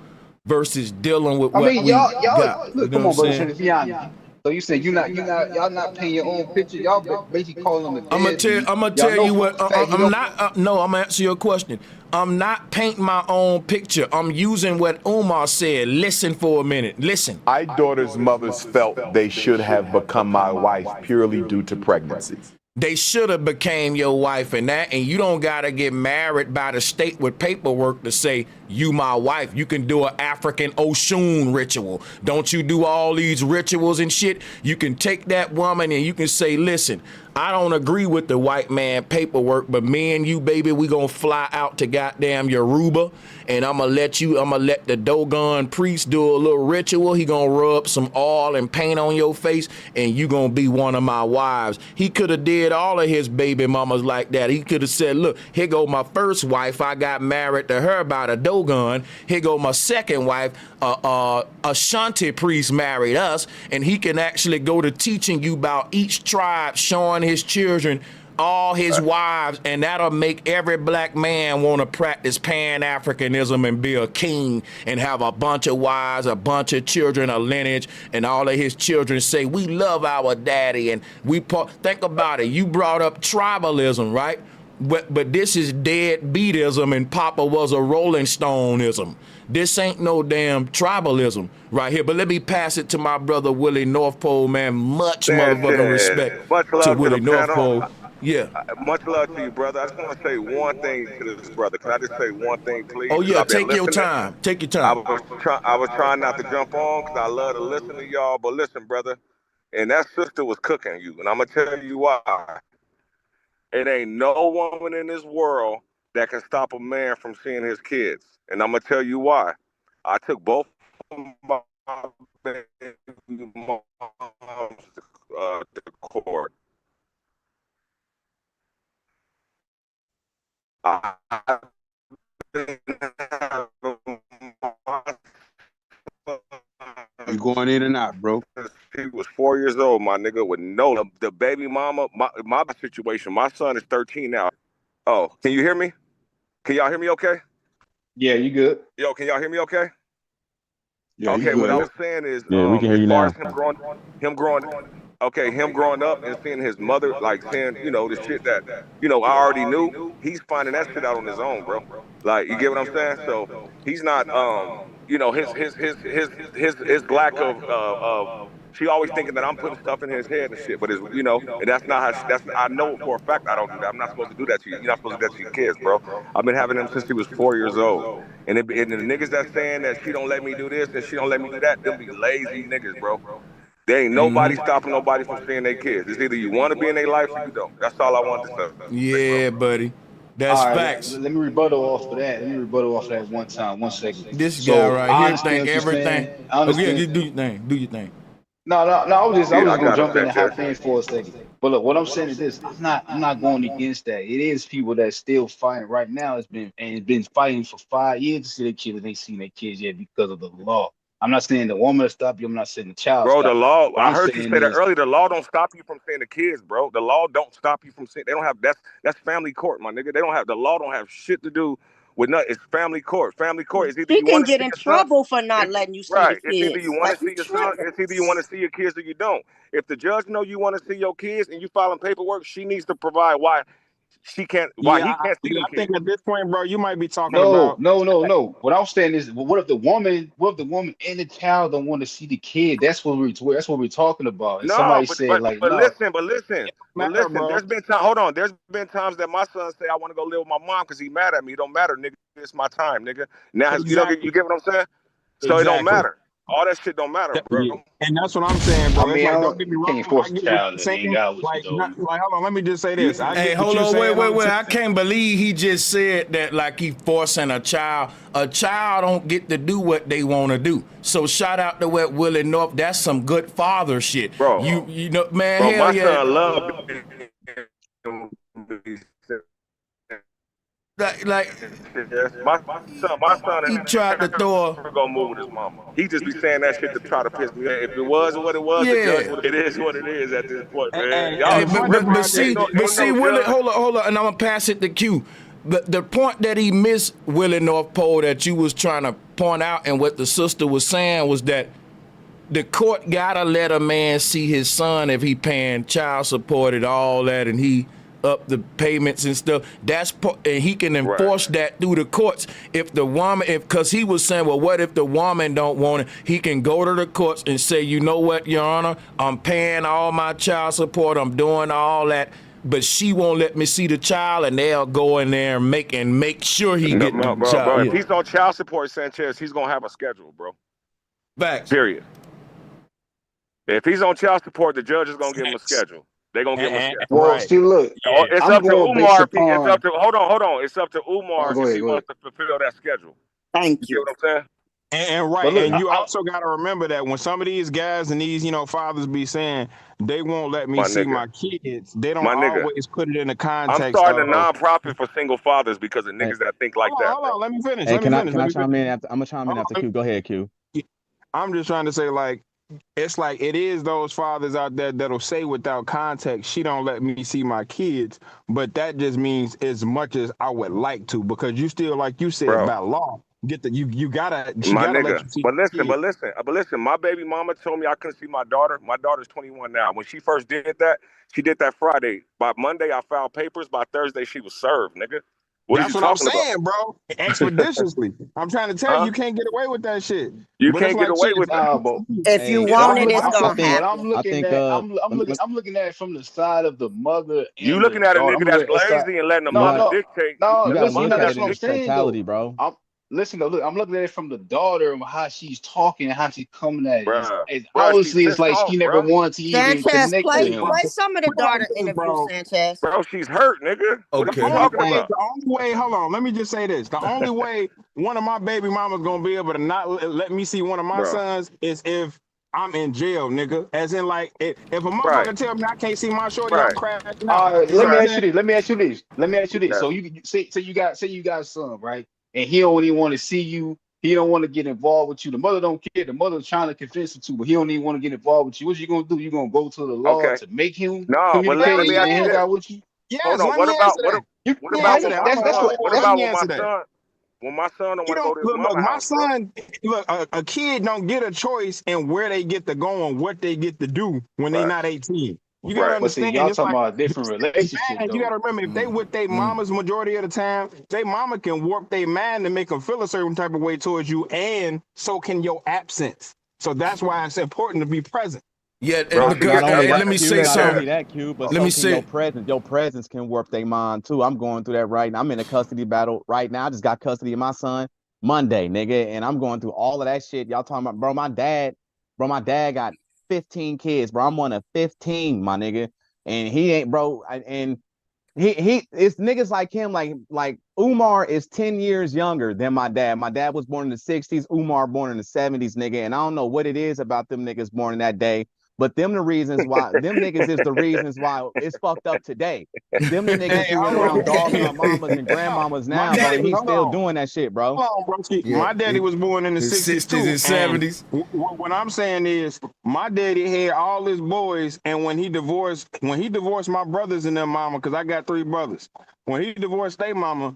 versus dealing with I what mean, we y'all, got. You look, know come what I'm on, brother. saying? Trinity, be honest. So you saying y'all not painting your own picture. Y'all basically calling him a I'm deadbeat. gonna Y'all tell know you for what. a fact he I'm don't. not. No, I'm gonna answer your question. I'm not painting my own picture. I'm using what Umar said. Listen for a minute. Listen. My daughter's mothers felt they should have become my wife purely due to pregnancy. They should have became your wife and that, and you don't gotta get married by the state with paperwork to say you my wife. You can do an African Oshun ritual. Don't you do all these rituals and shit? You can take that woman and you can say, listen, I don't agree with the white man paperwork, but me and you, baby, we gonna fly out to goddamn Yoruba, and I'ma let the Dogon priest do a little ritual. He gonna rub some oil and paint on your face, and you gonna be one of my wives. He could have did all of his baby mamas like that. He could have said, look, here go my first wife. I got married to her by the Dogon. Here go my second wife. Ashanti priest married us, and he can actually go to teaching you about each tribe, showing his children all his wives, and that'll make every black man want to practice Pan-Africanism and be a king and have a bunch of wives, a bunch of children, a lineage, and all of his children say, we love our daddy. And think about it. You brought up tribalism, right? But this is deadbeatism, and Papa was a Rolling Stoneism. This ain't no damn tribalism right here. But let me pass it to my brother Willie North Pole, man. Much motherfucking respect Much to love to the Willie North panel. Pole. Yeah. Much love to you, brother. I just want to say one thing to this brother. Can I just say one thing, please? Oh Because yeah, I've been take your listening. time. Take your I time. was trying not to jump on because I love to listen to y'all. But listen, brother, and that sister was cooking you, and I'm gonna tell you why. It ain't no woman in this world that can stop a man from seeing his kids, and I'm gonna tell you why. I took both of my baby moms to court. I You going in and out, bro. He was 4 years old, my nigga, with the baby mama. My situation. My son is 13 now. Oh, can you hear me? Can y'all hear me? Okay. Yeah, you good? Yo, can y'all hear me? Okay. Yeah, Okay. you What I good. was saying is, Yeah, we can hear as you far now. as him growing, okay, him growing up and seeing his mother, like seeing, the shit that, I already knew. He's finding that shit out on his own, bro. Like, you get what I'm saying? So he's not, his lack of she always thinking that I'm putting stuff in his head and shit, but and that's not how. I know for a fact I don't do that. I'm not supposed to do that to you. You're not supposed to do that to your kids, bro. I've been having them since he was 4 years old. And the niggas that's saying that she don't let me do this and she don't let me do that, them be lazy niggas, bro. There ain't nobody stopping nobody from seeing their kids. It's either you want to be in their life or you don't. That's all I wanted to say, bro. Yeah, buddy. That's All right, facts. let me rebuttal off of that. Let me rebuttal off of that one time. 1 second. This guy So right I here understand think what you're everything. saying. I Okay, understand. you do your thing. Do your thing. No, no, no. I Yeah, was I just gonna got him, jump in and Sanchez. hop in for a second. But look, what I'm saying is this: I'm not going against that. It is people that still fighting right now. It's been fighting for 5 years to see their kids, and they seen their kids yet because of the law. I'm not saying the woman will stop you. I'm not saying the child Bro, the stop you. law, What I I'm heard you saying say that is, earlier. The law don't stop you from seeing the kids, bro. The law don't stop you from seeing. They don't have that's family court, my nigga. They don't have the law don't have shit to do with nothing. It's family court. Family court is either She you can want to get see in your son. trouble for not letting you see the Right. It's either kids. you want Like, to see your son. It's either you want to see your kids or you don't. If the judge know you want to see your kids and you filing paperwork, she needs to provide why he can't see them I think kids. at this point, bro, you might be talking No, about. no, no, no. What I'm saying is, what if the woman and the child don't want to see the kid? That's what we're talking about. And No, somebody said like, but no, listen, Matter, bro. There's been time. Hold on. There's been times that my son say I want to go live with my mom because he mad at me. It don't matter, nigga. It's my time, nigga. Now Exactly. you get what I'm saying? So it don't Exactly. matter. All that shit don't matter, bro. Yeah. And that's what I'm saying, I bro. It's mean, like, don't get me you can't wrong. I force a get what child you're to hang saying. out with you Like, though. hold on. Let me just say this. I Hey, get what hold you're on, saying. wait. I can't believe he just said that like he forcing a child. A child don't get to do what they want to do. So shout out to what Willie North. That's some good father shit. Bro. You know, man, Bro, hell my yeah. son love Like my son he tried to throw never gonna move with his mama. He just be saying that shit to try to piss me off. If it was what it was, the judge, it is what it is at this point, man. Y'all, but see, Willie, judge. hold on, and I'm gonna pass it to Q. The point that he missed, Willie North Pole, that you was trying to point out, and what the sister was saying was that the court gotta let a man see his son if he paying child support and all that, and he up the payments and stuff. And he can enforce that through the courts. If the woman, because he was saying, well, what if the woman don't want it? He can go to the courts and say, you know what, Your Honor, I'm paying all my child support, I'm doing all that, but she won't let me see the child, and they'll go in there and make sure he get the child. Bro, if he's on child support, Sanchez, he's gonna have a schedule, bro. Facts. Period. If he's on child support, the judge is gonna give him a schedule. They're gonna give him a schedule. Well, see, look, It's I'm up to going based Umar. upon. Hold on. It's up to Umar Go if ahead, he go ahead. wants to fulfill that schedule. Thank You get what I'm saying? And But look, and you also got to remember that when some of these guys and these, fathers be saying they won't let me see my kids, they don't always put it in the context. I'm starting a nonprofit for single fathers because of niggas that think like that. Hold on, let me finish. Hey, can I chime in after? I'm gonna chime in after Q. Go ahead, Q. I'm just trying to say, like, it's like it is those fathers out there that'll say without context, she don't let me see my kids, but that just means as much as I would like to, because you still, like you said, by law, you gotta let you see. But listen, my baby mama told me I couldn't see my daughter. My daughter's 21 now. When she first did that, she did that Friday. By Monday, I filed papers. By Thursday, she was served, nigga. That's what I'm saying, bro. Expeditiously. I'm trying to tell you can't get away with that shit. You can't get away with that. If you want it, it's gonna happen. I'm looking at it from the side of the mother. You looking at a nigga that's lazy and letting the mother dictate. No, you gotta look at that's it what in I'm saying, totality, bro. Listen, though, look, I'm looking at it from the daughter and how she's talking and how she's coming at it. Bruh, Obviously, it's like she never wanted to even Sanchez, connect play with him. some of the daughter interview, Sanchez. Bro, she's hurt, nigga. What are you talking about? The only way, hold on, let me just say this. The only way one of my baby mamas gonna be able to not let me see one of my sons is if I'm in jail, nigga. As in, like, if a motherfucker tell me I can't see my shorty, I'm crashing out. Let me ask you this. So you say you got a son, right? And he don't even want to see you. He don't want to get involved with you. The mother don't care. The mother's trying to convince him to, but he don't even want to get involved with you. What you gonna do? You gonna go to the law to make him communicate and hang out with you? Yes, hold on. What about when my son? When my son don't want to go to his mama's house, my son, a kid don't get a choice in where they get to go and what they get to do when they're not 18. You gotta understand. Y'all talking about a different relationship. You gotta remember, if they with their mamas majority of the time, their mama can warp their mind and make them feel a certain type of way towards you, and so can your absence. So that's why it's important to be present. Yeah, let me say something. Let me say your presence can warp their mind too. I'm going through that right now. I'm in a custody battle right now. I just got custody of my son Monday, nigga, and I'm going through all of that shit. Y'all talking about, bro? My dad got 15 kids, bro. I'm one of 15, my nigga, and he ain't, bro. And it's niggas like him, like Umar is 10 years younger than my dad. My dad was born in the 60s. Umar born in the 70s, nigga. And I don't know what it is about them niggas born in that day. But them the reasons why, them niggas is the reasons why it's fucked up today. Them the niggas who went around dogging our mamas and grandmamas now, bro, and he's still doing that shit, bro. My daddy was born in the 60s and 70s. What I'm saying is, my daddy had all his boys, and when he divorced my brothers and their mama, because I got 3 brothers, when he divorced their mama,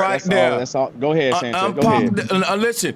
right there. That's all. Go ahead, Sanchez. Go ahead. Listen,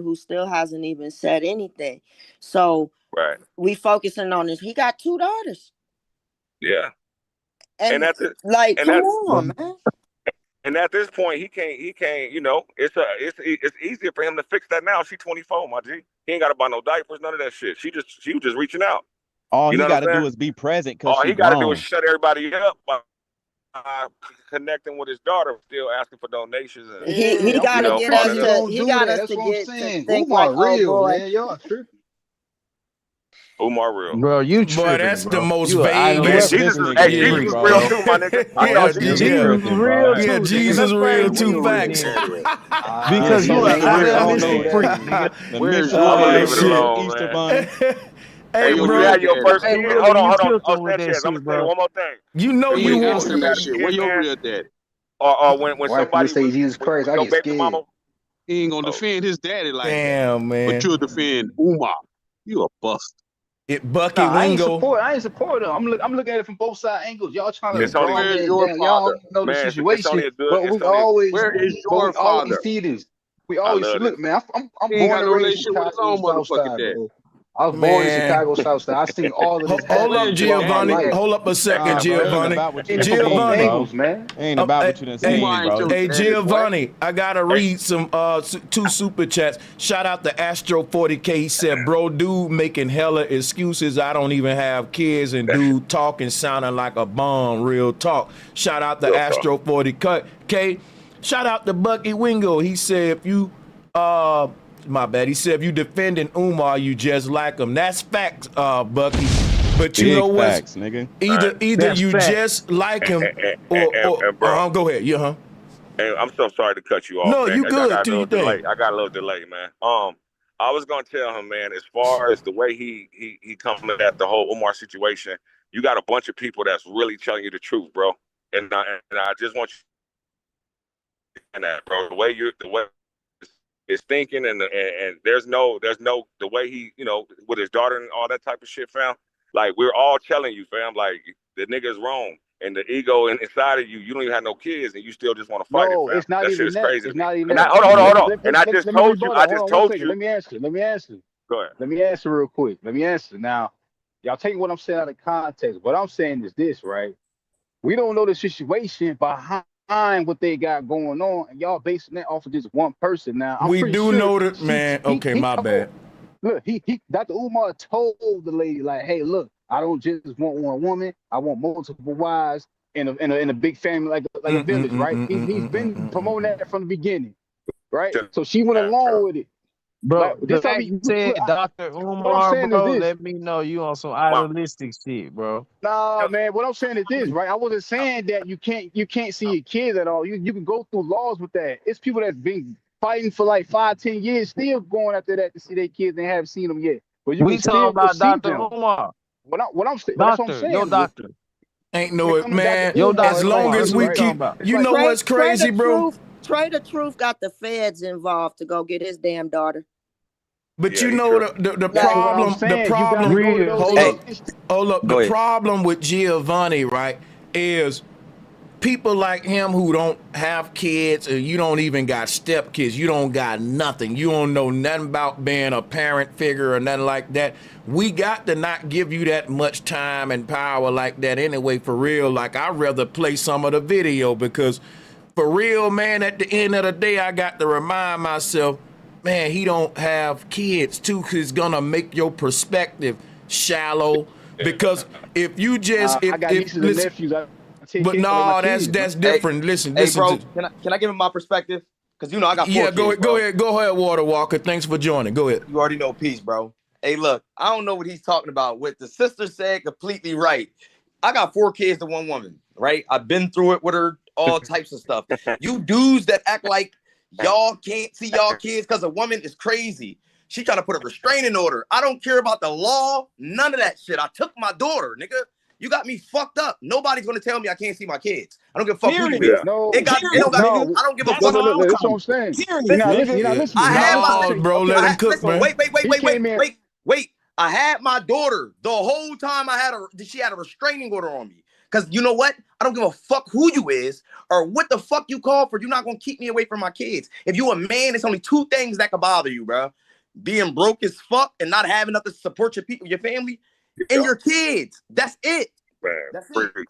who still hasn't even said anything. So Right. we focusing on this. He got 2 daughters. Yeah. And that's it. like, And come that's on, man. And at this point, he can't. You know, it's easier for him to fix that now. She 24, my G. He ain't got to buy no diapers, none of that shit. She was just reaching out. All You he know got what to I'm do saying? is be present because All she he got to do is grown. shut everybody up by connecting with his daughter, still asking for donations. And, He I'm got to real get proud us of you him. to know, Don't he do got that. us That's to what I'm get to saying. think like, Umar oh real, boy. man. Y'all tripping. Umar real. Bro, you Boy, tripping, that's the bro. most You an Man, vaguest. Whoever Jesus this is nigga hey, is, Jesus Yeah, is real bro. too, my nigga. yeah, Whoever Jesus this yeah, nigga is tripping, real bro. yeah. too, nigga. Jesus Let's find real the two Jesus facts. then. This Because you nigga an is I real don't idealistic know bad. freak, that. nigga. The Where's mental your I'm gonna Oh leave it case, shit. alone, Easter man. Bunny. Hey, Hey, your would you real bro. have your daddy? first Hey, kid? really, you Hold on. killed Oh, them with that Sanchez, I'm gonna shit, tell you bro. one more thing. You know When Hey, you you get ask want. him that when you shit. Where get your man, real daddy? or when Why can we somebody say was Jesus when Christ? I your get baby scared. mama. He ain't gonna Oh, defend his daddy like that. Damn, But man. you'll defend Umar. You a bust. It Nah, Bucket I ain't Wingo. support. I ain't support them. I'm looking at it from both side angles. Y'all trying to it's only draw Where's me your down. father? Y'all don't know the man. It's only situation, a good. It's only. Where is but your we father? always see this. We I always see. love this. Look, man, I'm He ain't born got and no raised in relationship with his Chicago own South motherfucking Side, daddy. bro. I was born in Man. Chicago South Side. I seen all of this Hold happen up, Where's your throughout my daddy Giovanni. life. at? Hold up a second, Nah, bro, it ain't Giovanni. about what you In done from both seen, Giovanni. bro. angles, man. It ain't about Hey, what you done hey, seen, Umar ain't bro. your hey, daddy, boy. Giovanni, I gotta Hey, read some two super chats. Shout out to Astro 40K. He said, "Bro, dude making hella excuses. I don't even have kids, and that's dude talking sounding like a bomb. Real talk." Shout out to real talk. Astro 40K. Shout out to Bucky Wingo. He said, "If you my bad. He said if you defending Umar, you just like him. That's facts, Bucky. But you know Big what's facts, nigga. All right. either That's you fact. just like And, him and, and, or and, and bro, go ahead. Yeah, huh? and I'm so sorry to cut you off, No, man. you I good. got a Do little your delay. thing. I got a little delay, man. I was gonna tell him, man, as far as the way he coming at the whole Umar situation, you got a bunch of people that's really telling you the truth, bro. And I just want you to that, bro. The way is thinking and there's no the way he, you know, with his daughter and all that type of shit, fam. Like we're all telling you, fam, like the nigga's wrong. And the ego inside of you, you don't even have no kids, and you still just want to fight it, No, fam. it's not That shit even is that. crazy to It's me. not even And I that. hold on. And I just Let me told you, rebuttal. Hold on one second. you. Let me answer. Go ahead. Let me answer real quick. Let me answer. Now, y'all take what I'm saying out of context. What I'm saying is this, right? We don't know the situation behind what they got going on, and y'all basing that off of just one person. Now, I'm We pretty do sure know that, man. Okay, he my told. bad. Look, Dr. Umar told the lady like, "Hey, look, I don't just want one woman. I want multiple wives in a big family like a village, right? He's been promoting that from the beginning, right? So she went along Bro. with it. Bro, Like the this, how fact we you look. said Dr. What I'm Umar, saying is bro, this. let me know you on some Wow. idealistic shit, bro. Nah, man. What I'm saying is this, right? I wasn't saying that you can't see your kids at all. You can go through laws with that. It's people that's been fighting for like 5, 10 years, still going after that to see their kids and haven't seen them yet. But you can We talking still go about see Dr. them. Umar. But that's what I'm Doctor, your saying. doctor. Ain't no it, Dr. man. Your Umar As doctor. is like long That's as this, what we we right? talking keep, about. It's you like know what's Trey crazy, the bro? Truth. Trey the Truth got the feds involved to go get his damn daughter. But Yeah, you he know tripping. the that's what I'm problem, saying. You gotta go to those hold up, Hey, instances. the go ahead. problem with Giovanni, right, is people like him who don't have kids, or you don't even got stepkids, you don't got nothing, you don't know nothing about being a parent figure or nothing like that. We got to not give you that much time and power like that anyway, for real. Like, I'd rather play some of the video because for real, man, at the end of the day, I got to remind myself, man, he don't have kids too, cause it's gonna make your perspective shallow. Because if you just I got if nieces and listen, nephews. I take but care of like my no, kids, bro. that's Hey, different. Listen, hey, listen bro. to Can I give him my perspective? Because I got four yeah. kids, Go bro. ahead, Water Walker. Thanks for joining. Go ahead. You already know peace, bro. Hey, look, I don't know what he's talking about. What the sister said, completely right. I got four kids to one woman, right? I've been through it with her, all types of stuff. You dudes that act like y'all can't see y'all kids because a woman is crazy. She trying to put a restraining order. I don't care about the law, none of that shit. I took my daughter, nigga. You got me fucked up. Nobody's gonna tell me I can't see my kids. I don't give a fuck who you Period. is. Yeah. No, It got it Period, don't got. nigga. no, I don't give a That's look, fuck. look, my look, look. That's what outcome. I'm saying. You're Period, not Listen, listening. You're nigga. not Yeah, listening. I You're not had my listening. no, bro, Okay, let him cook, listen, man. he came in. wait. I had my daughter the whole time. She had a restraining order on me. Cause you know what? I don't give a fuck who you is or what the fuck you call for. You're not gonna keep me away from my kids. If you a man, it's only two things that can bother you, bro. Being broke as fuck and not having enough to support your people, your family, and Yo, your kids. That's it. man, That's it. preach.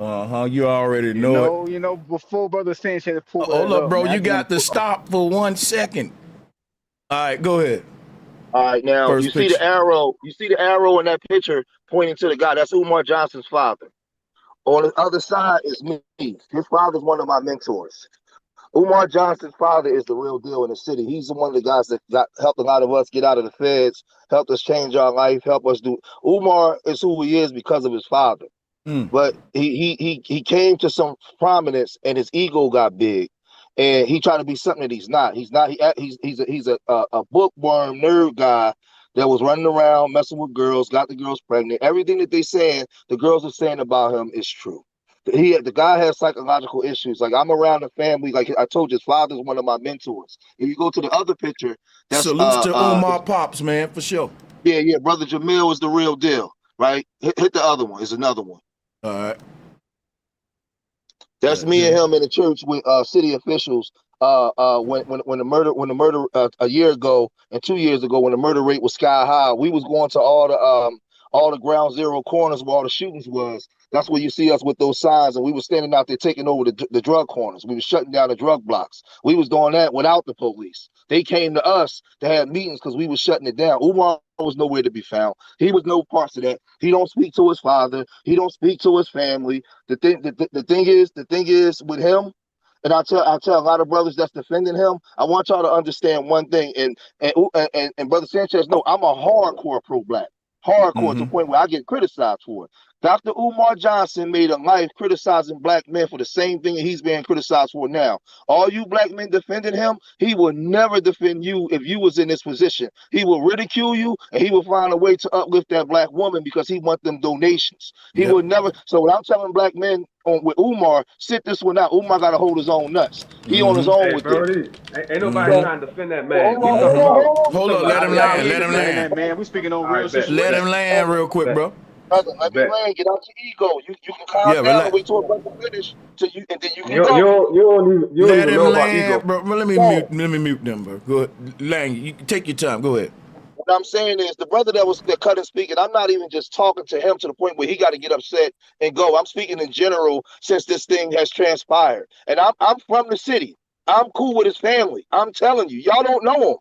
You already know it. You know, before Brother Sanchez pull Hold that up, up, bro. man, I You just want got to to put. stop for 1 second. All right, go ahead. All right, now you First see the picture. arrow. You see the arrow in that picture pointing to the guy. That's Umar Johnson's father. On the other side is me. His father's one of my mentors. Umar Johnson's father is the real deal in the city. He's one of the guys that helped a lot of us get out of the feds, helped us change our life, helped us do. Umar is who he is because of his father. But he came to some prominence and his ego got big, and he tried to be something that he's not. He's not. He's a bookworm nerd guy that was running around messing with girls, got the girls pregnant. Everything that they saying, the girls are saying about him is true. The guy has psychological issues. Like, I'm around the family. Like I told you, his father's one of my mentors. If you go to the other picture, that's Salutes to Umar Pops, man, for sure. yeah, brother Jamil is the real deal, right? Hit the other one. Is another one. All right. That's me and him in the church with city officials. When the murder a year ago and 2 years ago, when the murder rate was sky high, we was going to all the ground zero corners where all the shootings was. That's where you see us with those signs, and we were standing out there taking over the drug corners. We were shutting down the drug blocks. We was doing that without the police. They came to us to have meetings because we was shutting it down. Umar was nowhere to be found. He was no parts of that. He don't speak to his father. He don't speak to his family. The thing is with him. And I tell a lot of brothers that's defending him, I want y'all to understand one thing. And Brother Sanchez, no, I'm a hardcore pro-black. Hardcore to the point where I get criticized for it. Dr. Umar Johnson made a life criticizing black men for the same thing he's being criticized for now. All you black men defending him, he will never defend you if you was in this position. He will ridicule you, and he will find a way to uplift that black woman because he wants them donations. He will never. So when I'm telling black men with Umar, sit this one out. Umar got to hold his own nuts. He on his own with it. Ain't nobody trying to defend that man. Hold up, let him land. Let him land. Man, we speaking on real situation. Let him land real quick, bro. Brother, let me land. Get out your ego. You can calm down and wait till a brother finish, and then you can go. You don't even know about ego, bro. Let me mute them, bro. Go ahead, Lang. You take your time. Go ahead. What I'm saying is the brother that cut and speak, and I'm not even just talking to him to the point where he got to get upset and go. I'm speaking in general since this thing has transpired, and I'm from the city. I'm cool with his family. I'm telling you, y'all don't know him.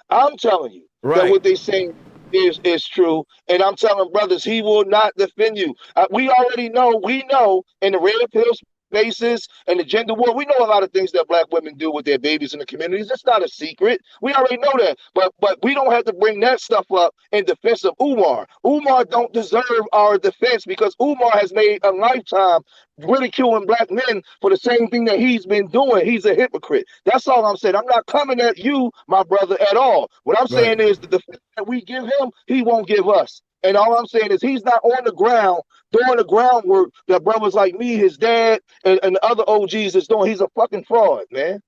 I'm telling you that what they saying is true, and I'm telling brothers he will not defend you. We already know. We know in the red pill spaces and the gender war, we know a lot of things that black women do with their babies in the communities. It's not a secret. We already know that, but we don't have to bring that stuff up in defense of Umar. Umar don't deserve our defense because Umar has made a lifetime ridiculing black men for the same thing that he's been doing. He's a hypocrite. That's all I'm saying. I'm not coming at you, my brother, at all. What I'm saying is the defense that we give him, he won't give us. And all I'm saying is he's not on the ground doing the groundwork that brothers like me, his dad, and the other OGs is doing. He's a fucking fraud, man.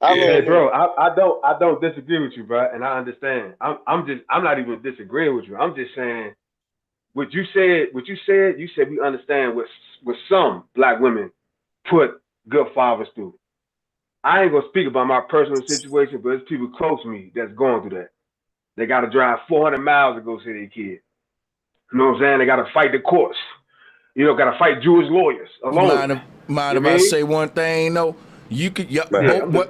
Hey, bro, I don't disagree with you, bro, and I understand. I'm not even disagreeing with you. I'm just saying what you said. You said we understand what some black women put good fathers through. I ain't gonna speak about my personal situation, but it's people close to me that's going through that. They got to drive 400 miles to go see their kid. You know what I'm saying? They got to fight the courts. You know, got to fight Jewish lawyers alone. Mind if I say one thing, though? You could,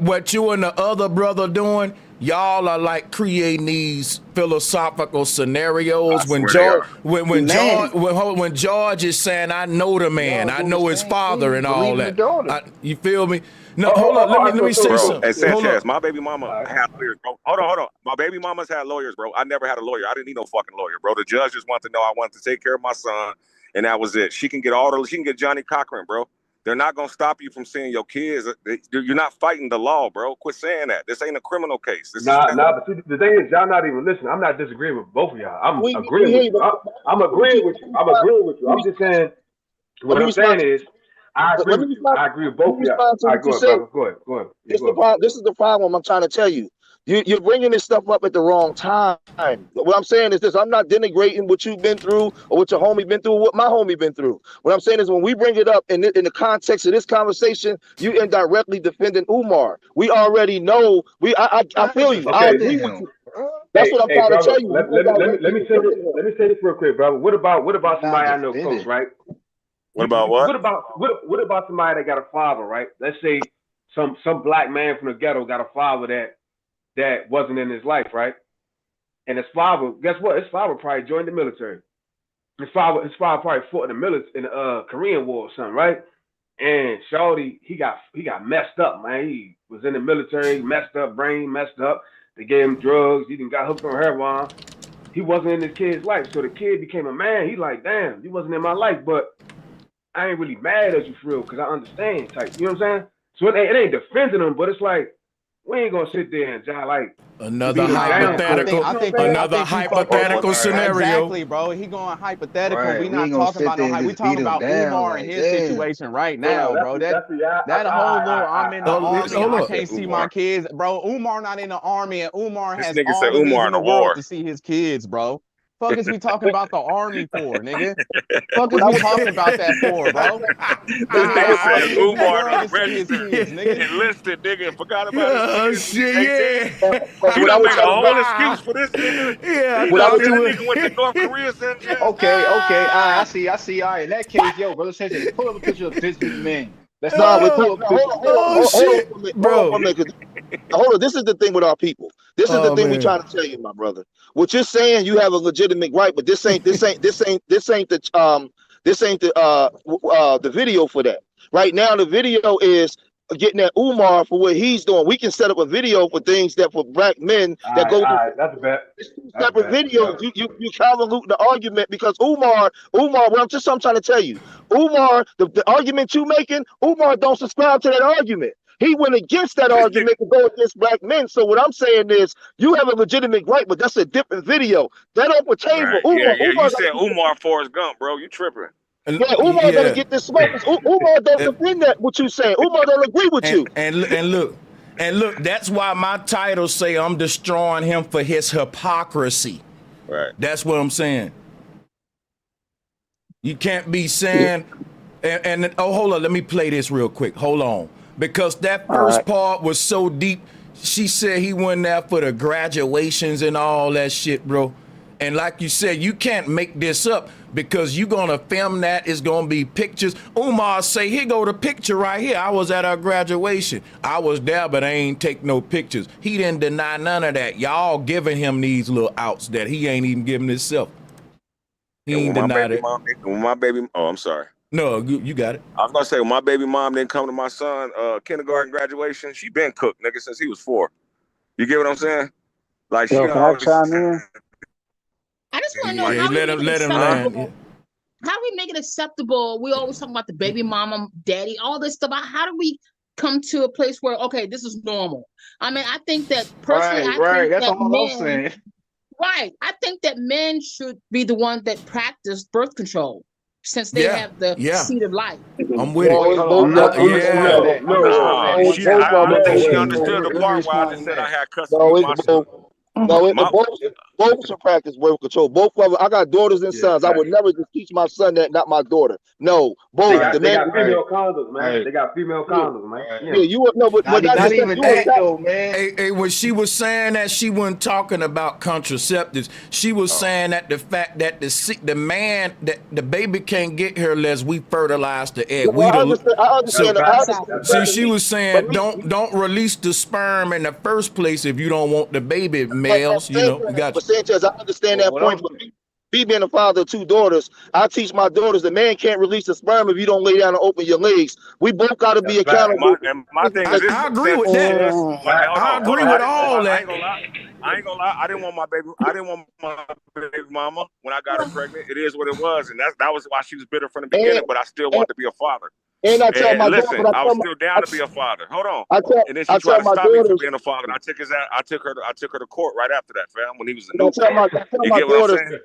what you and the other brother doing, y'all are like creating these philosophical scenarios when George is saying, I know the man, I know his father and all that. You feel me? No, hold on. Let me say something. Hey, Sanchez, my baby mama had lawyers, bro. Hold on. My baby mamas had lawyers, bro. I never had a lawyer. I didn't need no fucking lawyer, bro. The judge just wanted to know I wanted to take care of my son, and that was it. She can get Johnny Cochran, bro. They're not gonna stop you from seeing your kids. You're not fighting the law, bro. Quit saying that. This ain't a criminal case. But see, the thing is, y'all not even listening. I'm not disagreeing with both of y'all. I'm agreeing with you. I'm agreeing with you. I'm just saying. What I'm saying is, I agree with you. I agree with both of y'all. Go ahead. This is the problem I'm trying to tell you. You're bringing this stuff up at the wrong time. What I'm saying is this: I'm not denigrating what you've been through or what your homie been through, or what my homie been through. What I'm saying is when we bring it up in the context of this conversation, you indirectly defending Umar. We already know. I feel you. I agree with you. That's what I'm trying to tell you. Let me say this real quick, brother. What about somebody I know close, right? What about what? What about somebody that got a father, right? Let's say some black man from the ghetto got a father that wasn't in his life, right? And his father, guess what? His father probably joined the military. His father probably fought in the Korean War or something, right? And Shawty, he got messed up, man. He was in the military, messed up, brain messed up. They gave him drugs. He got hooked on heroin. He wasn't in his kid's life, so the kid became a man. He like, damn, he wasn't in my life, but I ain't really mad at you for real, because I understand type. You know what I'm saying? So it ain't defending him, but it's like, We ain't gonna sit there and try like Another beat them down. hypothetical, another hypothetical scenario. Exactly, bro. He going hypothetical. Right. We We not ain't gonna talking sit about there no and hype. We just beat talking him about down. Umar and Like, his damn. situation right Bro, now, bro. That whole little I'm in the army. I Hold up. can't see my kids, bro. Umar not in the army, and Umar This has nigga said all the reason Umar in in the the world war. to see his kids, bro. Fuck is we talking about the army for, nigga? Fuck What is I we was talking saying, about that for, bro? This He's in nigga the said army reason in the Umar world done to see his registered, kids, nigga. enlisted, nigga, and forgot about his Oh kids when he's 18. shit, yeah. but He what I done was made a telling whole brother, excuse for this nigga. Yeah, I He what I done thought was said you that were. nigga went to North Korea, Sanchez. Okay, okay. I see. All right, in that case, yo, brother Sanchez, pull up a picture of this man. Let's nah, start but there. Oh, Pull up a picture. oh hold on shit, for a minute, hold on for a bro. minute, 'cause hold on. This is the thing with our people. This is the Oh thing we man. trying to tell you, my brother. What you're saying, you have a legitimate right, but this ain't the video for that. Right now, the video is getting at Umar for what he's doing. We can set up a video for things that for black men that go through. that's a bet. It's two That's a separate bet. Yeah. videos. You convolute the argument because Umar. Well, I'm trying to tell you, Umar, the argument you making, Umar don't subscribe to that argument. He went against that This nigga, argument to go against black men. So what I'm saying is, you have a legitimate right, but that's a different video. That don't pertain for right? Yeah, Umar. yeah. You said Umar Forrest Gump, bro. You tripping? Yeah, Umar got to Yeah. get this smoke. Umar don't And defend that what you saying. Umar don't agree with and you. and look. And look, that's why my title say I'm destroying him for his hypocrisy. Right. That's what I'm saying. You can't be saying, oh, hold on, let me play this real quick. Hold on. Because that first part was so deep. She said he went there for the graduations and all that shit, bro. And like you said, you can't make this up because you gonna film that. It's gonna be pictures. Umar say, here go the picture right here. I was at our graduation. I was there, but I ain't take no pictures. He didn't deny none of that. Y'all giving him these little outs that he ain't even giving himself. He ain't denied it. Oh, I'm sorry. No, you got it. I was gonna say when my baby mom didn't come to my son kindergarten graduation, she been cooked, nigga, since he was 4. You get what I'm saying? Like she Yo, can I always. chime in? I just want to know Yeah, how let him land. Yeah. How do we make it acceptable? We always talk about the baby mama, daddy, all this stuff. How do we come to a place where, okay, this is normal? I mean, I think that personally, Right. That's that all I'm saying. right. I think that men should be the ones that practice birth control since they have the seed of life. I'm with it. Wait, hold on. I'm responding to that. I'm responding to that. I don't think she Wait. understood the Let me part where I respond just to said I that. had custody of my son. Both should practice birth control. Both of them. I got daughters and sons. I would never just teach my son that, not my daughter. No, both. They got female condoms, man. They got female condoms, man. Yeah, you would know, but Not even that though, man. Hey, when she was saying that, she wasn't talking about contraceptives. She was saying that the fact that the man, that the baby can't get here unless we fertilize the egg. I understand. See, she was saying don't release the sperm in the first place if you don't want the baby males. You know, you got. But Sanchez, I understand that point. But me being a father of 2 daughters, I teach my daughters the man can't release the sperm if you don't lay down and open your legs. We both got to be accountable. My thing is this. I agree with that. I agree with all that. I ain't gonna lie. I didn't want my baby mama when I got her pregnant. It is what it was, and that was why she was bitter from the beginning. But I still wanted to be a father. And I tell my listen, daughter, I was still down to be a father. Hold on. And then she I tried tell to my stop me from daughters, being a father. And I took her to court right after that, fam. When he was a I newborn. tell my You get what I'm saying?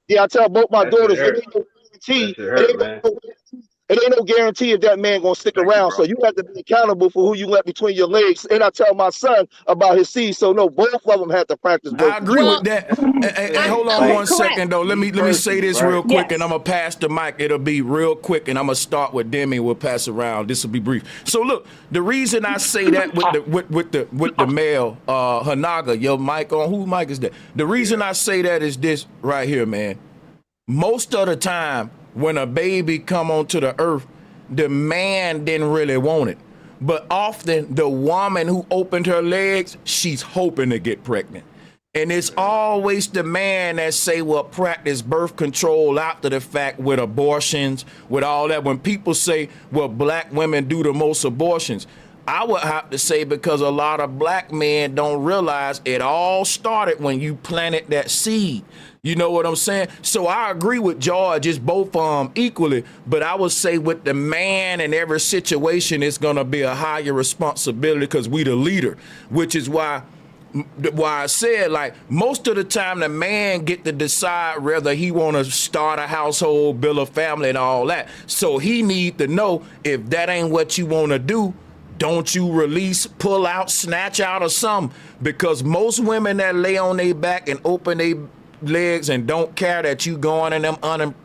yeah, I tell both my That shit daughters, hurt. it ain't no guarantee. That shit hurt, man. It ain't no guarantee if that man gonna stick around. So you have to be accountable for who you let between your legs. And I tell my son about his seed. So no, both of them have to practice birth I agree control. with that. Hey, hold on one second though. Let me say this real quick, and I'm gonna pass the mic. It'll be real quick, and I'm gonna start with Demi. We'll pass around. This will be brief. So look, the reason I say that with the male Hanaga, your mic on. Whose mic is that? The reason I say that is this right here, man. Most of the time, when a baby come onto the earth, the man didn't really want it. But often the woman who opened her legs, she's hoping to get pregnant. And it's always the man that say, well, practice birth control after the fact with abortions, with all that. When people say, well, black women do the most abortions, I would have to say because a lot of black men don't realize it all started when you planted that seed. You know what I'm saying? So I agree with George. It's both equally, but I would say with the man in every situation, it's gonna be a higher responsibility because we the leader, which is why I said, like, most of the time the man get to decide whether he want to start a household, build a family, and all that. So he need to know if that ain't what you want to do. Don't you release, pull out, snatch out, or something? Because most women that lay on their back and open their legs and don't care that you going in them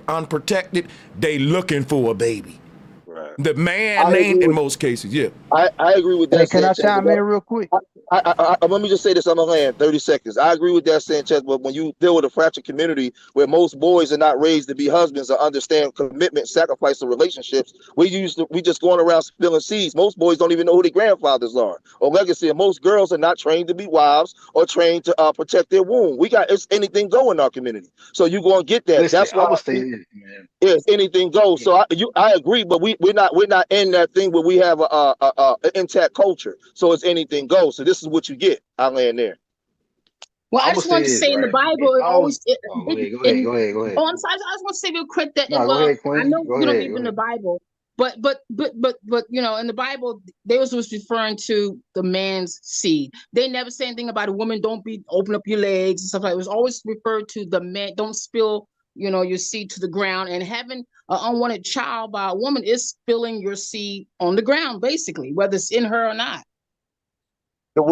unprotected, they looking for a baby. Right. The man ain't in most cases. Yeah. I agree with that. Hey, can I Sanchez. chime in real quick? Let me just say this. I'm gonna land 30 seconds. I agree with that, Sanchez. But when you deal with a fractured community where most boys are not raised to be husbands or understand commitment, sacrifice, and relationships, we just going around spilling seeds. Most boys don't even know who their grandfathers are or legacy. And most girls are not trained to be wives or trained to protect their womb. It's anything go in our community. So you gonna get that. Listen, That's why I would say this, man. yes, anything goes. So I agree, but we're not in that thing where we have a intact culture. So it's anything goes. So this is what you get. I land there. Well, I I'm gonna just say wanted to this, say in the right? Bible, it always. Go ahead, go ahead, go ahead, go ahead. Oh, I'm sorry. I just want to say real quick that No, go well, ahead, I Queen. know Go you don't ahead, believe go in the ahead. Bible, but you know, in the Bible, they was referring to the man's seed. They never say anything about a woman. Don't open up your legs and stuff like that. It was always referred to the man. Don't spill, you know, your seed to the ground. And having an unwanted child by a woman is spilling your seed on the ground, basically, whether it's in her or not.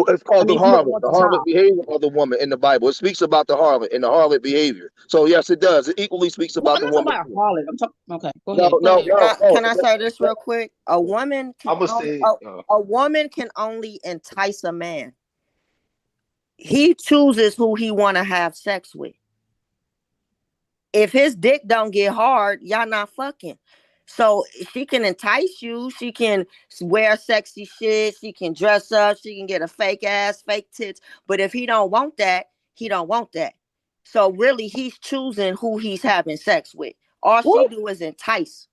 It's called if you don't the want the harlot child. behavior of the woman in the Bible. It speaks about the harlot and the harlot behavior. So yes, it does. It equally speaks Well, about I'm the not talking woman. about a harlot. I'm talking. Okay, go No, ahead. no, no, no. Can I say this real quick? A woman can I'm gonna say, a woman can only entice a man. He chooses who he want to have sex with. If his dick don't get hard, y'all not fucking. So she can entice you. She can wear sexy shit. She can dress up. She can get a fake ass, fake tits. But if he don't want that, he don't want that. So really, he's choosing who he's having sex with. All she do is entice.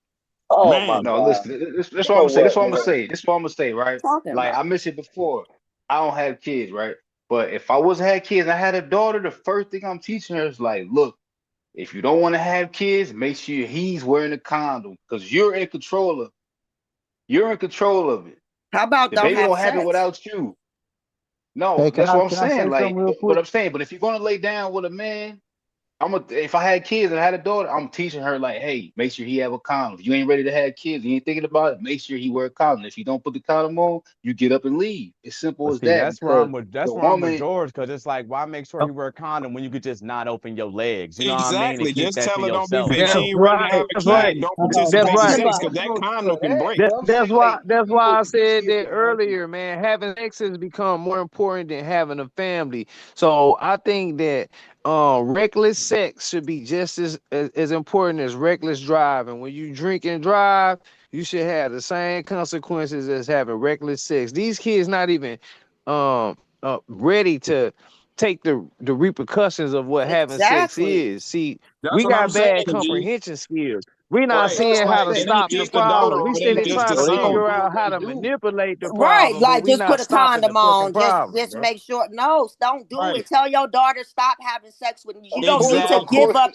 Oh my no, God. listen, this what You I'm know gonna say. This what, what I'm gonna man? say. This what I'm gonna say, right? Talking Like about. I mentioned before, I don't have kids, right? But if I wasn't had kids, I had a daughter. The first thing I'm teaching her is like, look, if you don't want to have kids, make sure he's wearing a condom because you're in control of. You're in control of it. How about The don't baby have don't happen sex? without you. No, Hey, that's what I'm can I saying. say something Like, real but quick? I'm saying, but if you're gonna lay down with a man, if I had kids and I had a daughter, I'm teaching her like, hey, make sure he have a condom. If you ain't ready to have kids, you ain't thinking about it, make sure he wear a condom. If you don't put the condom on, you get up and leave. It's simple But as see, that that's where because that's the where I'm with woman, George, because it's like, why make sure he wear a condom when you could just not open your legs? You know what I mean? And Exactly. keep Just that tell to her don't be. yourself. If That's she ain't ready to have right. a That's right. kid, don't That's participate in right. sex Simba. because that condom can that, break. but I'm That's saying why. like That's you why know, I you said see if that the woman, earlier, man. Having sex has become more important than having a family. So I think that reckless sex should be just as important as reckless driving. When you drink and drive, you should have the same consequences as having reckless sex. These kids not even ready to take the repercussions of what having sex Exactly. is. See, That's we what I'm got saying, bad G. comprehension skills. We're not Right. but It's seeing I'm how like to saying it they ain't stop the they just the do daughter it. problem. We or it They ain't steady they just trying the to but they son. gonna figure do out what how they to do. manipulate the Right. problem, but Like we're just not put a stopping the condom fucking on. problem, Just bro. make sure. No, don't do Right. it. Tell your daughter stop having sex with you. You don't need to Of Exactly. give course, up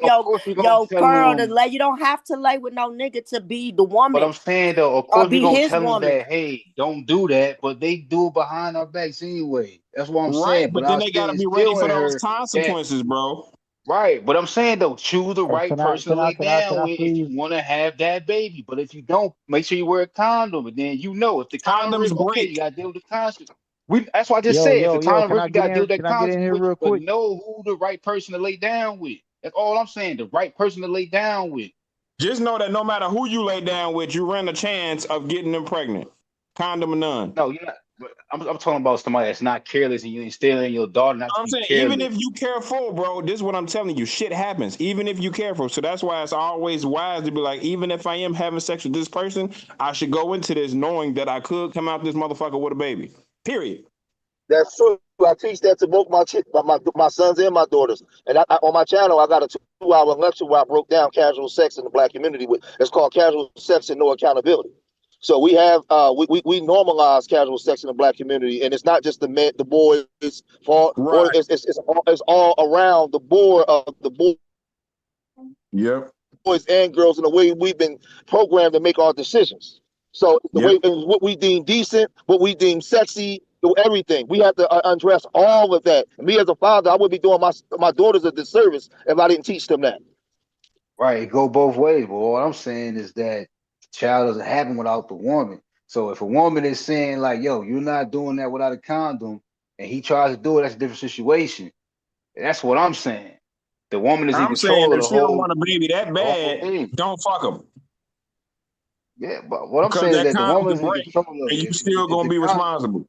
we're gonna your tell girl to them. lay. You don't have to lay with no nigga to be the But woman I'm saying though, of or course we're be gonna his tell them woman. that, hey, don't do that, but they do it behind our backs anyway. That's what I'm Right. saying. But But then I they still gotta be ready instill for in those her that consequences, bro. right. But I'm saying though, choose the Hey, right person to lay can down I with if please? you want to have that baby. But if you don't, make sure you wear a condom. And then you know if the condom Condoms rip, okay, you break. gotta deal with the consequence. That's why I just Yo, said if the yo, yo, condom can rip, I you get gotta deal in? with that Can I get in here consequence. real But quick? know who the right person to lay down with. That's all I'm saying. The right person to lay down with. Just know that no matter who you lay down with, you run a chance of getting them pregnant. Condom or none. No, you're not. But I'm talking about somebody that's not careless and you instill in your daughter not to I'm be saying, even careless. if you careful, bro, this is what I'm telling you. Shit happens. Even if you careful. So that's why it's always wise to be like, even if I am having sex with this person, I should go into this knowing that I could come out this motherfucker with a baby. Period. That's true. I teach that to both my sons and my daughters. And on my channel, I got a 2-hour lecture where I broke down casual sex in the black community. It's called Casual Sex and No Accountability. So we have we normalize casual sex in the black community, and it's not just the men, the boys' fault, or Right. it's all around the board of the boys Yep. Boys and girls in the way we've been programmed to make our decisions. So the way what we deem decent, what we deem sexy, do everything. We have to undress all of that. And me as a father, I would be doing my daughters a disservice if I didn't teach them that. Right, it go both ways. But what I'm saying is that the child doesn't happen without the woman. So if a woman is saying like, "Yo, you're not doing that without a condom," and he tries to do it, that's a different situation. That's what I'm saying. The woman is in I'm saying control of if the she don't whole want a baby that bad, thing. don't fuck him. Yeah, but what I'm Because saying is that that the condom woman can is in break, control of and it. you still If gonna the be condom, responsible.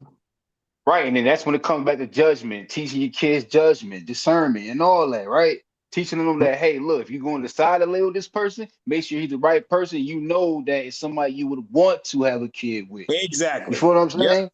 right, and then that's when it comes back to judgment, teaching your kids judgment, discernment, and all that, right? Teaching them that, hey, look, if you're going to decide to live with this person, make sure he's the right person. You know that it's somebody you would want to have a kid with. Exactly. You feel what I'm Yep. saying?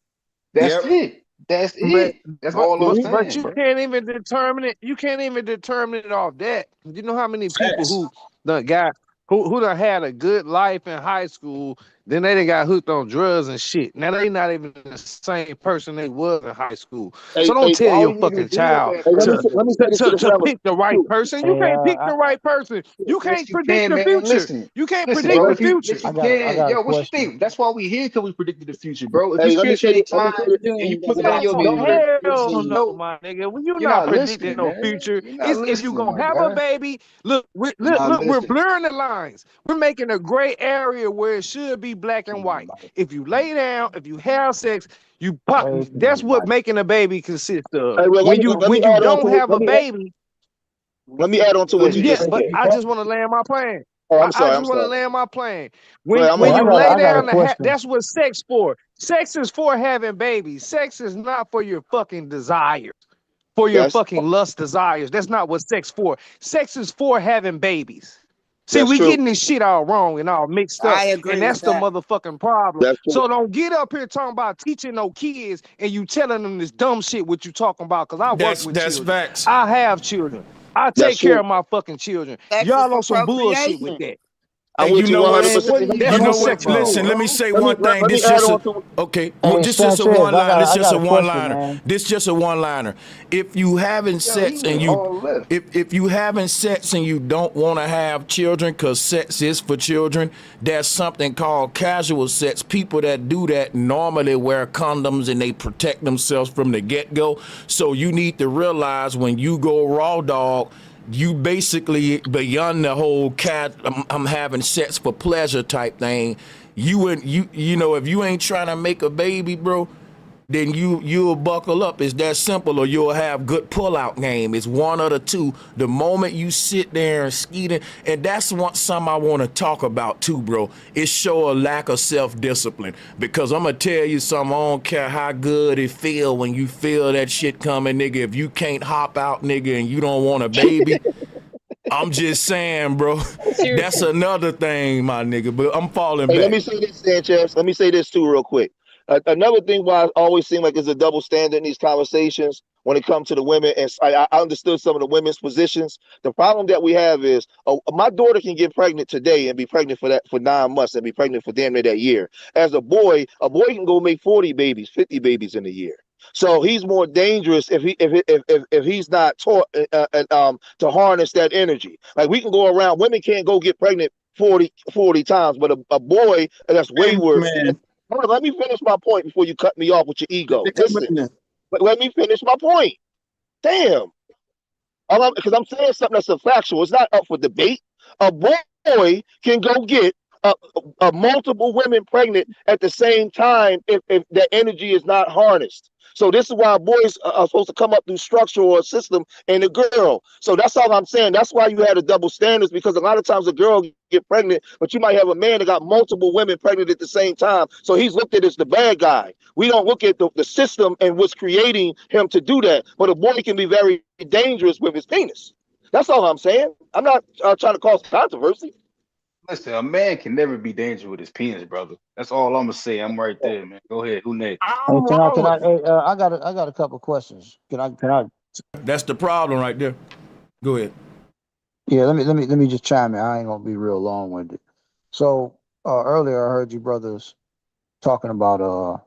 That's it. That's But it. That's all I'm but saying, you bro. can't even determine it. You can't even determine it off that. You know how many people Facts. who done got who done had a good life in high school, then they done got hooked on drugs and shit. Now they not even the same person they was in high school. So don't tell All your we need to fucking do with child that to person, Let me though. say this to the to fellas pick the right too. person. You can't pick the right person. You Yes, can't you predict can, the man. future. Listen, You can't listen, Hey, predict bro. the let, If you, future. yes, you can. Yo, what you think? That's why we here, because we predicted the future, bro. If you hey, let me sit say there this. and Let me time say this. and you put that in your Oh daughter, hell you no, know, my nigga. When you're you're not not predicting listening, no man. future, You're not it's if you listening, gonna my have a guy. baby. Look, You're not we're listening. blurring the lines. We're making a gray area where it should be black and white. If you lay down, if you have sex, you pop. That's what making a baby consists of. Hey, well, let me When you add on to don't what. have a baby, Let me add on to what you Listen, yeah. just But said. I just want to land my plane. Oh, I'm I sorry. just I'm want to sorry. land my plane. Go ahead. I'm When gonna you let you lay finish. down, that's what sex for. Sex is for having babies. Sex is not for your fucking desires, for your That's fucking lust desires. That's not what sex for. Sex is for having babies. See, that's we true. getting this shit all wrong and all mixed up, I and agree with that's the that. motherfucking problem. That's true. So don't get up here talking about teaching no kids and you telling them this dumb shit what you talking about. Cause I work with That's children. facts. I have children. I That's take care true. of my fucking children. Sex is Y'all for on some bullshit with procreation. that. Hey, I'm you with you know 100. what? Man, percent what are You you know on what? sex for, Listen, let bro? me say one thing. Let me This add just a on to. okay. Hey, This just a Sanchez, one line. This I just got a a one question, liner. man. This just a one liner. If you having yo, he sex and went you all left. if you having sex and you don't want to have children because sex is for children, there's something called casual sex. People that do that normally wear condoms and they protect themselves from the get-go. So you need to realize when you go raw dog, you basically beyond the whole I'm having sex for pleasure type thing. You know, if you ain't trying to make a baby, bro, then you'll buckle up. It's that simple, or you'll have good pullout game. It's one of the two. The moment you sit there and skeeting, and that's something I want to talk about too, bro. It show a lack of self-discipline. Because I'm gonna tell you something, I don't care how good it feel when you feel that shit coming, nigga. If you can't hop out, nigga, and you don't want a baby, I'm just saying, bro. That's another thing, my nigga. But I'm falling Hey, let back. me say this, Sanchez. Let me say this too, real quick. Another thing why I always seem like there's a double standard in these conversations when it comes to the women, and I understood some of the women's positions. The problem that we have is, my daughter can get pregnant today and be pregnant for 9 months and be pregnant for damn near that year. As a boy can go make 40 babies, 50 babies in a year. So he's more dangerous if he's not taught to harness that energy. Like we can go around, women can't go get pregnant 40 times, but a boy that's wayward. Man, Hold on, let me finish my point before you cut me off with your ego. they come Listen, in there. but let me finish my point. Damn, because I'm saying something that's a factual. It's not up for debate. A boy can go get multiple women pregnant at the same time if that energy is not harnessed. So this is why boys are supposed to come up through structure or a system and a girl. So that's all I'm saying. That's why you had a double standards, because a lot of times a girl get pregnant, but you might have a man that got multiple women pregnant at the same time. So he's looked at as the bad guy. We don't look at the system and what's creating him to do that. But a boy can be very dangerous with his penis. That's all I'm saying. I'm not trying to cause controversy. Listen, a man can never be dangerous with his penis, brother. That's all I'm gonna say. I'm right there, man. Go ahead. Who next? Hey, I'm wrong. hey, I got a couple questions. Can I? That's the problem right there. Go ahead. Yeah, let me just chime in. I ain't gonna be real long winded. So earlier I heard you brothers talking about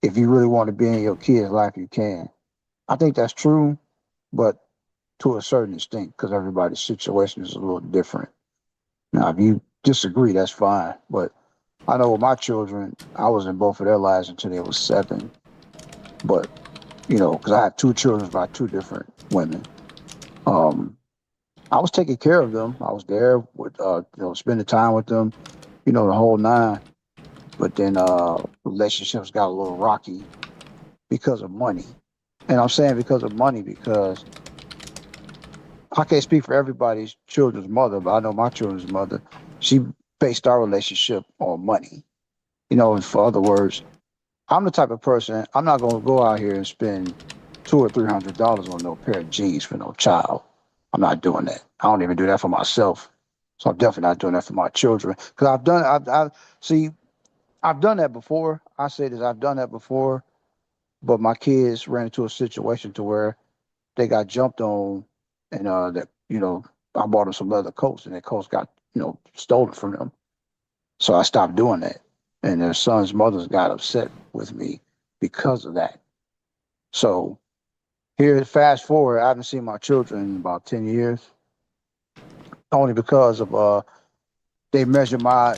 if you really want to be in your kid's life, you can. I think that's true, but to a certain extent, because everybody's situation is a little different. Now, if you disagree, that's fine. But I know with my children, I was in both of their lives until they was 7. But, you know, because I had 2 children by 2 different women. I was taking care of them. I was there with, you know, spending time with them, you know, the whole 9. But then relationships got a little rocky because of money. And I'm saying because of money because I can't speak for everybody's children's mother, but I know my children's mother, she based our relationship on money. You know, in for other words, I'm the type of person, I'm not going to go out here and spend $200 or $300 on no pair of jeans for no child. I'm not doing that. I don't even do that for myself. So I'm definitely not doing that for my children. Because I've done that before. I say this, I've done that before, but my kids ran into a situation to where they got jumped on and that, you know, I bought them some leather coats and their coats got, you know, stolen from them. So I stopped doing that. And their son's mothers got upset with me because of that. So here, fast forward, I haven't seen my children in about 10 years, only because of they measure my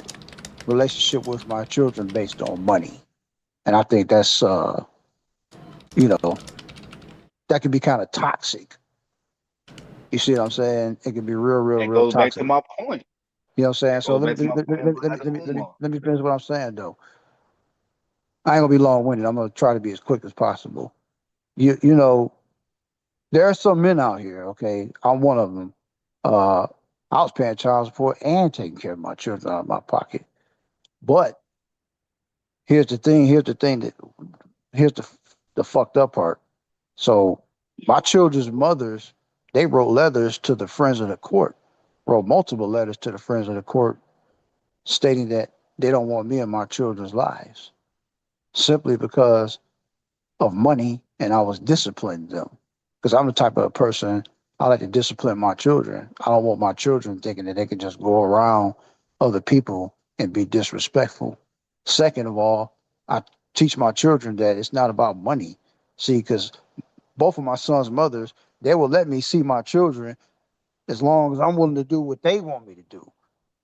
relationship with my children based on money. And I think that's, you know, that can be kind of toxic. You see what I'm saying? It can be real goes back toxic. to my point. You know what I'm saying? That So goes back to my point. let me finish what I'm saying though. I ain't gonna be long-winded. I'm gonna try to be as quick as possible. You know, there are some men out here, okay? I'm one of them. I was paying child support and taking care of my children out of my pocket. But here's the thing here's the fucked up part. So my children's mothers, they wrote letters to the friends of the court, wrote multiple letters to the friends of the court stating that they don't want me in my children's lives simply because of money, and I was disciplining them. Because I'm the type of person, I like to discipline my children. I don't want my children thinking that they can just go around other people and be disrespectful. Second of all, I teach my children that it's not about money. See, because both of my son's mothers, they will let me see my children as long as I'm willing to do what they want me to do.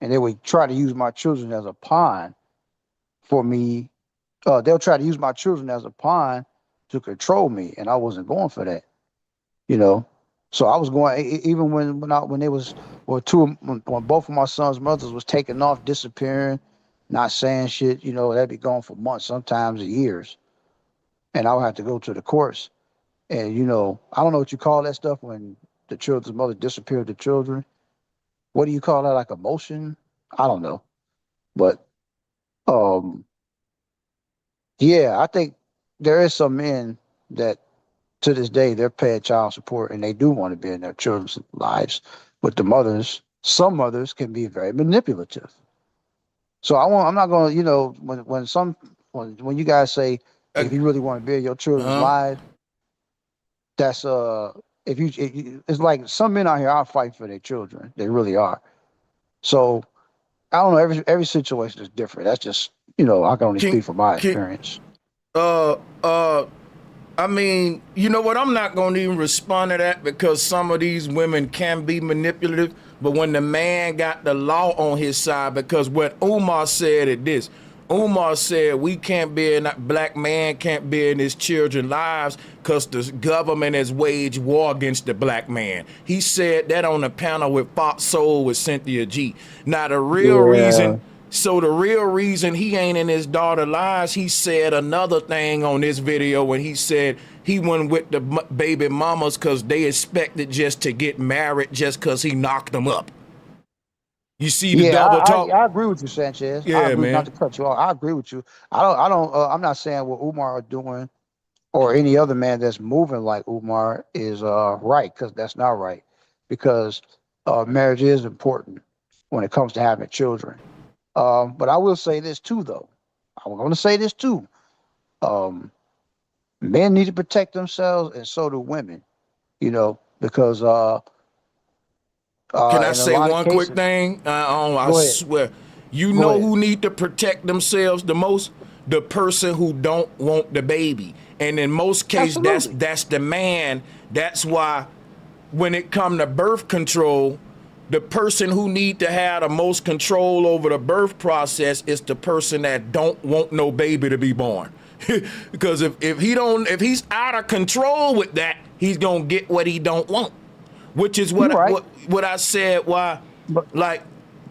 And they would try to use my children as a pawn for me. They'll try to use my children as a pawn to control me, and I wasn't going for that, you know. So I was going even when they was when both of my son's mothers was taking off, disappearing, not saying shit, you know, they'd be gone for months, sometimes years, and I would have to go to the courts. And you know, I don't know what you call that stuff when the children's mother disappeared the children. What do you call that? Like emotion? I don't know, but yeah, I think there is some men that to this day they're paying child support and they do want to be in their children's lives. But the mothers, some mothers can be very manipulative. So I'm not gonna, you know, when you guys say if you really want to be in your children's lives, that's it's like some men out here are fighting for their children. They really are. So I don't know, every situation is different. That's just, you know, I can only speak from my experience. I mean, you know what? I'm not going to even respond to that because some of these women can be manipulative. But when the man got the law on his side, because what Umar said at this, Umar said we can't be in, black man can't be in his children's lives because the government has waged war against the black man. He said that on a panel with Fox Soul with Cynthia G. Now the real reason. So the real reason he ain't in his daughter's lives, he said another thing on this video when he said he went with the baby mamas because they expected just to get married just because he knocked them up. You see the double talk? I agree with you, Sanchez. Yeah, I agree, man. not to cut you off. I agree with you. I'm not saying what Umar are doing or any other man that's moving like Umar is right, because that's not right. Because marriage is important when it comes to having children. But I will say this too, though. I'm going to say this too. Men need to protect themselves, and so do women. You know, because can I say one quick thing? I swear, you know who need to protect themselves the most? The person who don't want the baby, and in most cases, that's the man. That's why when it come to birth control, the person who need to have the most control over the birth process is the person that don't want no baby to be born. Because if he's out of control with that, he's gonna get what he don't want. Which is what I said. Why, like,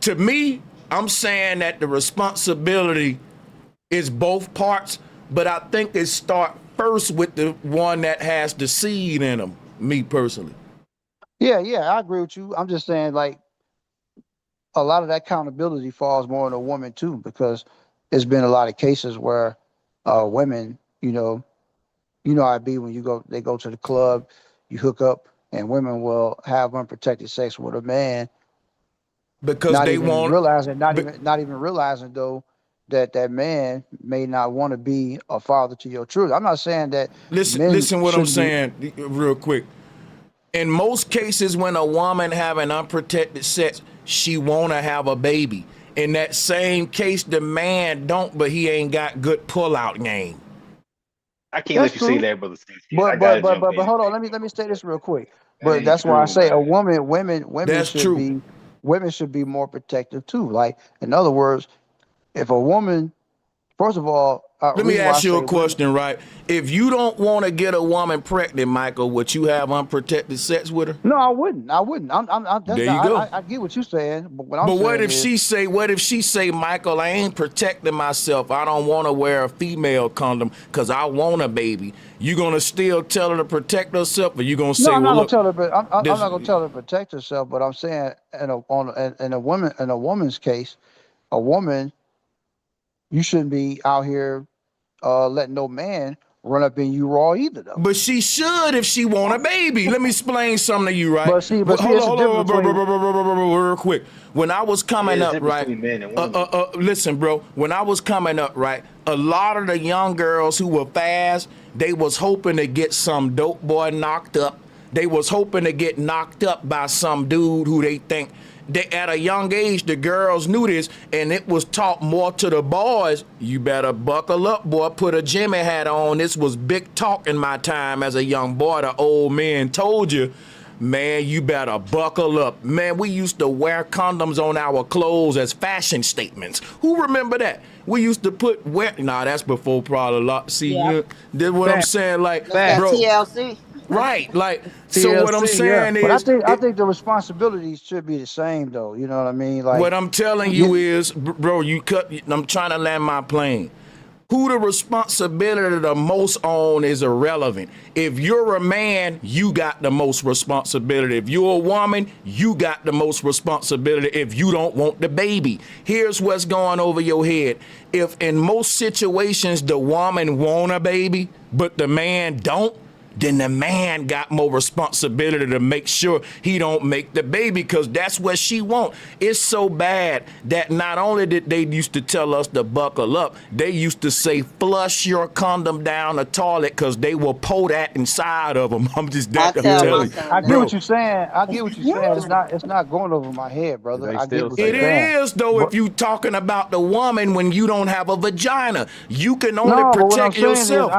to me, I'm saying that the responsibility is both parts, but I think it start first with the one that has the seed in them. Me personally. Yeah, I agree with you. I'm just saying, like, a lot of that accountability falls more on a woman too, because there's been a lot of cases where women, you know how it be when they go to the club, you hook up, and women will have unprotected sex with a man because not they even want realizing, not even realizing though that man may not want to be a father to your children. I'm not saying that listen what I'm shouldn't be. saying real quick. In most cases, when a woman having unprotected sex, she wanna have a baby. In that same case, the man don't, but he ain't got good pull-out game. I can't That's let you say true. that, brother Sanchez. I But gotta jump in. hold on. Let me say this real quick. That But ain't that's why I true, say man. women That's should true. be more protective too. Like, in other words, if a woman, first of all, Let me reason why I ask you a say women. question, right? If you don't want to get a woman pregnant, Michael, would you have unprotected sex with her? No, I wouldn't. That's There you not. go. I get what you're saying, but what I'm But what saying if is, she say, Michael, I ain't protecting myself. I don't want to wear a female condom because I want a baby. You gonna still tell her to protect herself, or you gonna no, say, I'm not well, gonna look, tell her. But I'm this, not gonna tell her to protect herself. But I'm saying, in a woman's case, a woman, you shouldn't be out here letting no man run up in you raw either, though. but she should if she want a baby. Let me explain something to you, right? But see, it's a Hold difference on, between. real quick. When I was coming There's a up, difference right? between men and women. Listen, bro. When I was coming up, right, a lot of the young girls who were fast, they was hoping to get some dope boy knocked up. They was hoping to get knocked up by some dude who they think. At a young age, the girls knew this, and it was taught more to the boys. You better buckle up, boy. Put a Jimmy hat on. This was big talk in my time as a young boy. The old man told you, man, you better buckle up. Man, we used to wear condoms on our clothes as fashion statements. Who remember that? We used to nah, that's before probably a lot. See, Yeah. this what I'm saying, like, That's that bro, TLC. right, like, so what I'm TLC, yeah. saying But is, I think the responsibilities should be the same, though. You know what I mean? Like, what I'm telling you you, is, bro, I'm trying to land my plane. Who the responsibility the most on is irrelevant. If you're a man, you got the most responsibility. If you're a woman, you got the most responsibility if you don't want the baby. Here's what's going over your head. If in most situations the woman want a baby, but the man don't, then the man got more responsibility to make sure he don't make the baby, because that's what she want. It's so bad that not only did they used to tell us to buckle up, they used to say flush your condom down the toilet because they will pour that inside of them. I'm Tell my telling you, son I get that. what bro. you're saying. I get what you're saying. It's not going over my head, brother. They I get still what say you're It that. saying. is, though, But if you talking about the woman when you don't have a vagina. You can only no, but what I'm protect saying is, yourself.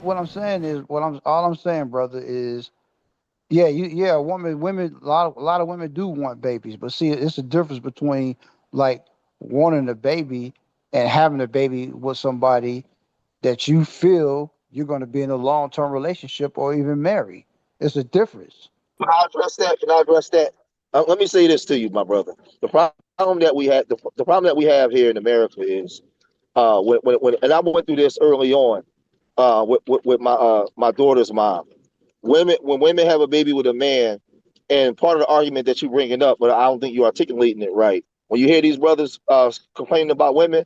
what I'm saying is, all I'm saying, brother, is, yeah, yeah, a lot of women do want babies, but see, it's a difference between, like, wanting a baby and having a baby with somebody that you feel you're going to be in a long-term relationship or even marry. It's a difference. Can I address that? Can I address that? Let me say this to you, my brother. The problem that we have, the problem that we have here in America is, and I went through this early on, with my daughter's mom. When women have a baby with a man, and part of the argument that you're bringing up, but I don't think you're articulating it right. When you hear these brothers complaining about women,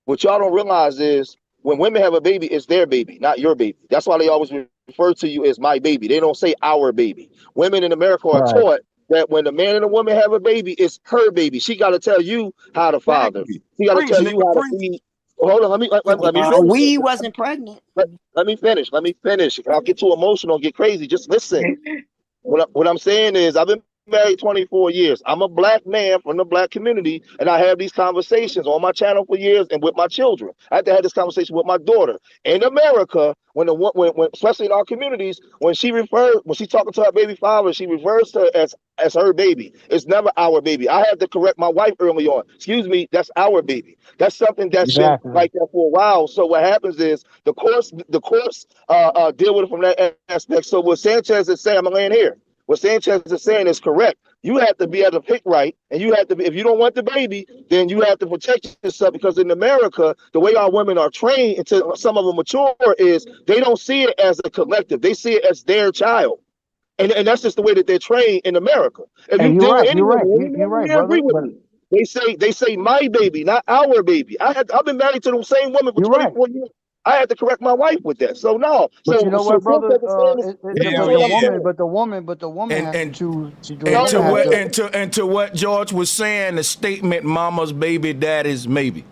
what y'all don't realize is when women have a baby, it's their baby, not your baby. That's why they always refer to you as my baby. They don't say our baby. Women in America are Right. taught that when a man and a woman have a baby, it's her baby. She got to tell you how to father. Exactly. She got to Preach, tell you nigga, how to preach. feed. Hold on, let me finish. We wasn't pregnant. Let me finish. Let me finish. I'll get too emotional, get crazy. Just listen. What I'm saying is, I've been married 24 years. I'm a black man from the black community, and I have these conversations on my channel for years and with my children. I had to have this conversation with my daughter. In America, when especially in our communities, when she's talking to her baby father, she refers to her as her baby. It's never our baby. I had to correct my wife early on. Excuse me, that's our baby. That's something that's been like that for a while. So what happens is the courts deal with it from that aspect. So what Sanchez is saying, I'm gonna land here. What Sanchez is saying is correct. You have to be able to pick right, and you have to. If you don't want the baby, then you have to protect yourself. Because in America, the way our women are trained until some of them mature is they don't see it as a collective. They see it as their child, and that's just the way that they're trained in America. If you deal with any woman, You're right, they brother. agree with me. They say my baby, not our baby. I've been married to the same woman for 24 years. I had to correct my wife with that. So no. But you know what, brother? The woman has to choose. To what George was saying, the statement "Mama's baby, Daddy's maybe."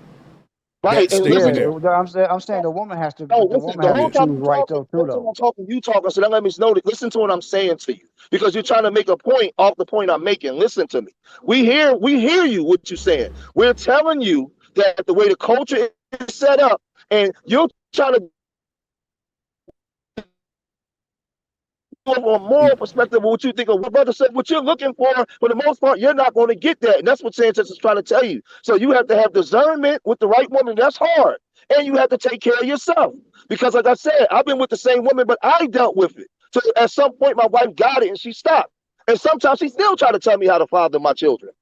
Right. I'm saying the woman has to. No, the listen, woman the has whole to time choose you right talking, though, too, though. I'm talking, you talking. So that let me know that. Listen to what I'm saying to you, because you're trying to make a point off the point I'm making. Listen to me. We hear you. What you're saying. We're telling you that the way the culture is set up, and you're trying to from a moral perspective of what you think of what brother said, what you're looking for the most part, you're not going to get that. And that's what Sanchez is trying to tell you. So you have to have discernment with the right woman. That's hard. And you have to take care of yourself. Because like I said, I've been with the same woman, but I dealt with it. So at some point, my wife got it and she stopped. And sometimes she still try to tell me how to father my children.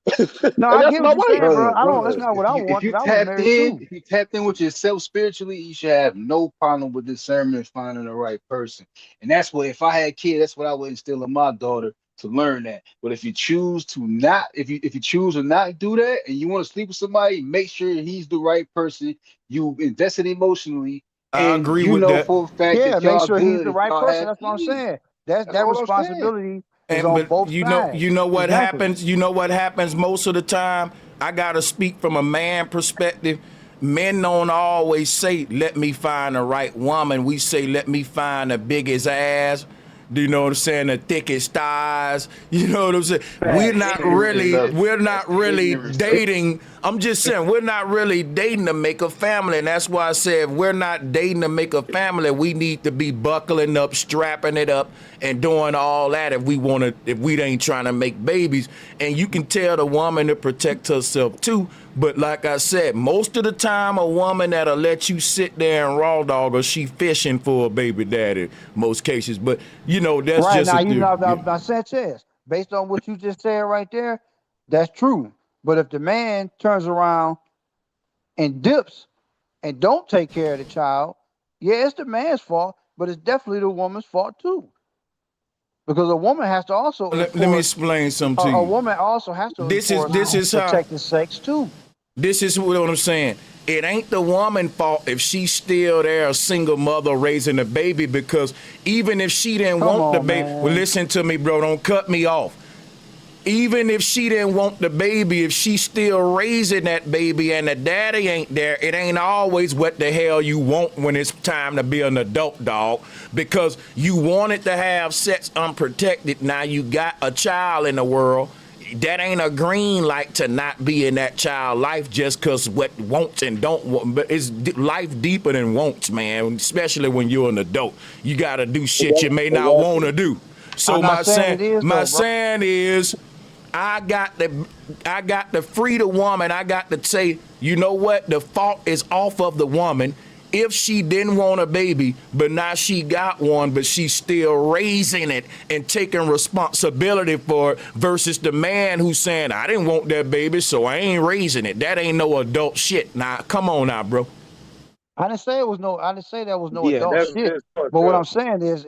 No, and I that's get my what you're wife. saying, bro. That's Bro, not what I want. if you I was tapped married in, too. if you tapped in with yourself spiritually, you should have no problem with discernment finding the right person. And that's what, if I had kids, that's what I would instill in my daughter, to learn that. But if you choose to not, if you choose to not do that, and you want to sleep with somebody, make sure he's the right person. You invested emotionally, I and agree you with know that. for a fact Yeah, that make y'all sure he's good the if right y'all person. have That's what I'm kids. saying. That's That all I'm saying. responsibility is on But both you sides. know what Exactly. happens. You know what happens most of the time. I gotta speak from a man perspective. Men don't always say, "Let me find the right woman." We say, "Let me find the biggest ass." Do you know what I'm saying? The thickest thighs. You know what I'm saying? We're not really dating. I'm just saying we're not really dating to make a family. And that's why I said if we're not dating to make a family, we need to be buckling up, strapping it up, and doing all that if we ain't trying to make babies. And you can tell the woman to protect herself too. But like I said, most of the time, a woman that'll let you sit there and raw dog her, she fishing for a baby daddy, most cases. But, you know, that's Right just now, a now Sanchez, based on what you just said right there, that's true. But if the man turns around and dips and don't take care of the child, yeah, it's the man's fault, but it's definitely the woman's fault too. Because a woman has to also Let me explain something to a you. woman also has to This enforce is how protected sex too. This is what I'm saying. It ain't the woman's fault if she's still there, a single mother raising a baby, because even if she didn't want the baby, well, listen to me, bro, don't cut me off. Even if she didn't want the baby, if she's still raising that baby and the daddy ain't there, it ain't always what the hell you want when it's time to be an adult, dog. Because you wanted to have sex unprotected. Now you got a child in the world. That ain't a green light to not be in that child life just because what wants and don't want. But it's life deeper than wants, man, especially when you're an adult. You got to do shit you may not want to do. So my saying is, I got to free the woman. I got to say, you know what? The fault is off of the woman. If she didn't want a baby, but now she got one, but she's still raising it and taking responsibility for it, versus the man who's saying, I didn't want that baby, so I ain't raising it. That ain't no adult shit. Now, come on now, bro. I didn't say that was no adult shit. But what I'm saying is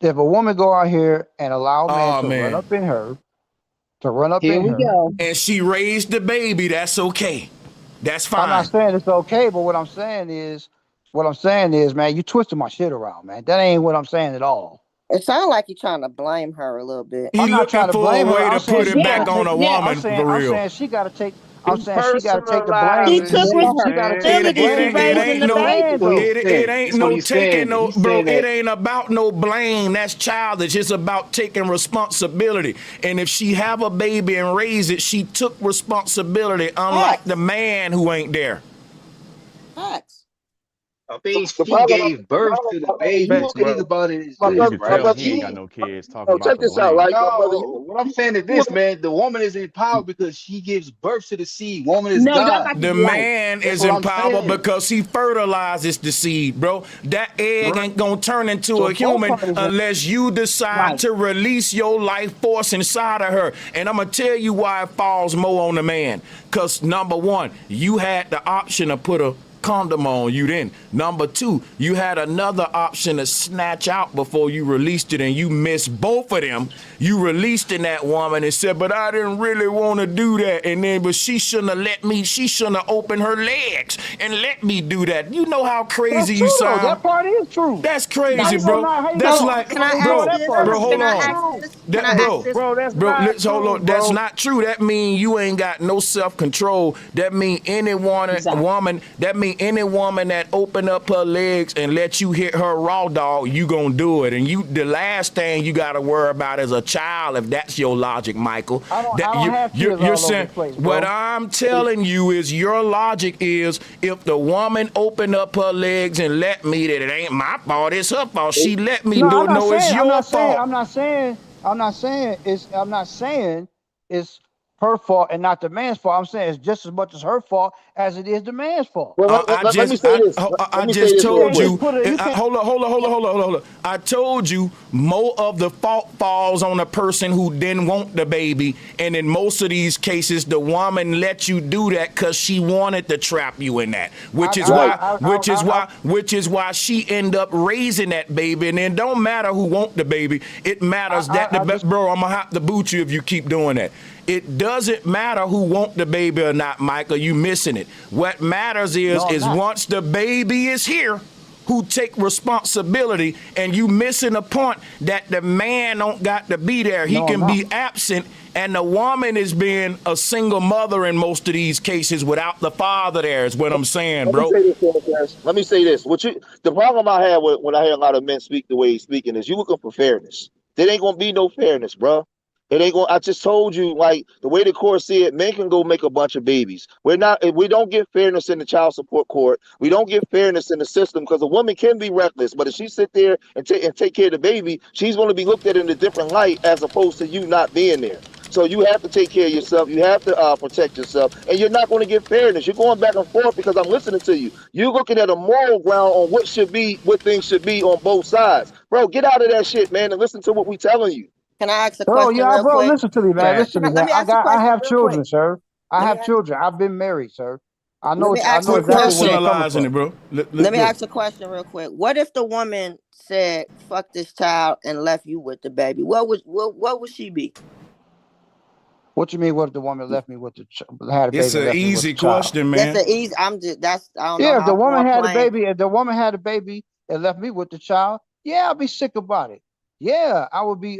if a woman go out here and allow a man to run up in her, and she raised the baby, that's okay. That's fine. I'm not saying it's okay, but what I'm saying is, man, you twisted my shit around, man. That ain't what I'm saying at all. It sounds like you're trying to blame her a little bit. He I'm not trying to blame her. I'm saying put it back on a woman for real. I'm saying she got to take. I'm He saying she got to take the blame. She personalizes took shit, She got to man. take the responsibility. She blame for what raising she the the man baby. What he's though. saying. It ain't That's what no he's taking saying. no, He's bro. saying It that ain't about no blame. That's childish. It's about taking responsibility. And if she have a baby and raise it, she took responsibility, unlike the Facts. man who ain't there. Facts. I think The she problem, gave birth to the baby. The Facts, thing bro. about it is my Yeah, you this, brother, could my right? tell brother, he ain't got She no kids talking oh, about check the this out, blame. right, my brother. no, what I'm saying is this, man. The woman is empowered because she gives birth to the seed. Woman is No, y'all God. got this The right. man That's is what I'm empowered saying. because he fertilizes the seed, bro. That egg Right. ain't gonna turn into So a both human parties, unless you decide Right. to release your life force inside of her. And I'm gonna tell you why it falls more on the man. Cause number one, you had the option to put a condom on, you didn't. Number two, you had another option to snatch out before you released it, and you missed both of them. You released in that woman and said, but I didn't really want to do that. And then, but she shouldn't have let me, she shouldn't have opened her legs and let me do that. You know how that's crazy you true though. sound? That part is true. That's How crazy, you gonna bro. not? How you That's gonna? So like, can I Bro, ask bro, that this? part bro, is hold Can I on. ask true. this? Can That, I ask bro, this? Bro, that's bro, not hold true, on. That's bro. not true. That mean you ain't got no self-control. That mean any Exactly. woman, that mean any woman that open up her legs and let you hit her raw dog, you gonna do it. And you, the last thing you gotta worry about is a child, if that's your logic, Michael. I That don't have kids you're all over saying, the place, what bro. I'm telling you is your logic is if the woman open up her legs and let me, that it ain't my fault, it's her fault. She let me No, do I'm it. not No, it's saying. your fault. I'm not saying it's her fault and not the man's fault. I'm saying it's just as much as her fault as it is the man's fault. Well, I let me just, say this. I Let me say just this You real told can't quick. just you. put it. You can't. Hold on. I told you more of the fault falls on the person who didn't want the baby, and in most of these cases, the woman let you do that because she wanted to trap you in that, Right. which is why she end up raising that baby, and it don't matter who want the baby. It matters that I just bro, I'm gonna have to boot you if you keep doing that. It doesn't matter who want the baby or not, Michael. You missing it. What matters no, I'm is not. once the baby is here, who take responsibility, and you missing a point that the man don't got to be there. He No, I'm can not. be absent, and the woman is being a single mother in most of these cases without the father there, is what I'm saying, Let me bro. say this, Sanchez. Let me say this. The problem I have when I hear a lot of men speak the way he's speaking is you looking for fairness. There ain't gonna be no fairness, bro. It ain't gonna. I just told you, like the way the court said, men can go make a bunch of babies. We're not. We don't get fairness in the child support court. We don't get fairness in the system because a woman can be reckless, but if she sit there and take care of the baby, she's going to be looked at in a different light as opposed to you not being there. So you have to take care of yourself. You have to protect yourself, and you're not going to get fairness. You're going back and forth because I'm listening to you. You're looking at a moral ground on what things should be on both sides, bro. Get out of that shit, man, and listen to what we telling you. Can I ask a Bro, question yeah, real bro, quick? listen to me, man. Fact. Listen to me, Let man. me ask a I question have real quick. children, sir. I Let me have ask, children. I've been married, sir. let me I ask know a Quit exactly where you're question. coming personalizing from. it, bro. Let me Look. ask a question real quick. What if the woman said, "Fuck this child" and left you with the baby? What would she be? What you mean? What if the woman left me with had a It's baby and an left me with the easy child? question, That's man. an easy. I'm just. That's. I don't know Yeah, if the how woman far had a playing. baby, if the woman had a baby and left me with the child, yeah, I'll be sick about it. Yeah, I would be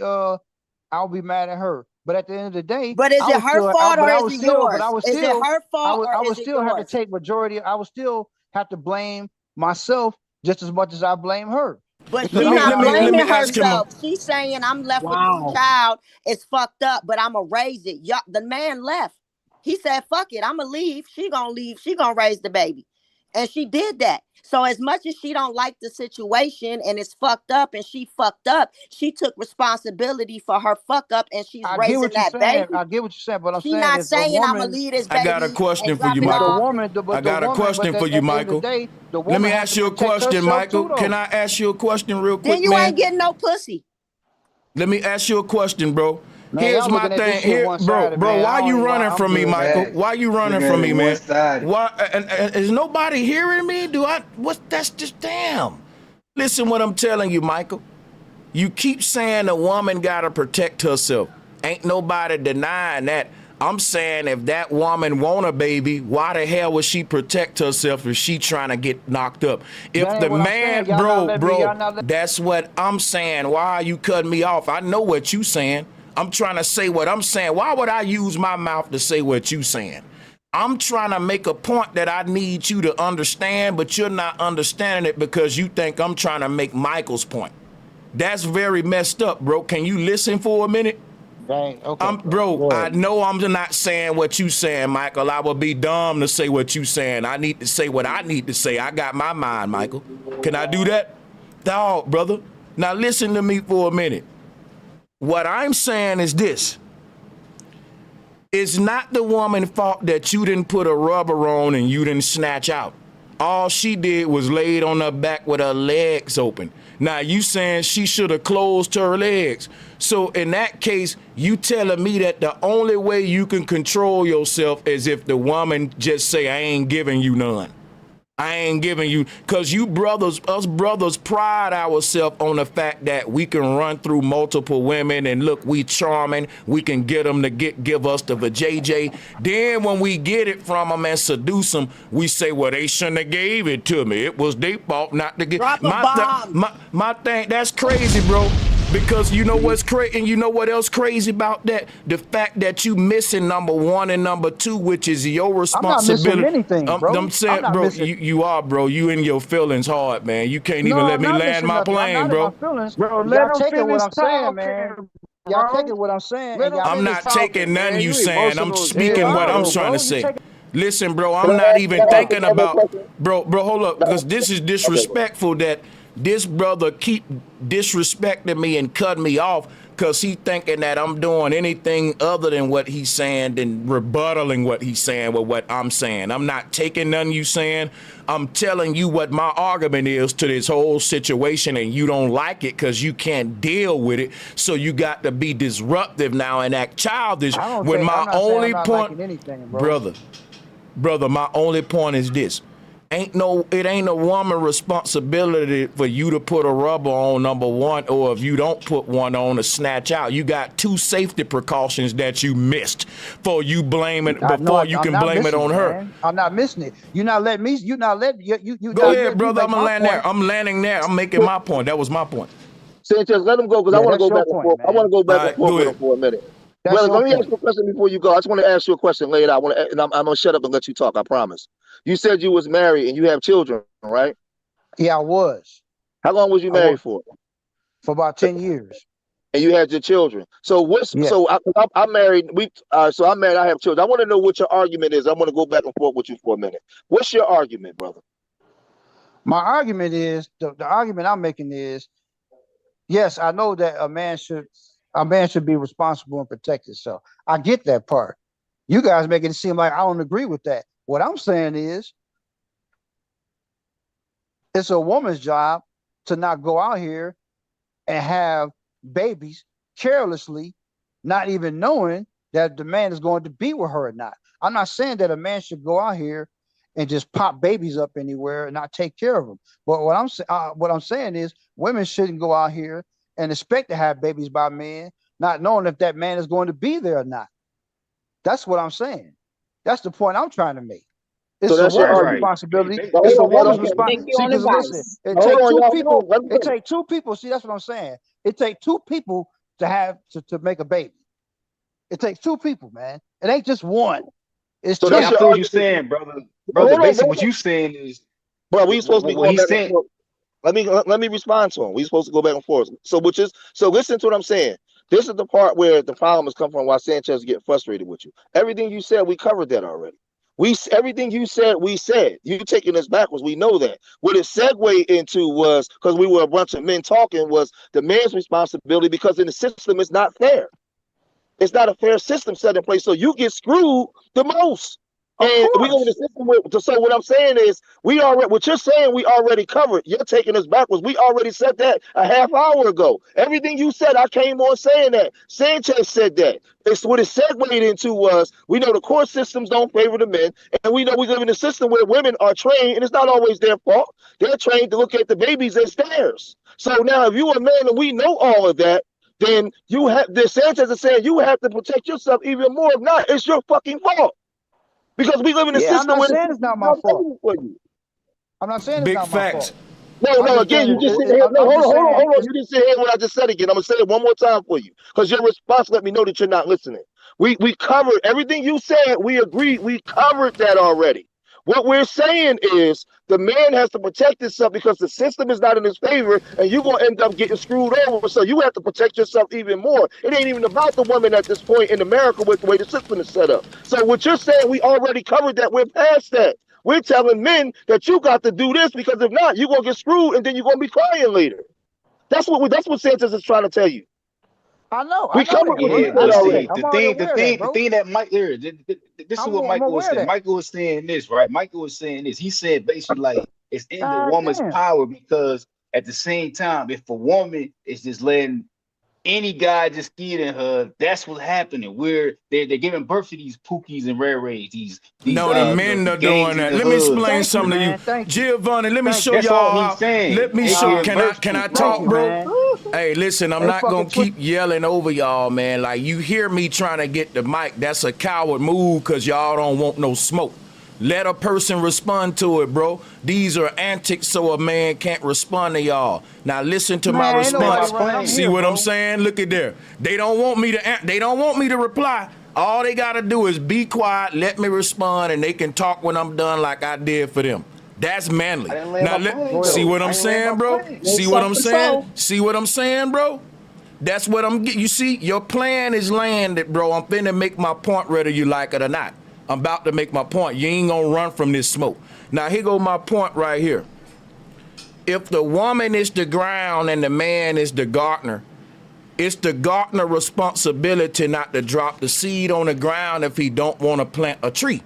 mad at her. But at the end of the day, But is it her fault or is it yours? Is it her fault or I would is it still have to yours? take majority. I would still have to blame myself just as much as I blame her. But Because Let she me not let me let blaming me ask him. herself. She's saying, "I'm left with this Wow. child. It's fucked up, but I'ma raise it." Y'all, the man left. He said, "Fuck it, I'ma leave." She gonna leave. She gonna raise the baby, and she did that. So as much as she don't like the situation and it's fucked up, and she fucked up, she took responsibility for her fuck up, and she's I get raising what you're that saying. baby. I get what you're saying. But I'm She saying not if a saying, "I'ma woman, leave this I got a baby and question for drop you, it but the Michael. off." woman, I got a question for you, at the end of the Michael. day, the Let me woman has ask to you a protect question, herself too, Michael. Can though. I ask you a question real Then quick, you ain't man? getting no pussy. Let me ask you a question, bro. Man, Here's y'all my looking at this thing. shit Here, one bro, sided, man. I why don't you even. running I'm from me, good, man. Michael? Facts. Why you running Looking at from it me, one man? sided. Why? And is nobody hearing me? That's just damn. Listen what I'm telling you, Michael. You keep saying a woman gotta protect herself. Ain't nobody denying that. I'm saying if that woman want a baby, why the hell would she protect herself if she trying to get knocked up? That If ain't the what I'm saying. man, Y'all not letting me. bro, Y'all not letting. that's what I'm saying. Why are you cutting me off? I know what you saying. I'm trying to say what I'm saying. Why would I use my mouth to say what you saying? I'm trying to make a point that I need you to understand, but you're not understanding it because you think I'm trying to make Michael's point. That's very messed up, bro. Can you listen for a minute? Dang, okay. Bro, I know I'm not saying what you saying, Michael. I would be dumb to say what you saying. I need to say what I need to say. I got my mind, Michael. Can I do that? Dog, brother. Now listen to me for a minute. What I'm saying is this. It's not the woman's fault that you didn't put a rubber on and you didn't snatch out. All she did was laid on her back with her legs open. Now you saying she should have closed her legs. So in that case, you telling me that the only way you can control yourself is if the woman just say, I ain't giving you none. I ain't giving you, because us brothers pride ourselves on the fact that we can run through multiple women and look, we charming, we can get them to give us the vajayjay. Then when we get it from them and seduce them, we say, well, they shouldn't have gave it to me. It was their fault not to give. My thing, that's crazy, bro. Because you know what's crazy, and you know what else crazy about that? The fact that you missing number one and number two, which is your responsibility. I'm not missing anything, bro. I'm saying, bro, you are, bro. You in your feelings hard, man. You can't even let me land my plane, bro. Bro, y'all taking what I'm saying, man. Y'all taking what I'm saying. I'm not taking nothing you saying. I'm speaking what I'm trying to say. Listen, bro, I'm not even thinking about, bro, hold up, because this is disrespectful that this brother keep disrespecting me and cutting me off because he thinking that I'm doing anything other than what he's saying and rebuttaling what he's saying with what I'm saying. I'm not taking nothing you saying. I'm telling you what my argument is to this whole situation, and you don't like it because you can't deal with it. So you got to be disruptive now and act childish. When my only point, brother, my only point is this. It ain't a woman responsibility for you to put a rubber on, number one, or if you don't put one on, to snatch out. You got two safety precautions that you missed for you blaming before you can blame it on her. I'm not missing it. You not letting me. You not letting you. Go ahead, brother. I'm gonna land there. I'm landing there. I'm making my point. That was my point. Sanchez, let him go because I want to go back and forth. I want to go back and forth with him for a minute. Well, let me ask you a question before you go. I just want to ask you a question later. And I'm gonna shut up and let you talk. I promise. You said you was married and you have children, right? Yeah, I was. How long was you married for? For about 10 years. And you had your children. So what's I'm married. So I'm married. I have children. I want to know what your argument is. I want to go back and forth with you for a minute. What's your argument, brother? My argument is the argument I'm making is, yes, I know that a man should be responsible and protect himself. I get that part. You guys making it seem like I don't agree with that. What I'm saying is, it's a woman's job to not go out here and have babies carelessly, not even knowing that the man is going to be with her or not. I'm not saying that a man should go out here and just pop babies up anywhere and not take care of them. But what I'm saying is, women shouldn't go out here and expect to have babies by men, not knowing if that man is going to be there or not. That's what I'm saying. That's the point I'm trying to make. It's a woman's responsibility. It's a woman's responsibility. Because listen, it takes two people. See, that's what I'm saying. It takes two people to make a baby. It takes two people, man. It ain't just one. It's two. I feel what you're saying, brother. Brother, basically what you saying is, bro, we supposed to be going back and forth. Let me respond to him. We supposed to go back and forth. So listen to what I'm saying. This is the part where the problem has come from, why Sanchez get frustrated with you. Everything you said, we covered that already. Everything you said, we said. You taking us backwards. We know that. What it segued into was, because we were a bunch of men talking, was the man's responsibility, because in the system it's not fair. It's not a fair system set in place. So you get screwed the most. And we live in a system so what I'm saying is, what you're saying, we already covered. You're taking us backwards. We already said that a half hour ago. Everything you said, I came on saying that. Sanchez said that. It's what it segued into was, we know the court systems don't favor the men, and we know we live in a system where women are trained, and it's not always their fault. They're trained to look at the babies as theirs. So now if you're a man and we know all of that, then Sanchez is saying you have to protect yourself even more. If not, it's your fucking fault. Because we live in a system where it's not my fault. I'm not saying it's not my fault. No, again, you just said, hold on. You didn't say what I just said again. I'm going to say it one more time for you, because your response let me know that you're not listening. We covered everything you said. We agreed. We covered that already. What we're saying is the man has to protect himself because the system is not in his favor, and you're gonna end up getting screwed over. So you have to protect yourself even more. It ain't even about the woman at this point in America with the way the system is set up. So what you're saying, we already covered that. We're past that. We're telling men that you got to do this because if not, you're gonna get screwed, and then you're gonna be crying later. That's what Sanchez is trying to tell you. I know We that, covered what bro. he Yeah, said but already. see, I'm already aware of that, the bro. thing that Mike here, this is what I'm Michael was aware of saying. that. Michael was saying this, right? Michael was saying this. He said basically like it's in the God woman's damn. power because at the same time, if a woman is just letting any guy just get in her, that's what's happening. Where they're giving birth to these pookies and rare rays, these No, the you men know, are gangs doing in that. the Let me hood. explain Thank you, something to you. man. Thank you. Giovanni, let me Thank show you. That's all y'all he's how. saying. Let me They show. giving Wow. birth Can to I Thank talk, you, bro? man. Hey, listen, I'm They not fucking gonna keep yelling over y'all, man. Like you hear me trying to get the mic. That's a coward move because y'all don't want no smoke. Let a person respond to it, bro. These are antics so a man can't respond to y'all. Now listen to my Man, ain't Land my nobody response. running. I'm plane. See here, what I'm bro. saying? Look at there. They don't want me to. They don't want me to reply. All they gotta do is be quiet, let me respond, and they can talk when I'm done, like I did for them. That's manly. I didn't land Now my let plane Go ahead. see though. what I I'm ain't land my saying, bro. plane. No See what I'm saying? self-control. See what I'm saying, bro? That's what I'm getting. You see, your plan is landed, bro. I'm finna make my point whether you like it or not. I'm about to make my point. You ain't gonna run from this smoke. Now here go my point right here. If the woman is the ground and the man is the gardener, it's the gardener responsibility not to drop the seed on the ground if he don't want to plant a tree.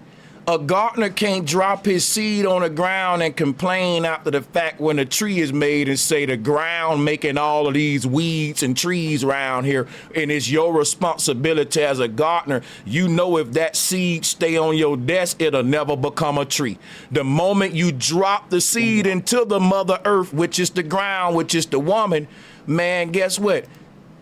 A gardener can't drop his seed on the ground and complain after the fact when a tree is made and say the ground making all of these weeds and trees around here, and it's your responsibility as a gardener. You know if that seed stay on your desk, it'll never become a tree. The moment you drop the seed into the mother earth, which is the ground, which is the woman, man, guess what?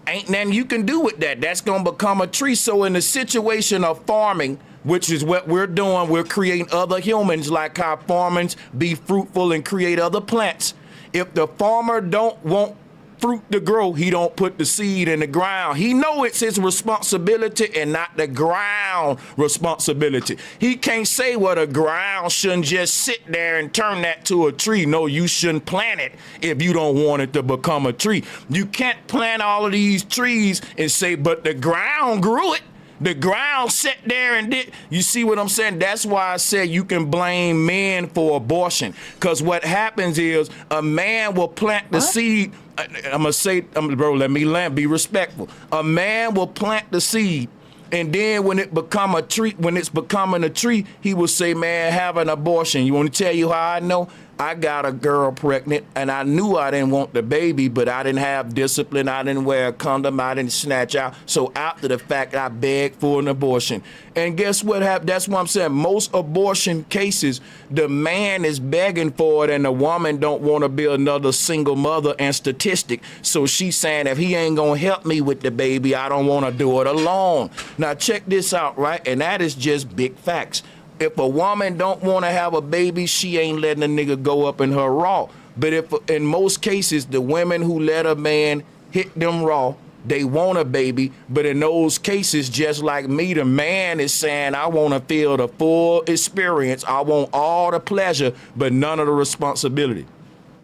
Ain't nothing you can do with that. That's going to become a tree. So in the situation of farming, which is what we're doing, we're creating other humans like how farmers be fruitful and create other plants. If the farmer don't want fruit to grow, he don't put the seed in the ground. He know it's his responsibility and not the ground responsibility. He can't say, well, the ground shouldn't just sit there and turn that to a tree. No, you shouldn't plant it if you don't want it to become a tree. You can't plant all of these trees and say, but the ground grew it. The ground sat there and did. You see what I'm saying? That's why I said you can blame men for abortion. Because what happens is a man will plant the seed. I'm going to say, bro, let me land, be respectful. A man will plant the seed. And then when it become a tree, when it's becoming a tree, he will say, man, have an abortion. You want to tell you how I know? I got a girl pregnant and I knew I didn't want the baby, but I didn't have discipline. I didn't wear a condom. I didn't snatch out. So after the fact, I begged for an abortion. And guess what happened? That's what I'm saying. Most abortion cases, the man is begging for it and the woman don't want to be another single mother and statistic. So she's saying, if he ain't going to help me with the baby, I don't want to do it alone. Now check this out, right? And that is just big facts. If a woman don't want to have a baby, she ain't letting a nigga go up in her raw. But if in most cases, the women who let a man hit them raw, they want a baby. But in those cases, just like me, the man is saying, I want to feel the full experience. I want all the pleasure, but none of the responsibility.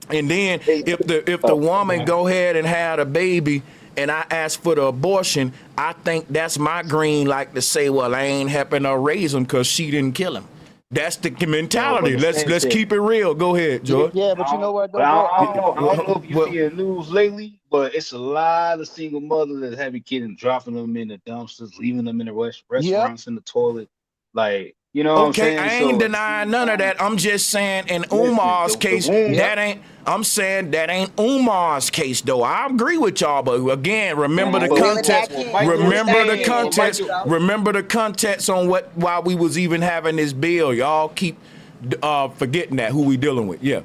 And then if the woman go ahead and have a baby and I ask for the abortion, I think that's my green light to say, well, I ain't helping her raise him because she didn't kill him. That's the mentality. Let's keep it real. Go ahead, George. Yeah, but you know what But though, bro? I don't know if you see the news lately, but it's a lot of single mothers that having kids and dropping them in the dumpsters, leaving them in the restaurants in the toilet. Like, you know what I'm Okay, saying? I ain't So denying none of that. I'm just saying in listen, Umar's the case, womb. I'm saying that ain't Umar's case though. I agree with y'all, but again, remember the But context. Remember the context. Michael, Remember the context on why we was even having this bill. Y'all keep forgetting that who we dealing with. Yeah.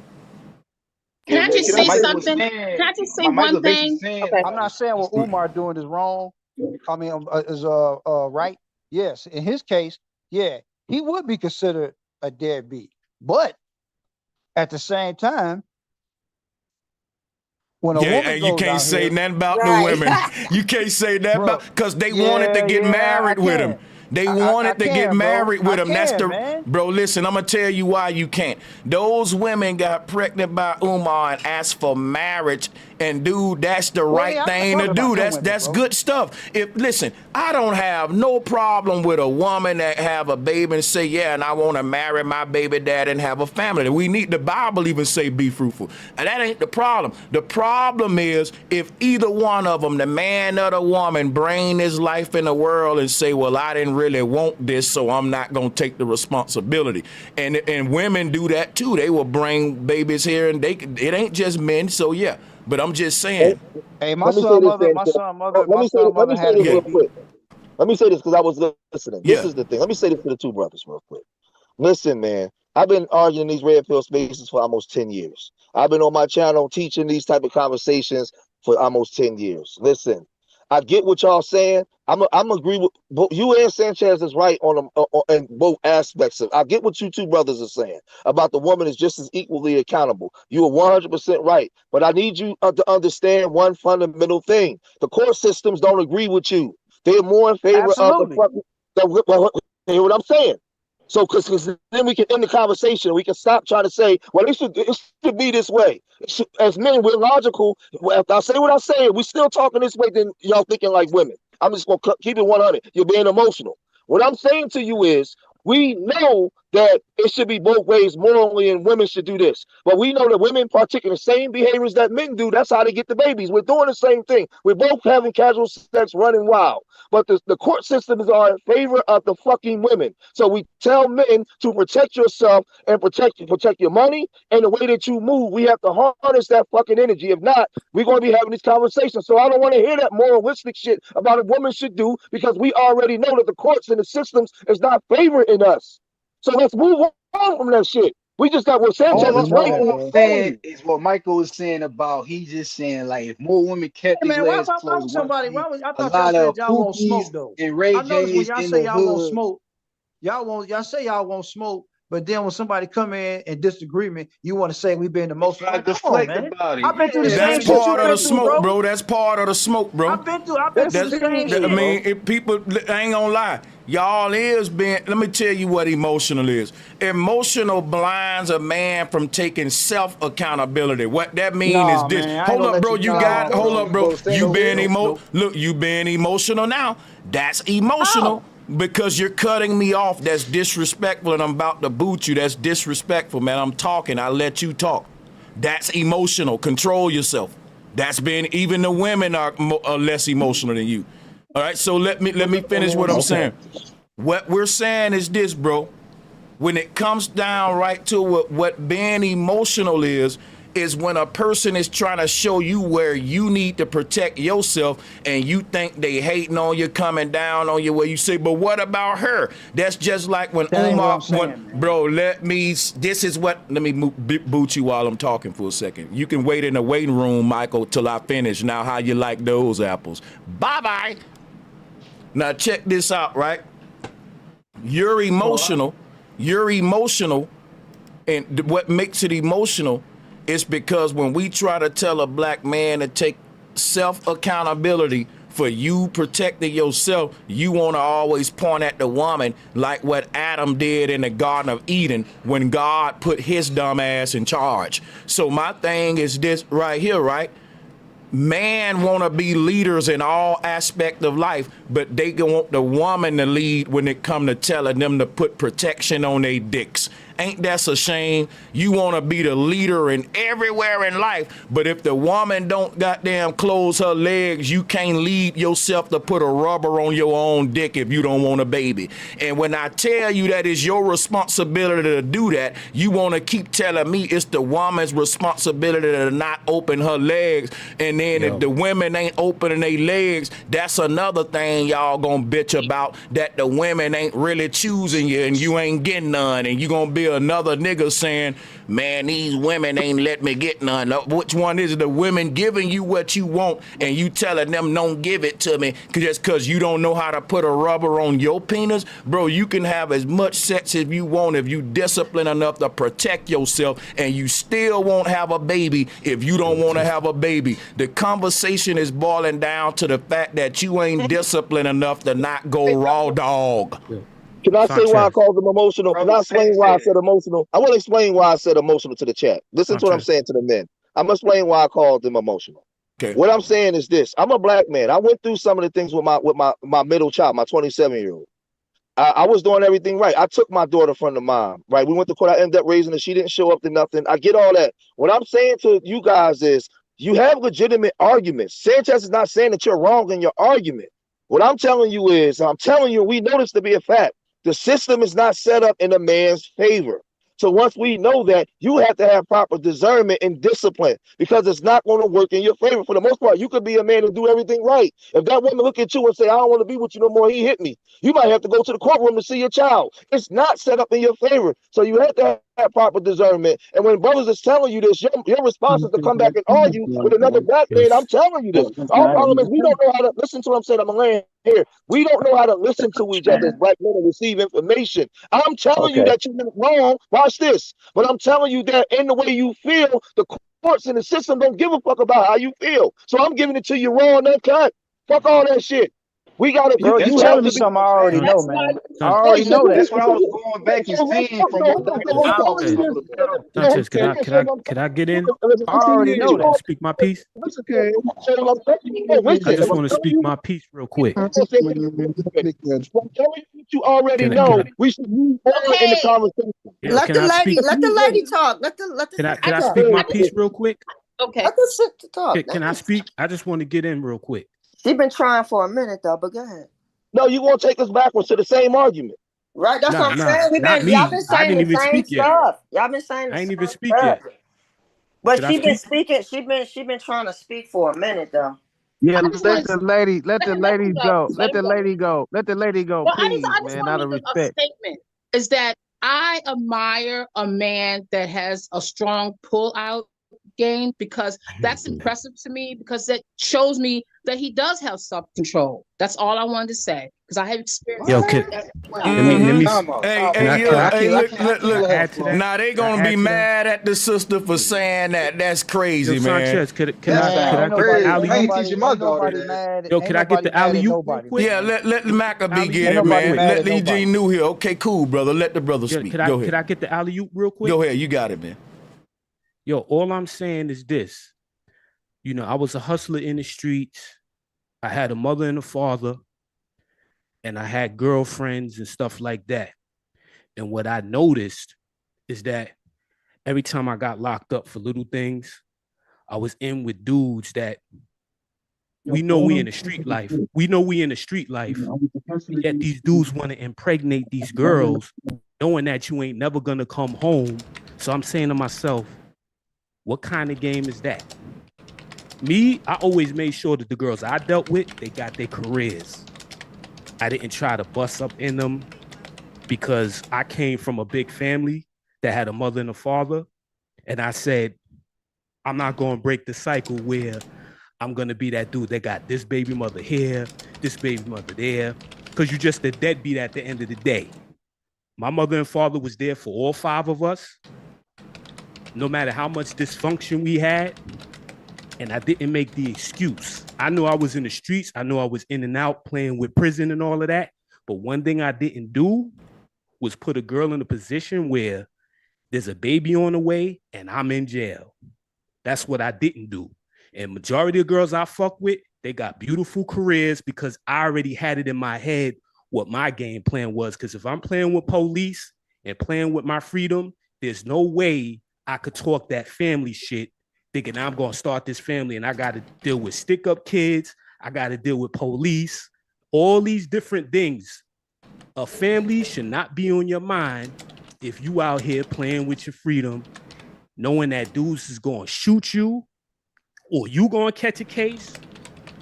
Can I just say Michael was something? saying, Can I just say Michael one was basically thing? saying, Okay. I'm not saying what Umar doing is wrong. I mean, is right. Yes, in his case, yeah, he would be considered a deadbeat. But at the same time, when a Yeah, woman and you goes can't out say here, nothing about the Right. women. You can't say that bro. about because they wanted to Yeah, get yeah, I married with him. can. They I wanted to get can, bro. married I with him. That's can, the man. bro. Listen, I'm gonna tell you why you can't. Those women got pregnant by Umar and asked for marriage. And dude, that's the Well, right I'm not thing to talking about do. them That's women, that's bro. good stuff. If listen, I don't have no problem with a woman that have a baby and say, yeah, and I want to marry my baby dad and have a family. We need the Bible even say be fruitful. And that ain't the problem. The problem is if either one of them, the man or the woman, bring this life in the world and say, well, I didn't really want this, so I'm not gonna take the responsibility. And women do that too. They will bring babies here, and it ain't just men. So yeah. But I'm just saying. Hey, Let me say this, then. Let my me say son let me mother say had a this Yeah. real baby. quick. Let me say this because I was listening. This Yeah. is the thing. Let me say this to the two brothers real quick. Listen, man. I've been arguing these red pill spaces for almost 10 years. I've been on my channel teaching these type of conversations for almost 10 years. Listen, I get what y'all saying. I'm agree with both you and Sanchez is right on them in both aspects of. I get what you two brothers are saying about the woman is just as equally accountable. You are 100% right, but I need you to understand one fundamental thing: the court systems don't agree with you. They're more in favor of the Absolutely. fucking. Hear what I'm saying? So, because then we can end the conversation. We can stop trying to say, well, it should be this way. As men, we're logical. Well, if I say what I say, we still talking this way, then y'all thinking like women. I'm just going to keep it 100. You're being emotional. What I'm saying to you is, we know that it should be both ways morally, and women should do this. But we know that women partake in the same behaviors that men do. That's how they get the babies. We're doing the same thing. We're both having casual sex, running wild. But the court systems are in favor of the fucking women. So we tell men to protect yourself and protect your money and the way that you move. We have to harness that fucking energy. If not, we're going to be having these conversations. So I don't want to hear that moralistic shit about what women should do, because we already know that the courts and the systems is not favoring us. So let's move on from that shit. We just got what Yeah, Sanchez we is know right. that, All I'm bro. saying is what Michael was saying about he just saying like if more women kept Hey his man, legs why closed, would we'll somebody? see I a thought y'all lot said of y'all won't pookies smoke though. and Ray I noticed when J's y'all in say the y'all won't hood. smoke, y'all say y'all won't smoke, but then when somebody come in disagreement, you want to say we being emotional. Try to Like, come on, deflect man. about it. I've been through the Yeah, That's same man. shit Just you've part of the been through, smoke, bro. bro. That's part of the smoke, bro. I've been through the same I shit, bro. mean, if people, I ain't gonna lie, y'all is being. Let me tell you what emotional is. Emotional blinds a man from taking self accountability. What that mean is Nah, this. man, I ain't Hold gonna up, let bro. you. You Nah, got. Hold bro. up, bro. You being nope. Look, you being emotional now. That's emotional. How? Because you're cutting me off. That's disrespectful, and I'm about to boot you. That's disrespectful, man. I'm talking. I let you talk. That's emotional. Control yourself. That's been even the women are less emotional than you. All right. So let me finish what I'm Okay. saying. What we're saying is this, bro. When it comes down right to what being emotional is when a person is trying to show you where you need to protect yourself and you think they hating on you, coming down on you, where you say, but what about her? That's just like when That ain't what Umar, I'm saying, man. bro, let me boot you while I'm talking for a second. You can wait in the waiting room, Michael, till I finish. Now, how you like those apples? Bye-bye. Now, check this out, right? You're emotional. You're emotional. And what makes it emotional is because when we try to tell a black man to take self accountability for you protecting yourself, you want to always point at the woman like what Adam did in the Garden of Eden when God put his dumb ass in charge. So my thing is this right here, right? Man want to be leaders in all aspect of life, but they want the woman to lead when it come to telling them to put protection on their dicks. Ain't that a shame? You want to be the leader in everywhere in life, but if the woman don't goddamn close her legs, you can't lead yourself to put a rubber on your own dick if you don't want a baby. And when I tell you that it's your responsibility to do that, you want to keep telling me it's the woman's responsibility to not open her legs. And then if the women ain't opening their legs, that's another thing y'all gonna bitch about, that the women ain't really choosing you and you ain't getting none, and you gonna be be another nigga saying, man, these women ain't let me get none. Which one is it? The women giving you what you want and you telling them don't give it to me just because you don't know how to put a rubber on your penis? Bro, you can have as much sex as you want if you discipline enough to protect yourself, and you still won't have a baby if you don't want to have a baby. The conversation is boiling down to the fact that you ain't disciplined enough to not go raw dog. Can I say Sanchez. why I called them emotional? Can I explain why I said emotional? I want to explain why I said emotional to the chat. Listen to what I'm saying to the men. I'm gonna explain why I called them emotional. Okay. What I'm saying is this: I'm a black man. I went through some of the things with my middle child, my 27-year-old. I was doing everything right. I took my daughter from the mom, right? We went to court. I ended up raising her. She didn't show up to nothing. I get all that. What I'm saying to you guys is you have legitimate arguments. Sanchez is not saying that you're wrong in your argument. What I'm telling you is, we know this to be a fact. The system is not set up in a man's favor. So once we know that, you have to have proper discernment and discipline, because it's not going to work in your favor. For the most part, you could be a man and do everything right. If that woman look at you and say, I don't want to be with you no more, he hit me, you might have to go to the courtroom to see your child. It's not set up in your favor. So you have to have proper discernment. And when brothers is telling you this, your response is to come back and argue with another black man. I'm telling you this. Our problem is we don't know how to listen to what I'm saying. I'm laying here. We don't know how to listen to each other as black men and receive information. I'm telling you that you've been wrong. Watch this. But I'm telling you that in the way you feel, the courts and the system don't give a fuck about how you feel. So I'm giving it to you raw and uncut. Fuck all that shit. We gotta, Bro, you telling me something I already know, man. I already know that. That's what I was going back and seeing from what Sanchez, can I get in? I already know that. Speak my piece. I just want to speak my piece real quick. I'm telling you what you already know. We should move on in the conversation. Let the lady talk. Can I speak my piece real quick? Okay. Let the sister talk. Can I speak? I just want to get in real quick. She been trying for a minute though, but go ahead. No, you gonna take us backwards to the same argument. Right, that's what I'm saying. Y'all been saying the same stuff. Y'all been saying the I ain't same even speak stuff. yet. But she been speaking. She been trying to speak for a minute though. Yeah, let the lady go. Let the lady go. Let the lady go, Well, please, I just man. want Out to of make a respect. statement. Is that I admire a man that has a strong pull-out game, because that's impressive to me, because that shows me that he does have self-control. That's all I wanted to say, because I have experience. Yo, look. Now they gonna be mad at the sister for saying that. That's crazy, man. Sanchez, can I get the alley-oop? Yo, can I get the alley-oop real quick? Yeah, let Maccabee get it, man. Let EG New here. Okay, cool, brother. Let the brother speak. Go ahead. Can I get the alley-oop real quick? Go ahead. You got it, man. Yo, all I'm saying is this. You know, I was a hustler in the streets. I had a mother and a father, and I had girlfriends and stuff like that. And what I noticed is that every time I got locked up for little things, I was in with dudes that we know we in the street life. Yet these dudes want to impregnate these girls, knowing that you ain't never gonna come home. So I'm saying to myself, what kind of game is that? Me, I always made sure that the girls I dealt with, they got their careers. I didn't try to bust up in them because I came from a big family that had a mother and a father. And I said, I'm not going to break the cycle where I'm going to be that dude that got this baby mother here, this baby mother there, because you're just a deadbeat at the end of the day. My mother and father was there for all 5 of us, no matter how much dysfunction we had. And I didn't make the excuse. I knew I was in the streets. I knew I was in and out playing with prison and all of that. But one thing I didn't do was put a girl in a position where there's a baby on the way and I'm in jail. That's what I didn't do. And majority of girls I fuck with, they got beautiful careers because I already had it in my head what my game plan was. Because if I'm playing with police and playing with my freedom, there's no way I could talk that family shit thinking I'm going to start this family and I got to deal with stick-up kids. I got to deal with police, all these different things. A family should not be on your mind if you out here playing with your freedom, knowing that dudes is going to shoot you, or you going to catch a case,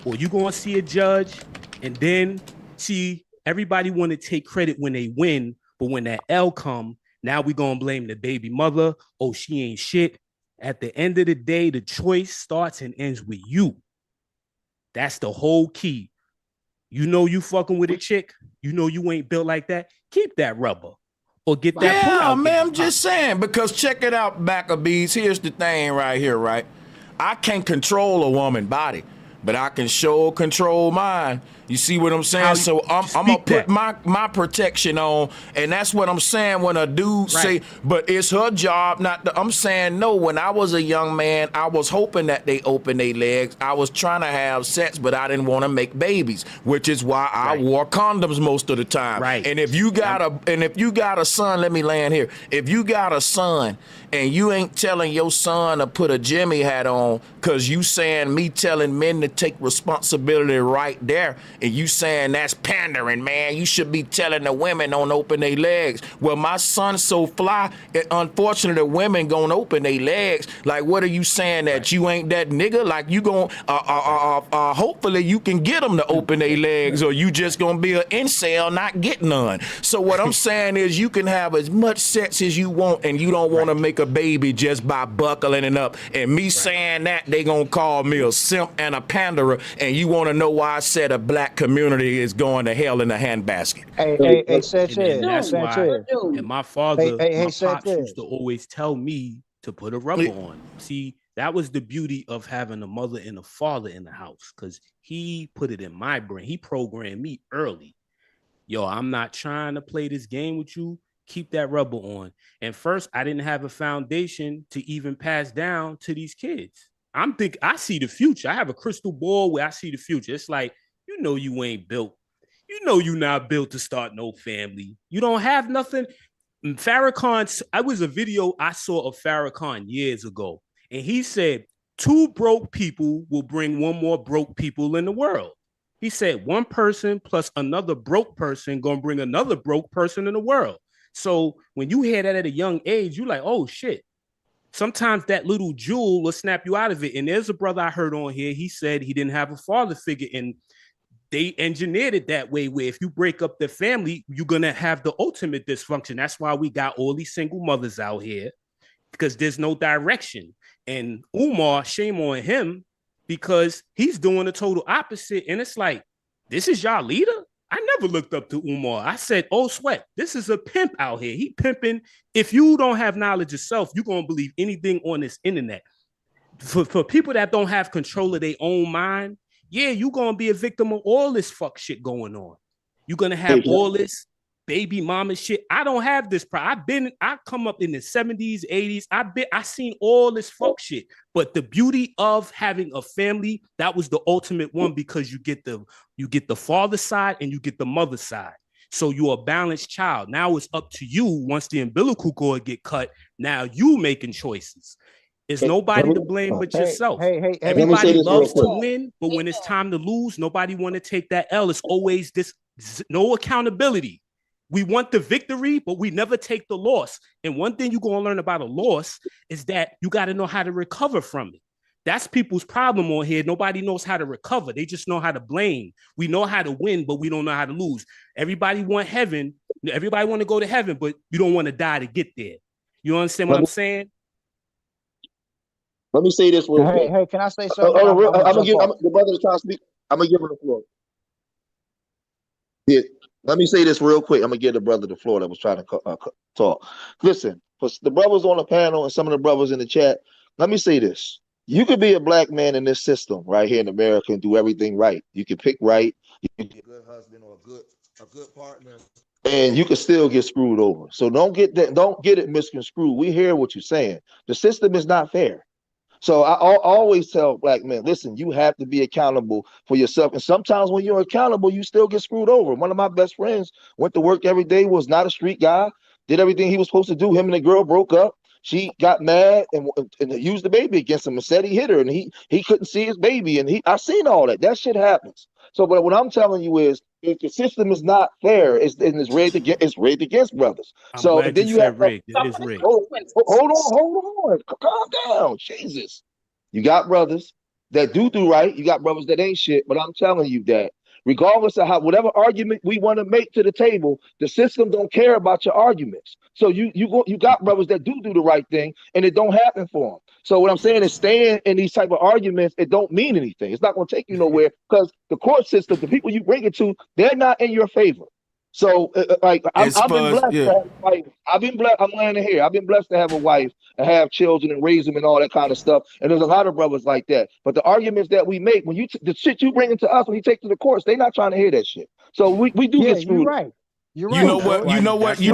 or you going to see a judge, and then see everybody want to take credit when they win, but when that L come, Now we gonna blame the baby mother. Oh, she ain't shit. At the end of the day, the choice starts and ends with you. That's the whole key. You know you fucking with a chick. You know you ain't built like that. Keep that rubber. Or get that pull Yeah, out. man, I'm just saying, because check it out, Maccabees. Here's the thing right here, right? I can't control a woman's body, but I can sure control mine. You see what I'm saying? So I'm gonna put my protection on, and that's what I'm saying when a dude say, but it's her job not to. I'm saying no. When I was a young man, I was hoping that they open their legs. I was trying to have sex, but I didn't want to make babies, which is why I wore condoms most of the time. Right. And if you got a son, let me land here. If you got a son and you ain't telling your son to put a Jimmy hat on, cause you saying me telling men to take responsibility right there. And you saying that's pandering, man. You should be telling the women don't open their legs. Well, my son's so fly, unfortunately, the women gonna open their legs. Like, what are you saying, that you ain't that nigga? Like, you gonna, hopefully you can get them to open their legs, or you just gonna be an incel, not get none. So what I'm saying is you can have as much sex as you want, and you don't want to make a baby just by buckling it up. And me saying that, they gonna call me a simp and a panderer, and you want to know why I said a black community is going to hell in a handbasket. Hey, Sanchez. And that's why, Sanchez. and my father, Hey, my pops Sanchez. used to always tell me to put a rubber on. See, that was the beauty of having a mother and a father in the house, because he put it in my brain. He programmed me early. Yo, I'm not trying to play this game with you. Keep that rubber on. And first, I didn't have a foundation to even pass down to these kids. I see the future. I have a crystal ball where I see the future. It's like, you know, you ain't built. You know, you're not built to start no family. You don't have nothing. Farrakhan, I was a video I saw of Farrakhan years ago, and he said 2 broke people will bring 1 more broke people in the world. He said 1 person plus another broke person gonna bring another broke person in the world. So when you hear that at a young age, you're like, oh shit. Sometimes that little jewel will snap you out of it. And there's a brother I heard on here. He said he didn't have a father figure, and they engineered it that way, where if you break up the family, you're going to have the ultimate dysfunction. That's why we got all these single mothers out here, because there's no direction. And Umar, shame on him, because he's doing the total opposite. And it's like, this is y'all leader? I never looked up to Umar. I said, oh, sweat, this is a pimp out here. He pimping. If you don't have knowledge of self, you're going to believe anything on this internet. For people that don't have control of their own mind, yeah, you're going to be a victim of all this fuck shit going on. You're going to have all this baby mama shit. I don't have this. I come up in the 70s, 80s. I seen all this fuck shit. But the beauty of having a family, that was the ultimate one, because you get the father side and you get the mother side. So you're a balanced child. Now it's up to you. Once the umbilical cord get cut, now you making choices. There's nobody to blame but yourself. Everybody loves to win, but when it's time to lose, nobody want to take that L. It's always this, no accountability. We want the victory, but we never take the loss. And one thing you're going to learn about a loss is that you got to know how to recover from it. That's people's problem on here. Nobody knows how to recover. They just know how to blame. We know how to win, but we don't know how to lose. Everybody want heaven. Everybody want to go to heaven, but you don't want to die to get there. You understand what I'm saying? Let me say this real quick. Hey, can I say something? I'm gonna give the brother trying to speak. I'm gonna give him the floor. Yeah. Let me say this real quick. I'm gonna give the brother the floor that was trying to talk. Listen, for the brothers on the panel and some of the brothers in the chat, let me say this. You could be a black man in this system right here in America and do everything right. You can pick right. You can be a good husband or a good partner, and you can still get screwed over. So don't get it misconstrued. We hear what you're saying. The system is not fair. So I always tell black men, listen, you have to be accountable for yourself. And sometimes when you're accountable, you still get screwed over. One of my best friends went to work every day, was not a street guy, did everything he was supposed to do. Him and the girl broke up. She got mad and used the baby against him and said he hit her, and he couldn't see his baby. And I seen all that. That shit happens. So, but what I'm telling you is, if the system is not fair, it's rigged against brothers. So then you have rigged. It is rigged. Hold on, calm down, Jesus. You got brothers that do right. You got brothers that ain't shit. But I'm telling you that Regardless of whatever argument we want to make to the table, the system don't care about your arguments. So you got brothers that do the right thing, and it don't happen for them. So what I'm saying is, staying in these type of arguments, it don't mean anything. It's not going to take you nowhere, because the court system, the people you bring it to, they're not in your favor. So like I've been blessed. Yeah. To have, like, I've been blessed. I'm landing here. I've been blessed to have a wife and have children and raise them and all that kind of stuff. And there's a lot of brothers like that. But the arguments that we make, when the shit you bring into us, when you take to the courts, they're not trying to hear that shit. So we do get screwed. You're right. You're right. You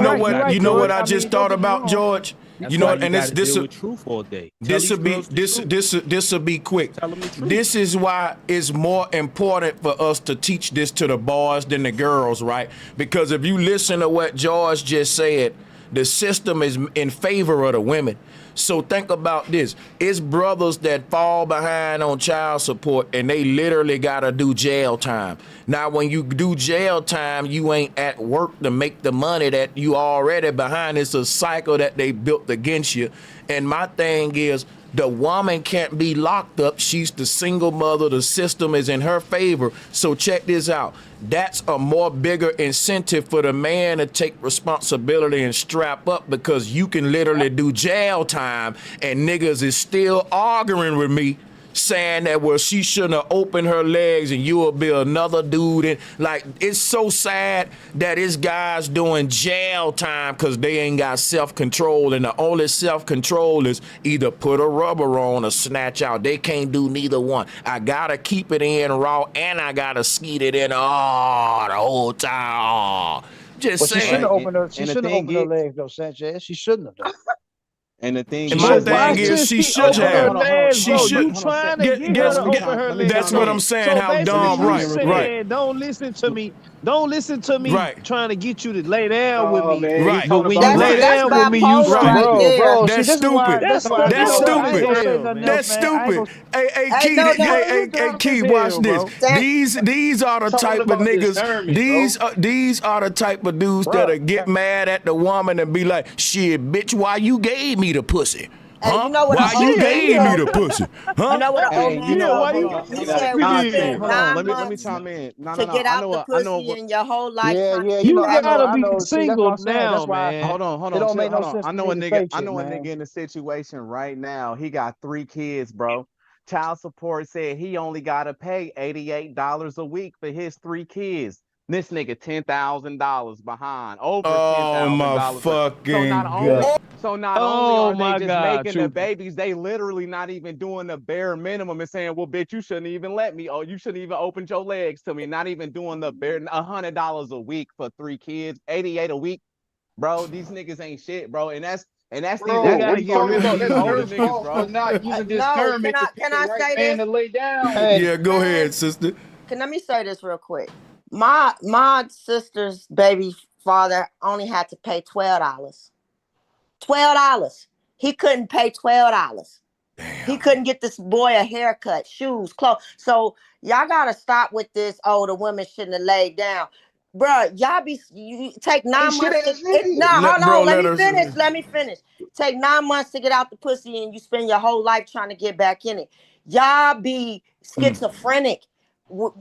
know what I just thought about, George? That's you know, and and this will truth all day. This will be quick. This is why it's more important for us to teach this to the boys than the girls, right? Because if you listen to what George just said, the system is in favor of the women. So think about this. It's brothers that fall behind on child support and they literally gotta do jail time. Now, when you do jail time, you ain't at work to make the money that you already behind. It's a cycle that they built against you. And my thing is, the woman can't be locked up. She's the single mother. The system is in her favor. So check this out. That's a more bigger incentive for the man to take responsibility and strap up, because you can literally do jail time and niggas is still arguing with me saying that, well, she shouldn't have opened her legs and you will be another dude. And like, it's so sad that it's guys doing jail time because they ain't got self-control, and the only self-control is either put a rubber on or snatch out. They can't do neither one. I gotta keep it in raw and I gotta skeet it in the whole time. Just She saying. shouldn't have opened her legs though, Sanchez. She shouldn't have done. And the thing And my thing is, she should have. She should. That's what I'm saying. So how dumb, right? Don't listen to me. Don't listen to me trying to get you to lay down with me. Man, right. But when you lay down with me, you bro. That's stupid. That's stupid. That's stupid. Hey, Key, watch this. These are the type of niggas. These are the type of dudes that'll get mad at the woman and be like, "Shit, bitch, why you gave me the pussy? Huh? You know what Why you gave me the pussy? Huh? You know what an old man told me? He said, we spent 9 let me chime in. to get out the pussy in your whole life. You gotta be single now, man. Hold on. It don't make no sense. I know a nigga in a situation right now. He got 3 kids, bro. Child support said he only gotta pay $88 a week for his 3 kids. This nigga $10,000 behind. Over $10,000. Oh my fucking God. So not only are they just making the babies, they literally not even doing the bare minimum and saying, well, bitch, you shouldn't even let me. Oh, you shouldn't even open your legs to me. Not even doing the bare $100 a week for 3 kids, $88 a week. Bro, these niggas ain't shit, bro. And that's bro, they gotta get rid of these older niggas, bro. Not using this term can I say this? To lay down. Yeah, go ahead, sister. Let me say this real quick. My sister's baby father only had to pay $12. $12. He couldn't pay $12. Damn. He couldn't get this boy a haircut, shoes, clothes. So y'all gotta stop with this. Oh, the women shouldn't have laid down. Bruh, you take 9 months. Let me finish. Take 9 months to get out the pussy and you spend your whole life trying to get back in it. Y'all be schizophrenic.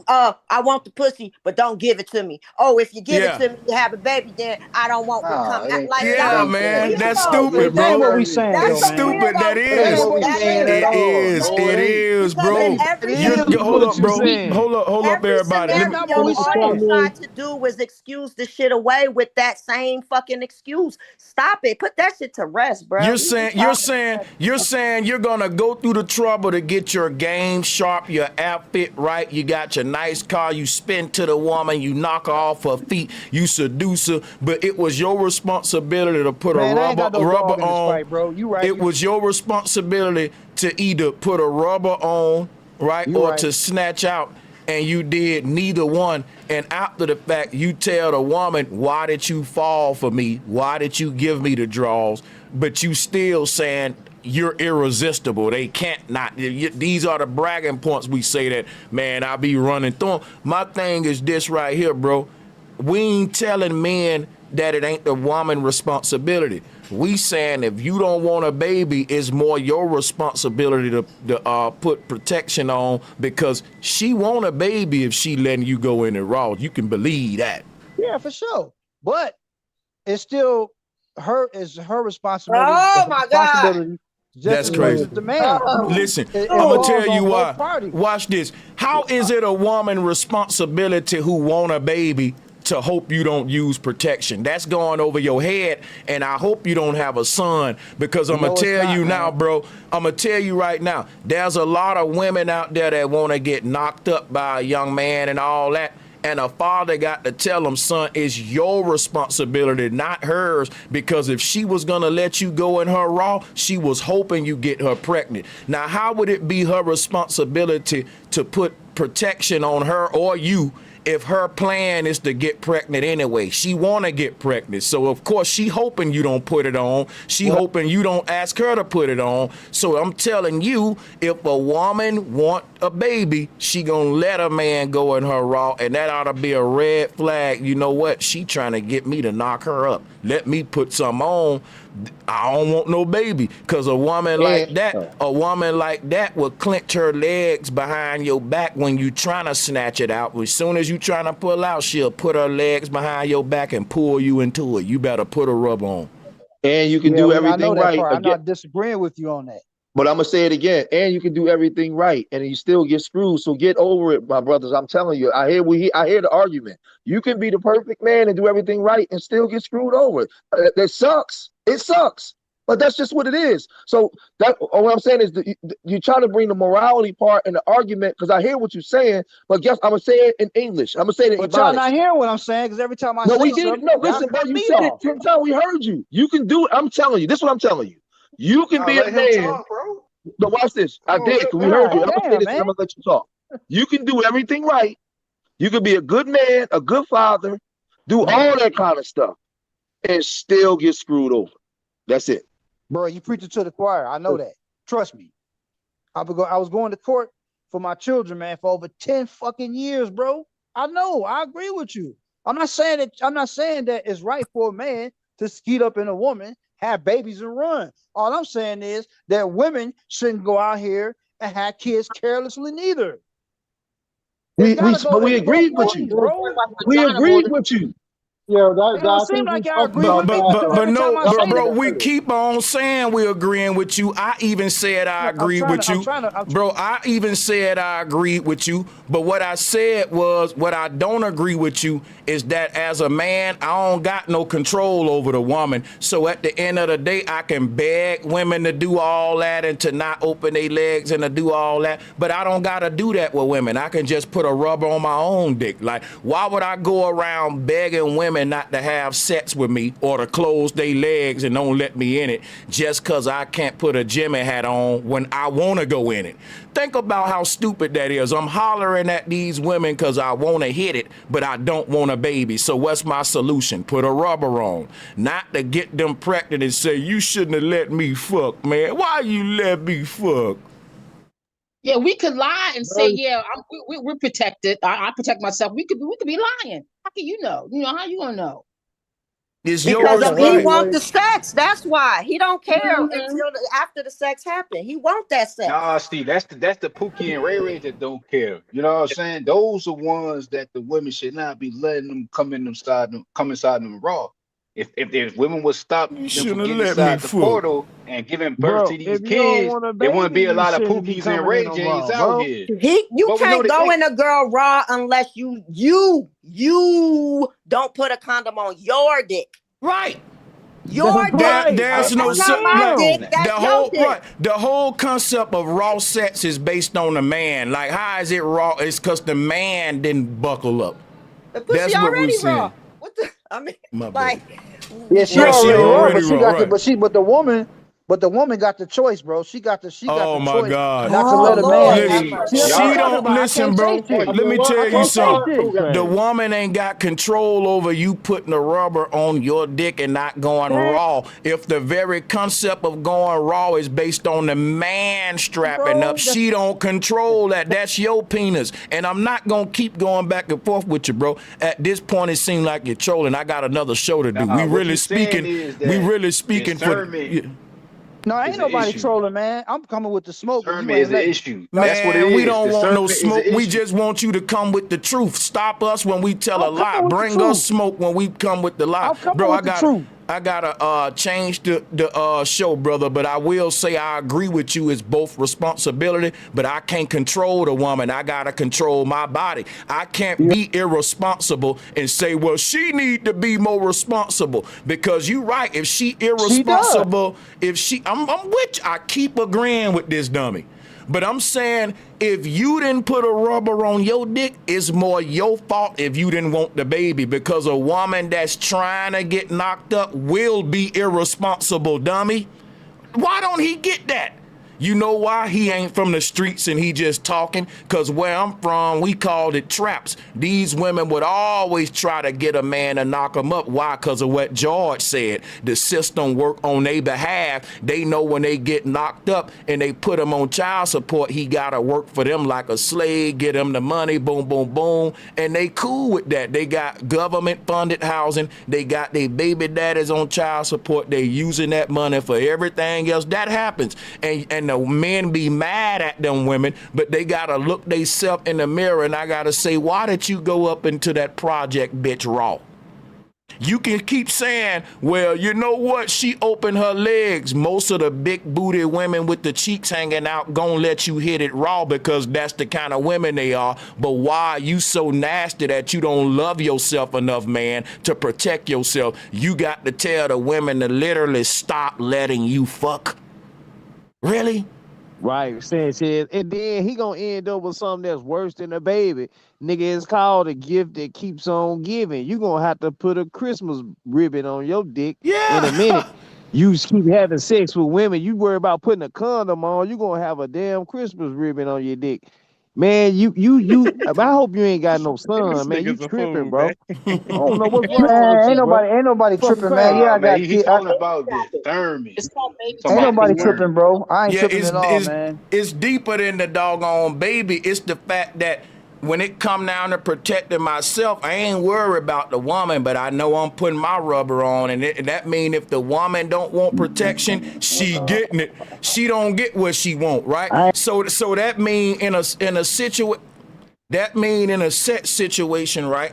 I want the pussy, but don't give it to me. Oh, if you give it to me, you have a baby, then I don't want to come out. Like, man, that's stupid, bro. What we saying, that's stupid. That is. It is, bro. Hold up, bro. Hold up, everybody. All you tried to do was excuse the shit away with that same fucking excuse. Stop it. Put that shit to rest, bro. You're saying you're gonna go through the trouble to get your game sharp, your outfit right. You got your nice car, you spin to the woman, you knock her off her feet, you seduce her, but it was your responsibility to put a rubber on. Fight, bro. You right. It was your responsibility to either put a rubber on, right, or to snatch out, and you did neither one. And after the fact, you tell the woman, why did you fall for me? Why did you give me the draws? But you still saying you're irresistible. They can't not. These are the bragging points we say that, man, I be running through them. My thing is this right here, bro. We ain't telling men that it ain't the woman responsibility. We saying if you don't want a baby, it's more your responsibility to put protection on, because she want a baby if she letting you go in it raw. You can believe that. Yeah, for sure. But it's still her responsibility. Oh my God. That's crazy. The man. Listen, It I'm gonna falls tell you on why. both parties. Watch this. How is it a woman responsibility who want a baby to hope you don't use protection? That's going over your head, and I hope you don't have a son, because I'm gonna tell you now, bro. I'm gonna tell you right now. There's a lot of women out there that want to get knocked up by a young man and all that. And a father got to tell him, son, it's your responsibility, not hers, because if she was going to let you go in her raw, she was hoping you get her pregnant. Now, how would it be her responsibility to put protection on her or you if her plan is to get pregnant anyway? She want to get pregnant. So, of course, she hoping you don't put it on. She hoping you don't ask her to put it on. So I'm telling you, if a woman want a baby, she gonna let a man go in her raw, and that ought to be a red flag. You know what? She trying to get me to knock her up. Let me put some on. I don't want no baby, because a woman like that will clench her legs behind your back when you trying to snatch it out. As soon as you trying to pull out, she'll put her legs behind your back and pull you into it. You better put a rub on. And you can do everything right. I'm not disagreeing with you on that. But I'm gonna say it again, and you can do everything right, and you still get screwed. So get over it, my brothers. I'm telling you, I hear the argument. You can be the perfect man and do everything right and still get screwed over. That sucks. It sucks. But that's just what it is. So what I'm saying is you try to bring the morality part in the argument, because I hear what you're saying, but guess I'm gonna say it in English. I'm gonna say it in But y'all not hearing what I'm saying, because every time I say we did. something, No, listen, bro, you said it 10 times. We heard you. You can do it. I'm telling you. This is what I'm telling you. You can be a man. But watch this. I did, because we heard you. I'm gonna say this, and I'm gonna let you talk. You can do everything right. You can be a good man, a good father, do all that kind of stuff, and still get screwed over. That's it. Bro, you preaching to the choir. I know that. Trust me. I was going to court for my children, man, for over 10 fucking years, bro. I know. I agree with you. I'm not saying that it's right for a man to skeet up in a woman, have babies, and run. All I'm saying is that women shouldn't go out here and have kids carelessly neither. We agreed with you. Bro. We agreed with you. Yeah, it don't seem like y'all agree with me. But no, bro, we keep on saying we're agreeing with you. I even said I agree with you. Bro, I even said I agreed with you. But what I said was, what I don't agree with you is that as a man, I don't got no control over the woman. So at the end of the day, I can beg women to do all that and to not open their legs and to do all that. But I don't got to do that with women. I can just put a rubber on my own dick. Like, why would I go around begging women not to have sex with me or to close their legs and don't let me in it just because I can't put a Jimmy hat on when I want to go in it? Think about how stupid that is. I'm hollering at these women because I want to hit it, but I don't want a baby. So what's my solution? Put a rubber on. Not to get them pregnant and say, you shouldn't have let me fuck, man. Why you let me fuck? Yeah, we could lie and say, yeah, we're protected. I protect myself. We could be lying. How can you know? You know, how you gonna know? It's because yours, he want the sex. That's why he don't care until after the sex happen. He want that sex. Nah, Steve, that's the Pookie and Ray Ray that don't care. You know what I'm saying? Those are ones that the women should not be letting them come inside them raw. If women would stop them from getting inside the portal and giving birth to these kids, there wouldn't be a lot of Pookies and Ray J's out here. You can't go in a girl raw unless you don't put a condom on your dick. Right. Your dick. There's no the whole concept of raw sex is based on the man. Like, how is it raw? It's because the man didn't buckle up. The pussy That's what already we're saying. raw. What the? I mean, like, yeah, she already raw, but the woman, But the woman got the choice, bro. She got the Oh my choice God. not to Oh let a man. Lord, have Listen, See, that's mercy. what I'm she talking don't about. I listen, can't say bro. shit. Let me tell I you can't say something. shit. The woman ain't got control over you putting the rubber on your dick and not going Man, raw. If the very concept of going raw is based on the man strapping up, bro, that's she don't control that. That's your penis. And I'm not gonna keep going back and forth with you, bro. At this point, it seems like you're trolling. I got another show to do. Nah, what you saying is We that really speaking for. discernment no, ain't is an nobody issue. trolling, man. I'm coming with the smoke, and you Discernment is ain't an letting. issue. That's what it Man, we is. don't want no Discernment is an smoke. We issue. just want you to come with the truth. Stop us when we tell a I'm lie. coming with the Bring us truth. smoke when we come with the lie. I'm coming Bro, with the truth. I gotta change the show, brother. But I will say I agree with you. It's both responsibility, but I can't control the woman. I gotta control my body. I can't Yeah, be irresponsible and say, well, she need to be more responsible. Because you right. If she she does. irresponsible, I'm with you. I keep agreeing with this dummy. But I'm saying if you didn't put a rubber on your dick, it's more your fault if you didn't want the baby, because a woman that's trying to get knocked up will be irresponsible, dummy. Why don't he get that? You know why? He ain't from the streets and he just talking. Because where I'm from, we called it traps. These women would always try to get a man to knock him up. Why? Because of what George said. The system work on their behalf. They know when they get knocked up and they put him on child support, he got to work for them like a slave, get him the money, boom, boom, boom. And they cool with that. They got government funded housing. They got their baby daddies on child support. They using that money for everything else. That happens. And the men be mad at them women, but they gotta look theyself in the mirror, and I gotta say, why did you go up into that project, bitch, raw? You can keep saying, well, you know what? She opened her legs. Most of the big booty women with the cheeks hanging out gonna let you hit it raw because that's the kind of women they are. But why are you so nasty that you don't love yourself enough, man, to protect yourself? You got to tell the women to literally stop letting you fuck. Really? Right, Sanchez. And then he gonna end up with something that's worse than a baby. Nigga, it's called a gift that keeps on giving. You gonna have to put a Christmas ribbon on your dick in a minute. Yeah. You just keep having sex with women. You worry about putting a condom on. You gonna have a damn Christmas ribbon on your dick. Man, I hope you ain't got no son, man. You tripping, bro. I don't know what's wrong with Man, you, bro. ain't nobody Fucking tripping, man. crazy. Yeah, Nah, I man, got he kids. talking about discernment. It's called baby Talking Ain't about nobody stepping. tripping, discernment. bro. I ain't Yeah, tripping at all, man. it's deeper than the doggone baby. It's the fact that when it come down to protecting myself, I ain't worried about the woman, but I know I'm putting my rubber on, and that mean if the woman don't want protection, she getting it. She don't get what she want, right? I So that mean in a set situation, right?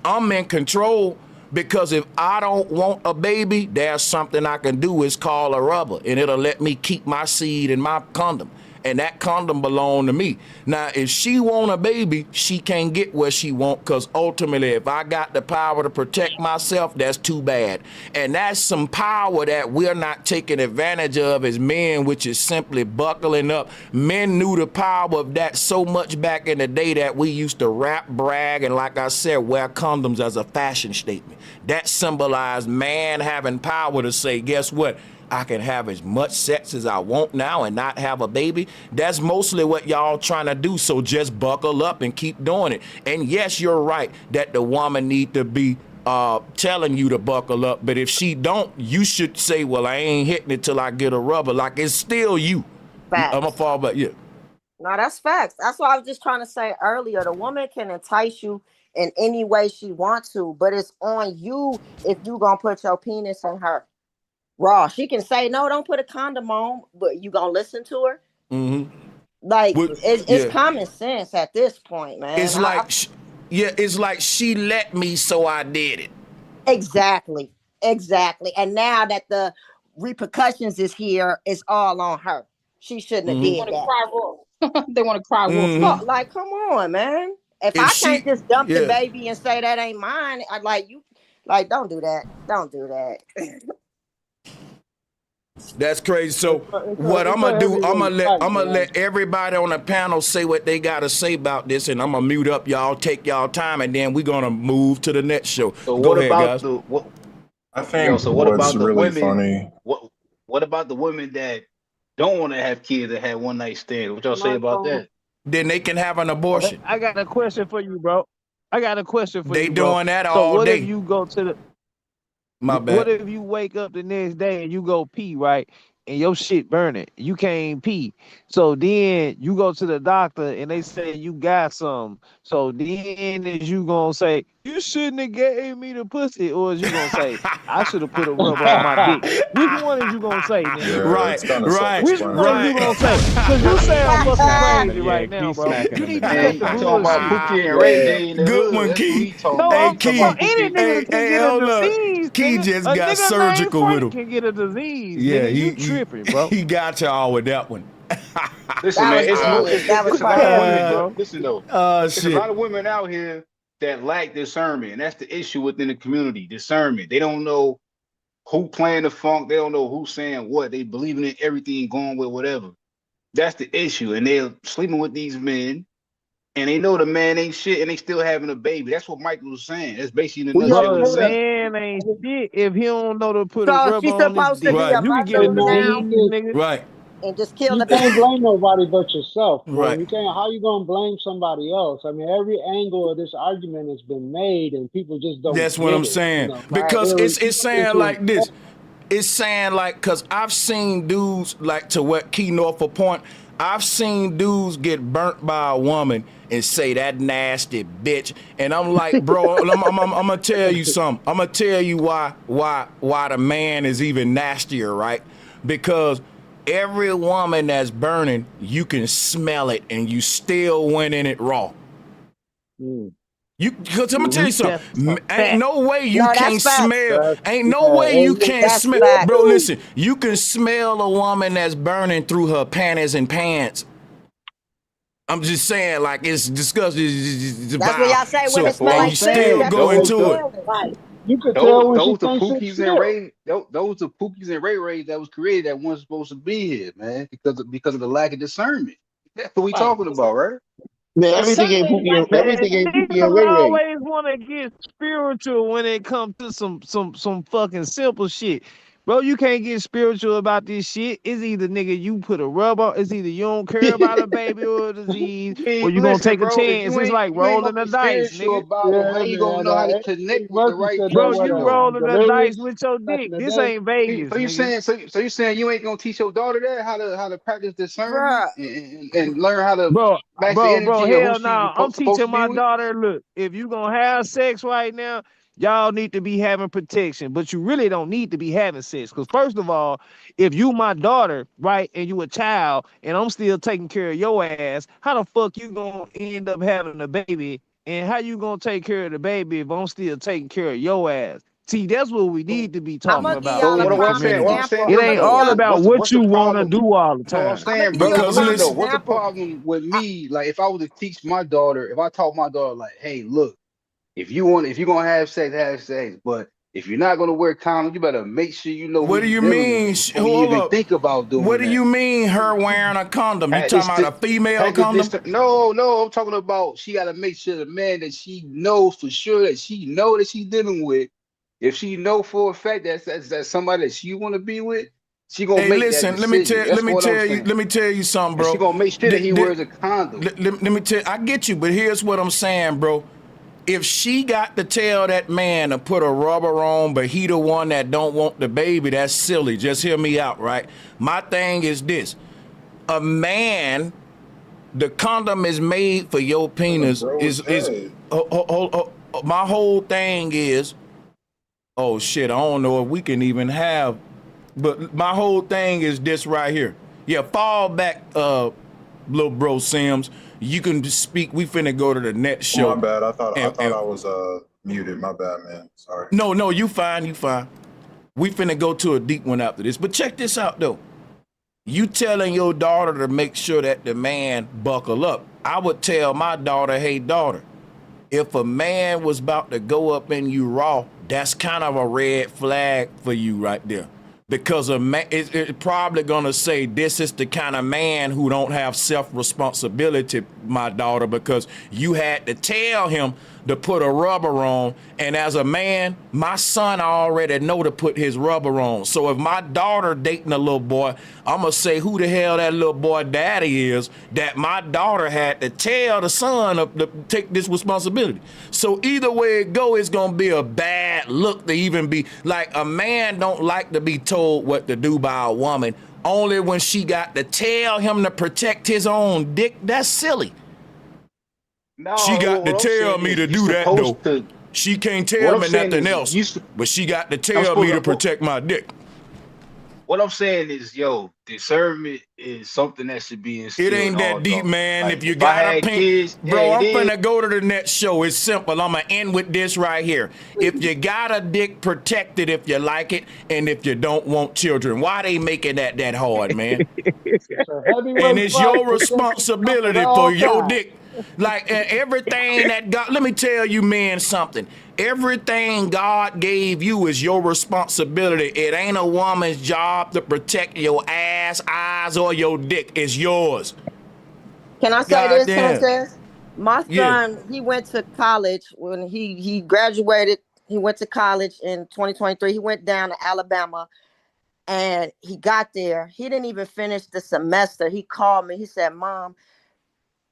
I'm in control, because if I don't want a baby, there's something I can do. It's called a rubber, and it'll let me keep my seed in my condom. And that condom belong to me. Now, if she want a baby, she can't get what she want, because ultimately, if I got the power to protect myself, that's too bad. And that's some power that we're not taking advantage of as men, which is simply buckling up. Men knew the power of that so much back in the day that we used to rap, brag, and like I said, wear condoms as a fashion statement. That symbolized man having power to say, guess what? I can have as much sex as I want now and not have a baby. That's mostly what y'all trying to do. So just buckle up and keep doing it. And yes, you're right that the woman need to be telling you to buckle up. But if she don't, you should say, well, I ain't hitting it till I get a rubber. Like, it's still you. I'm gonna Facts. fall back. Yeah. No, that's facts. That's what I was just trying to say earlier. The woman can entice you in any way she wants to, but it's on you if you gonna put your penis in her raw. She can say no, don't put a condom on, but you gonna listen to her? Mm-hmm. Like it's Yeah. common sense at this point, man. It's like, it's like she let me, so I did it. Exactly, and now that the repercussions is here, it's all on her. She shouldn't have Mm-hmm. did that. Cry wolf. They want to cry wolf. Mm-hmm. Like, come on, man. If If I can't she, just dump the yeah. baby and say that ain't mine, I like you. Like, don't do that. Don't do that. That's crazy. So what I'm gonna do, I'm gonna let everybody on the panel say what they gotta say about this, and I'm gonna mute up, y'all, take y'all time, and then we're gonna move to the next show. So Go what ahead, about guys. the what? I Yo, think so what what's about the really women? funny. What What about the women that don't want to have kids that had one night stands? What y'all say about that? Then they can have an abortion. I got a question for you, bro. I got a question for They you, bro. doing that So all what if day. you go to the My what bad. if you wake up the next day and you go pee, right? And your shit burning. You can't pee. So then you go to the doctor and they say you got some. So then is you gonna say, you shouldn't have gave me the pussy? Or is you gonna say, I should have put a rubber on my dick? Which one is you gonna say, nigga? Right, right, Which one is you gonna say? Because you sound fucking crazy right now, bro. You need to Man, cut you the talking about bullshit. Pookie and Ray J in the Good hood. one, That's what Key. we talking No, about. Hey, I'm talking about Key. any nigga that can get a Hold up. disease, Key nigga. just A got nigga named surgical with Frank him. can get a disease, Yeah, nigga. You tripping, bro. he got y'all with that one. Listen, That man, was it's more. good. That was It's a lot of funny. women. bro. Listen though, Oh it's a shit. lot of women out here that lack discernment, and that's the issue within the community. Discernment. They don't know who playing the funk. They don't know who's saying what. They believing in everything, going with whatever. That's the issue, and they're sleeping with these men, and they know the man ain't shit, and they still having a baby. That's what Michael was saying. That's basically in a We nutshell all what Bro, he's know the that. saying. man ain't shit if he don't know to put a So rubber she's on his supposed to dick. be a Right, You can get Hey a mother man, disease, now nigga. right, and just kill you the can't baby? blame nobody but yourself, man. right. You can't. How you gonna blame somebody else? I mean, every angle of this argument has been made, and people just don't That's what get I'm it. You saying. know, not Because really. it's People saying into like this. It's saying like, cause I've seen dudes like to what Key Norfolk point. I've seen dudes get burnt by a woman and say that nasty bitch, and I'm like, bro, I'm gonna tell you something. I'm gonna tell you why the man is even nastier, right? Because every woman that's burning, you can smell it, and you still went in it raw. Cause I'm gonna tell you That's something. a Ain't fact. no way you No, that's can't facts. smell. Ain't no way you can't That's smell, bro. facts. Listen, you can smell a woman that's burning through her panties and pants. I'm just saying, like it's disgusting. It's That's what vile. y'all say. Women So, That's smell what and I'm you like pussy. still saying. That's what go you can into it. smell it. right. You could tell Those when she those the thinks it's Pookies and shit. Ray those the Pookies and Ray Rays that was created that weren't supposed to be here, man, because of the lack of discernment. That's what we Right. talking about, right? Man, But some men like that. everything ain't Pookie and Niggas Ray Ray. always want to get spiritual when it comes to some fucking simple shit. Bro, you can't get spiritual about this shit. It's either nigga you put a rubber, it's either you don't care about a baby or a disease, or you gonna Listen, take a bro, if chance. It's like you ain't gonna rolling the be dice, spiritual nigga. about it, how Yeah, you gonna man. know how to Eddie connect with the Murphy right said that Bro, what you person though? rolling the dice delirious with your back in dick. the This day. ain't Vegas, So you nigga. saying so you saying you ain't gonna teach your daughter that how to practice discernment Bruh. and learn how to Bro, match the bro, energy of who hell she's no. I'm supposed teaching to be my with? daughter, look, if you gonna have sex right now, y'all need to be having protection. But you really don't need to be having sex. Because first of all, if you my daughter, right, and you a child, and I'm still taking care of your ass, how the fuck you gonna end up having a baby? And how you gonna take care of the baby if I'm still taking care of your ass? See, that's what we need to be I'm talking gonna give about y'all So a in the what I'm prime saying, community. example. It I'm ain't gonna give all y'all. about what's what the you want to problem? do all the No, I'm time. I'm gonna saying, give brother, you a Because listen prime though. listen, What's the example. problem with me? Like, if I was to teach my daughter, if I taught my daughter, like, hey, look, if you're gonna have sex, but if you're not gonna wear condoms, you better make sure you know who what do you're you dealing with mean? before you Hold even up. think about What doing do that. you mean her wearing a condom? You Had talking this, about a female had this, condom? no, I'm talking about she gotta make sure the man that she knows for sure that she know that she's dealing with, if she know for a fact that's somebody that she want to be with, she gonna Hey, make that listen. decision. That's what I'm saying. Let me tell you something, And she bro. gonna make sure that he wears a condom. Let me tell. I get you, but here's what I'm saying, bro. If she got to tell that man to put a rubber on, but he the one that don't want the baby, that's silly. Just hear me out, right? My thing is this: a man, the condom is made for your penis. Is my whole thing is. Oh shit! I don't know if we can even have. But my whole thing is this right here. Yeah, fall back, little bro Sims. You can speak. We finna go to the next Oh, show. my bad. I thought And I was muted. My bad, man. Sorry. no, you fine, you fine. We finna go to a deep one after this. But check this out though. You telling your daughter to make sure that the man buckle up. I would tell my daughter, hey daughter, if a man was about to go up in you raw, that's kind of a red flag for you right there. because a man it probably gonna say this is the kind of man who don't have self-responsibility, my daughter, because you had to tell him to put a rubber on, and as a man, my son already know to put his rubber on. So if my daughter dating a little boy, I'm gonna say who the hell that little boy daddy is, that my daughter had to tell the son to take this responsibility. So either way it go, it's gonna be a bad look to even be like, a man don't like to be told what to do by a woman, only when she got to tell him to protect his own dick. That's silly. No, She got to tell me to do that though. She can't tell me nothing else, but she got to tell me to protect my dick. What I'm saying is, yo, discernment is something that should be instilled. It ain't that deep, daughters. man. Like, if you I got had a pink, kids, bro, I'm it finna go to the next show. It's simple. I'm gonna end with this right here. If you got a dick, protect it if you like it, and if you don't want children. Why they making that hard, man? And it's your responsibility for your dick. Like, and everything that God, let me tell you, man, something. Everything God gave you is your responsibility. It ain't a woman's job to protect your ass, eyes, or your dick. It's yours. Can I say God this, damn. Sanchez? My son, Yeah. he went to college when he graduated. He went to college in 2023. He went down to Alabama, and he got there. He didn't even finish the semester. He called me. He said, "Mom,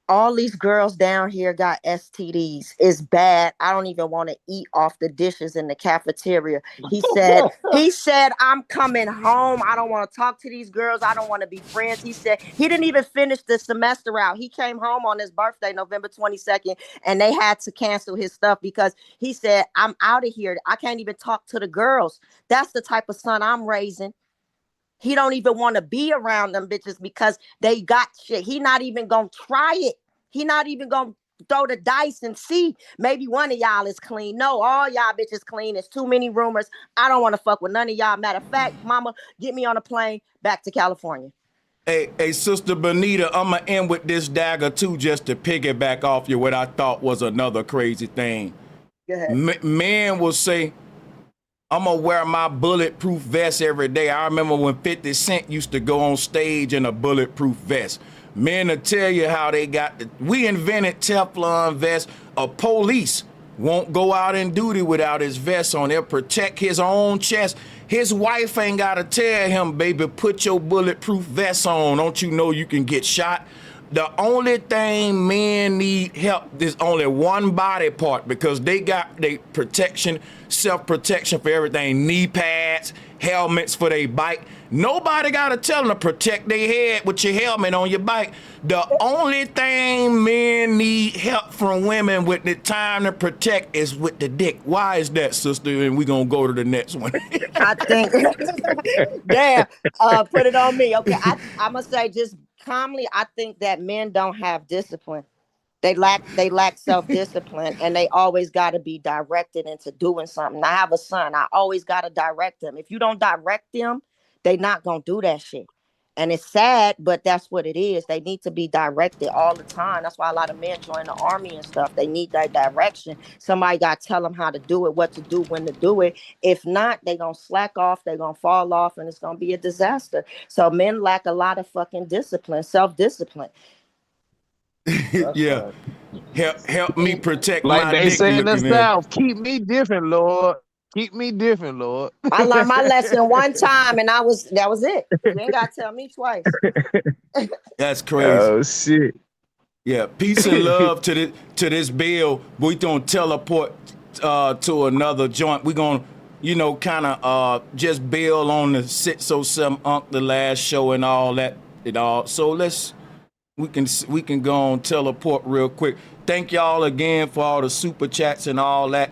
all these girls down here got STDs. It's bad. I don't even want to eat off the dishes in the cafeteria." He said, "I'm coming home. I don't want to talk to these girls. I don't want to be friends." He said he didn't even finish the semester out. He came home on his birthday, November 22nd, and they had to cancel his stuff because he said, "I'm out of here. I can't even talk to the girls." That's the type of son I'm raising. He don't even want to be around them bitches because they got shit. He not even gonna try it. He not even gonna throw the dice and see. Maybe one of y'all is clean. No, all y'all bitches clean. It's too many rumors. I don't want to fuck with none of y'all. Matter of fact, mama, get me on a plane back to California. Hey, Sister Benita, I'm going to end with this dagger, too, just to piggyback off you, what I thought was another crazy thing. Go ahead. Men will say, I'm going to wear my bulletproof vest every day. I remember when 50 Cent used to go on stage in a bulletproof vest. Men will tell you how they got we invented Teflon vests. A police won't go out in duty without his vest on. He'll protect his own chest. His wife ain't got to tell him, baby, put your bulletproof vest on. Don't you know you can get shot? The only thing men need help is only one body part, because they got their protection, self-protection for everything, knee pads, helmets for their bike. Nobody got to tell them to protect their head with your helmet on your bike. The only thing men need help from women with the time to protect is with the dick. Why is that, sister? And we're going to go to the next one. I think, damn, put it on me. Okay, I'm going to say just calmly, I think that men don't have discipline. They lack self-discipline, and they always got to be directed into doing something. I have a son. I always got to direct them. If you don't direct them, they not going to do that shit. And it's sad, but that's what it is. They need to be directed all the time. That's why a lot of men join the army and stuff. They need that direction. Somebody got to tell them how to do it, what to do, when to do it. If not, they're going to slack off. They're going to fall off, and it's going to be a disaster. So men lack a lot of fucking discipline, self-discipline. Yeah. Help me protect like my they dick. say in the looking at. South, keep me different, Lord. Keep me different, Lord. I learned my lesson one time, and that was it. You ain't got to tell me twice. That's crazy. Oh shit. Yeah, peace and love to this bill. We gonna teleport to another joint. We gonna, kind of just build on the 607 Unk, the last show and all that. So we can go on teleport real quick. Thank y'all again for all the super chats and all that.